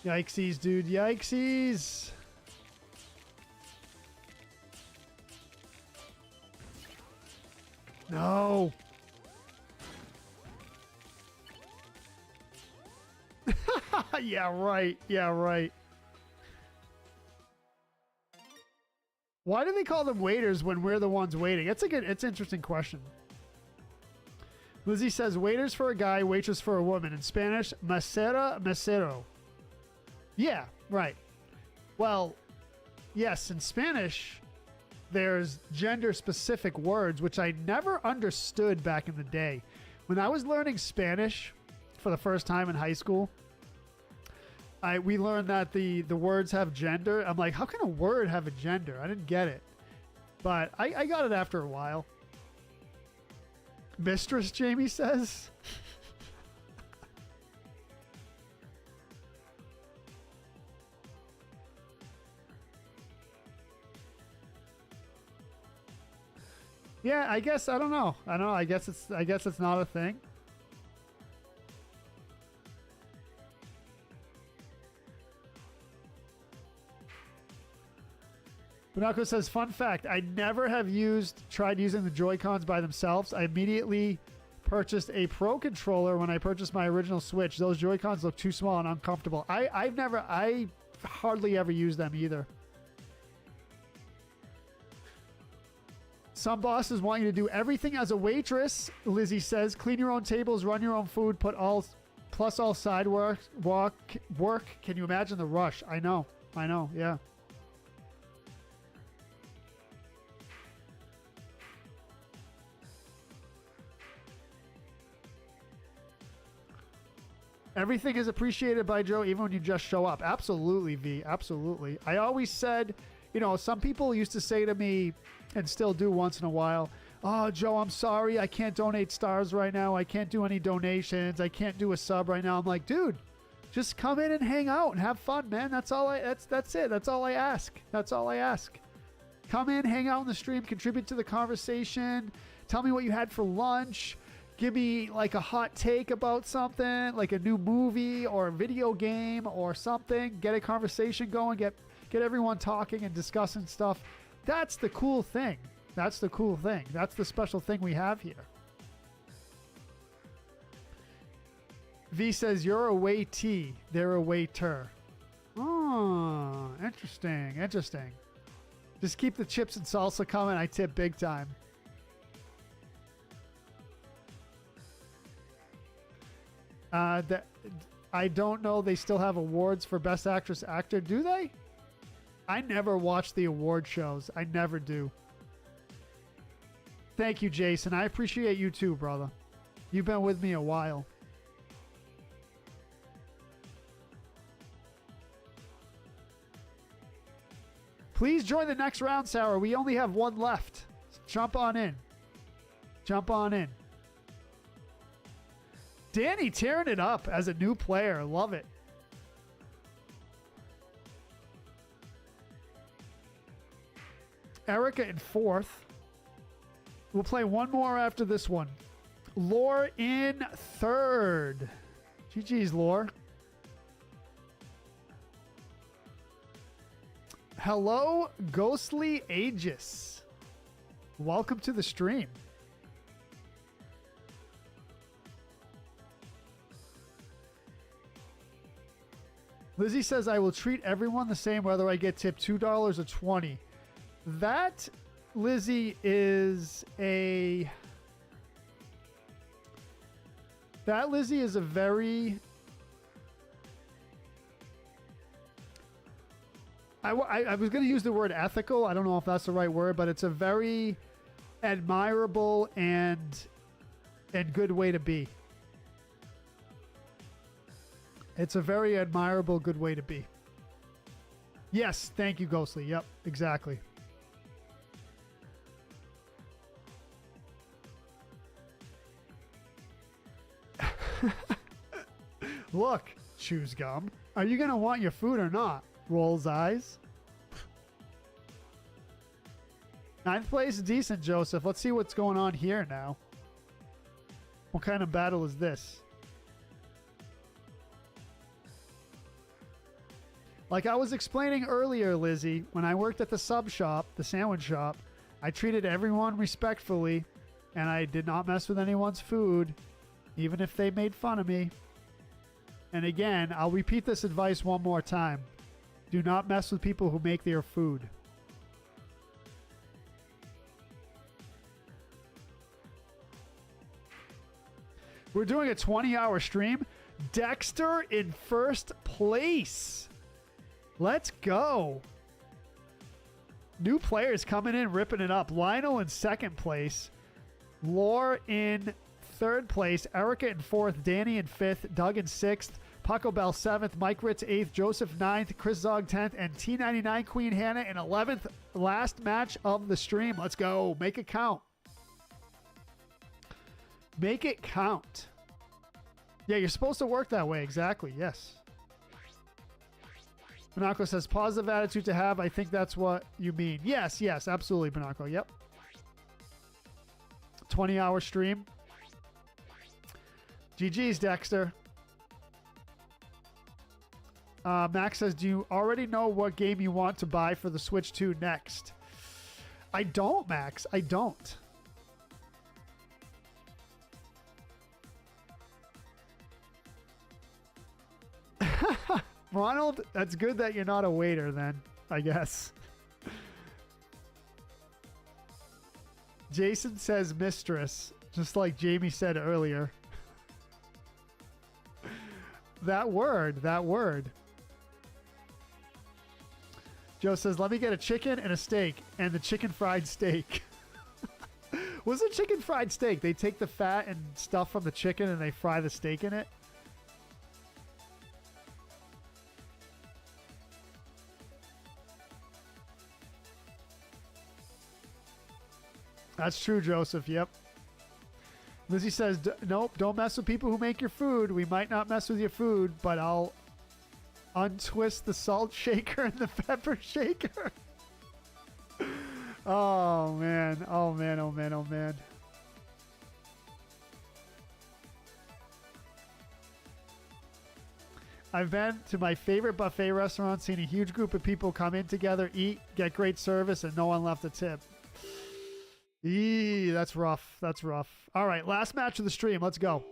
Yikesies, dude. Yikesies. No. Yeah, right. Yeah, right. Why do they call them waiters when we're the ones waiting? It's an interesting question. Lizzie says waiters for a guy, waitress for a woman. In Spanish, mesera, mesero. Yeah, right. Well, yes, in Spanish, there's gender-specific words, which I never understood back in the day. When I was learning Spanish for the first time in high school, we learned that the words have gender. I'm like, how can a word have a gender? I didn't get it. But I got it after a while. Mistress, Jamie says. Yeah, I guess I don't know. I guess it's not a thing. Bonacco says, fun fact, I never have tried using the Joy-Cons by themselves. I immediately purchased a Pro controller when I purchased my original Switch. Those Joy-Cons look too small and uncomfortable. I hardly ever use them either. Some bosses want you to do everything as a waitress, Lizzie says. Clean your own tables, run your own food, plus all side work. Can you imagine the rush? I know, yeah. Everything is appreciated by Joe, even when you just show up. Absolutely, V. Absolutely. I always said, some people used to say to me, and still do once in a while, oh, Joe, I'm sorry. I can't donate stars right now. I can't do any donations. I can't do a sub right now. I'm like, dude, just come in and hang out and have fun, man. That's it. That's all I ask. That's all I ask. Come in, hang out in the stream, contribute to the conversation. Tell me what you had for lunch. Give me like a hot take about something, like a new movie or a video game or something. Get a conversation going. Get everyone talking and discussing stuff. That's the cool thing. That's the cool thing. That's the special thing we have here. V says, you're a waitee. They're a waiter. Oh, interesting. Interesting. Just keep the chips and salsa coming. I tip big time. I don't know. They still have awards for Best Actress Actor, do they? I never watch the award shows. I never do. Thank you, Jason. I appreciate you too, brother. You've been with me a while. Please join the next round, Sarah. We only have one left. Jump on in. Jump on in. Danny tearing it up as a new player. Love it. Erica in fourth. We'll play one more after this one. Lore in third. GG's, Lore. Hello, Ghostly Aegis. Welcome to the stream. Lizzie says, I will treat everyone the same whether I get tipped $2 or $20. That, Lizzie, is a... That, Lizzie, is a very... I was going to use the word ethical. I don't know if that's the right word, but it's a very admirable and good way to be. It's a very admirable, good way to be. Yes, thank you, Ghostly. Yep, exactly. Look, Chews Gum. Are you going to want your food or not? Rolls eyes. Ninth place is decent, Joseph. Let's see what's going on here now. What kind of battle is this? Like I was explaining earlier, Lizzie, when I worked at the sub shop, the sandwich shop, I treated everyone respectfully, and I did not mess with anyone's food, even if they made fun of me. And again, I'll repeat this advice one more time. Do not mess with people who make their food. We're doing a 20-hour stream. Dexter in first place. Let's go. New players coming in, ripping it up. Lionel in second place. Lore in third place. Erica in fourth. Danny in fifth. Doug in sixth. Paco Bell 7th, Mike Ritz 8th, Joseph 9th, Chris Zog 10th, and T99 Queen Hannah in 11th. Last match of the stream. Let's go. Make it count. Make it count. Yeah, you're supposed to work that way. Exactly. Yes. Binaco says, positive attitude to have. I think that's what you mean. Yes, yes, absolutely, Binaco. Yep. 20-hour stream. GG's, Dexter. Max says, do you already know what game you want to buy for the Switch 2 next? I don't, Max. I don't. Ronald, that's good that you're not a waiter then, I guess. Jason says mistress, just like Jamie said earlier. That word. Joe says, let me get a chicken and a steak, and the chicken fried steak. What's a chicken fried steak? They take the fat and stuff from the chicken and they fry the steak in it? That's true, Joseph. Yep. Lizzie says, nope, don't mess with people who make your food. We might not mess with your food, but I'll untwist the salt shaker and the pepper shaker. Oh, man. Oh, man. Oh, man. Oh, man. I've been to my favorite buffet restaurant, seen a huge group of people come in together, eat, get great service, and no one left a tip. Eee, that's rough. That's rough. All right, last match of the stream. Let's go.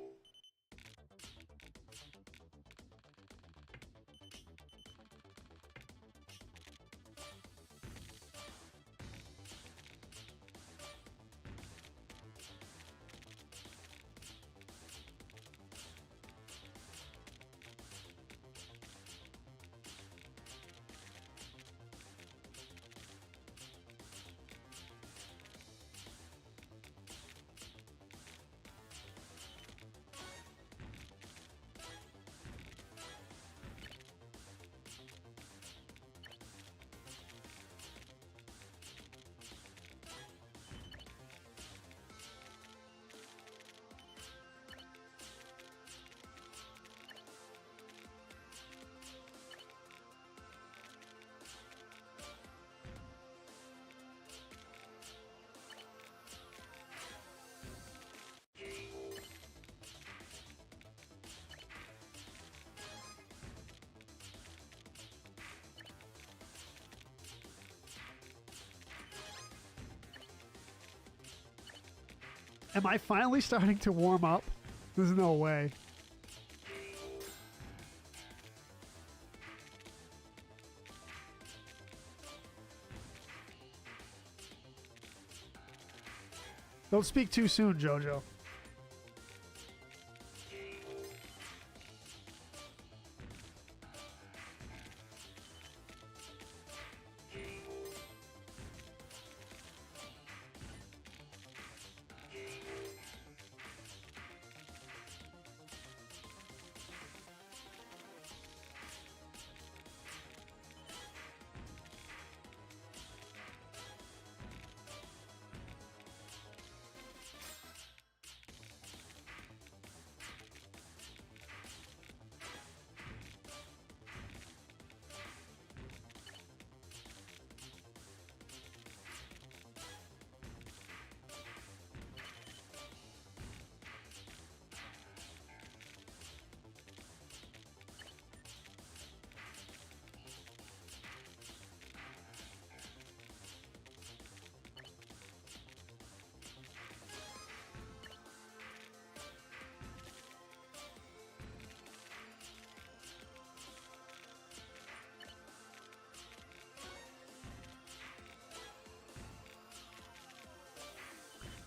Am I finally starting to warm up? There's no way. Don't speak too soon, Jojo.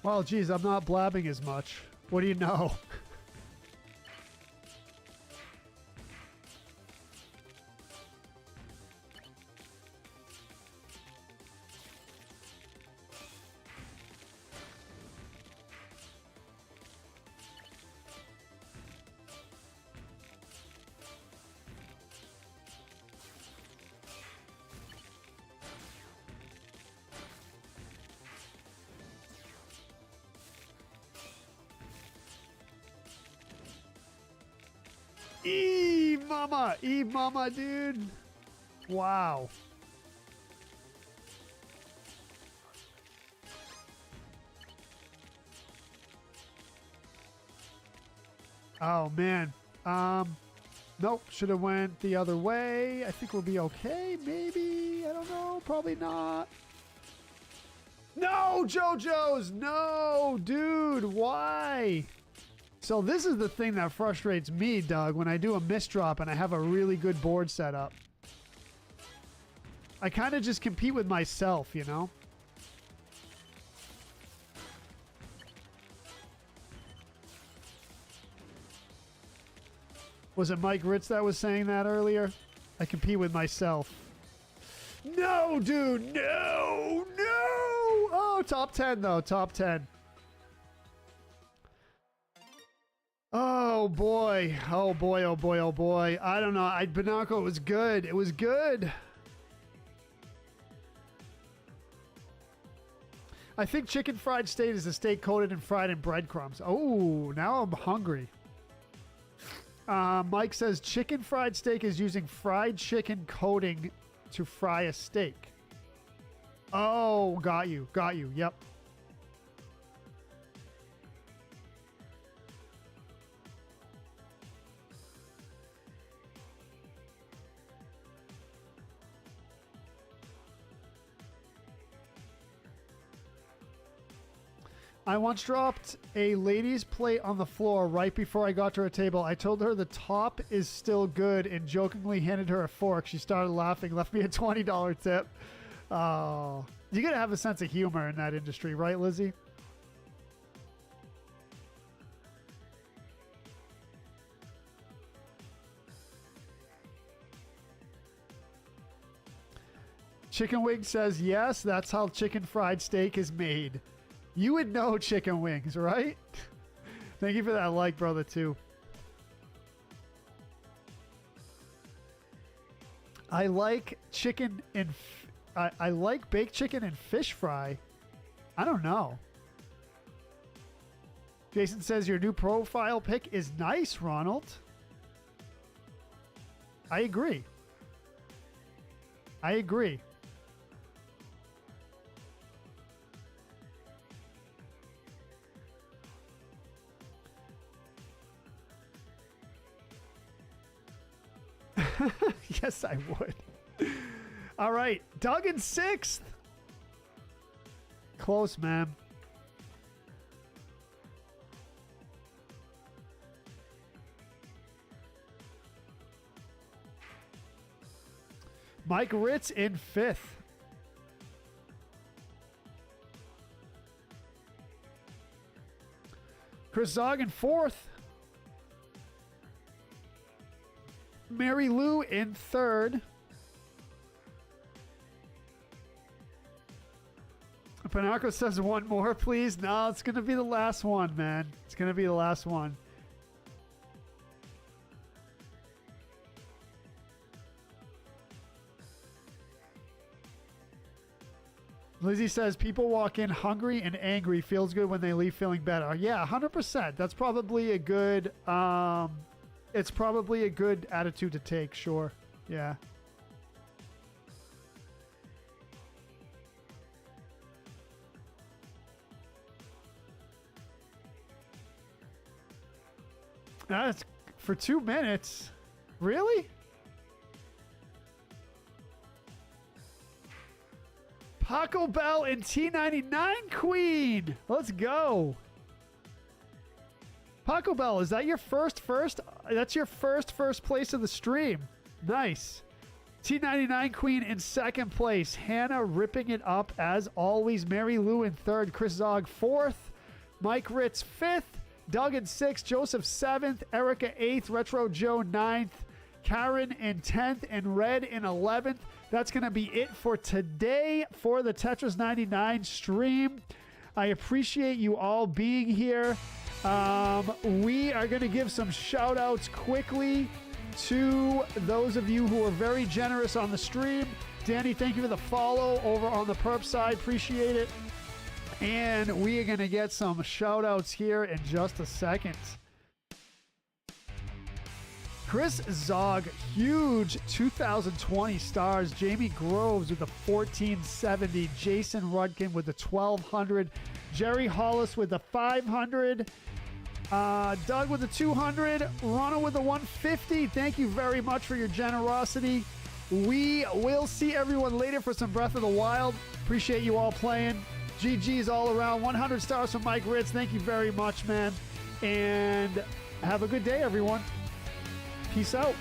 Well, geez, I'm not blabbing as much. What do you know? E mama, dude. Wow. Oh man. Nope. Should have went the other way. I think we'll be okay. Maybe. I don't know. Probably not. No, JoJo's. No, dude. Why? So this is the thing that frustrates me, Doug, when I do a misdrop and I have a really good board set up. I kind of just compete with myself, you know? Was it Mike Ritz that was saying that earlier? I compete with myself. No, dude, no, no! Oh, top 10, though, top 10. Oh boy, oh boy, oh boy, oh boy. I don't know. Binaco, it was good. It was good. I think chicken fried steak is a steak coated and fried in breadcrumbs. Oh, now I'm hungry. Mike says chicken fried steak is using fried chicken coating to fry a steak. Oh, got you. Got you. Yep. I once dropped a lady's plate on the floor right before I got to her table. I told her the top is still good and jokingly handed her a fork. She started laughing, left me a $20 tip. Oh, you gotta have a sense of humor in that industry, right, Lizzie? Chicken Wing says, yes, that's how chicken fried steak is made. You would know chicken wings, right? Thank you for that like, brother, too. I like chicken and... I like baked chicken and fish fry. I don't know. Jason says your new profile pic is nice, Ronald. I agree. I agree. Yes, I would. All right. Doug in 6th. Close, man. Mike Ritz in 5th. Chris Zog in 4th. Mary Lou in 3rd. Panaco says one more, please. No, it's going to be the last one, man. It's going to be the last one. Lizzie says people walk in hungry and angry. Feels good when they leave feeling better. Yeah, 100%. That's probably a good... it's probably a good attitude to take, sure. Yeah. That's for 2 minutes. Really? Paco Bell and T99 Queen. Let's go. Paco Bell, is that your first? That's your first place of the stream. Nice. T99 Queen in 2nd place. Hannah ripping it up as always. Mary Lou in 3rd. Chris Zog 4th. Mike Ritz 5th, Doug in 6th, Joseph 7th, Erica 8th, Retro Joe 9th, Karen in 10th, and Red in 11th. That's going to be it for today for the Tetris 99 stream. I appreciate you all being here. We are going to give some shout outs quickly to those of you who are very generous on the stream. Danny, thank you for the follow over on the perp side. Appreciate it. And we are going to get some shout outs here in just a second. Chris Zog, huge 2020 stars. Jamie Groves with the 1470. Jason Rudkin with the 1200. Jerry Hollis with the 500. Doug with the 200. Ronald with the 150. Thank you very much for your generosity. We will see everyone later for some Breath of the Wild. Appreciate you all playing. GG's all around. 100 stars from Mike Ritz. Thank you very much, man. And have a good day, everyone. Peace out.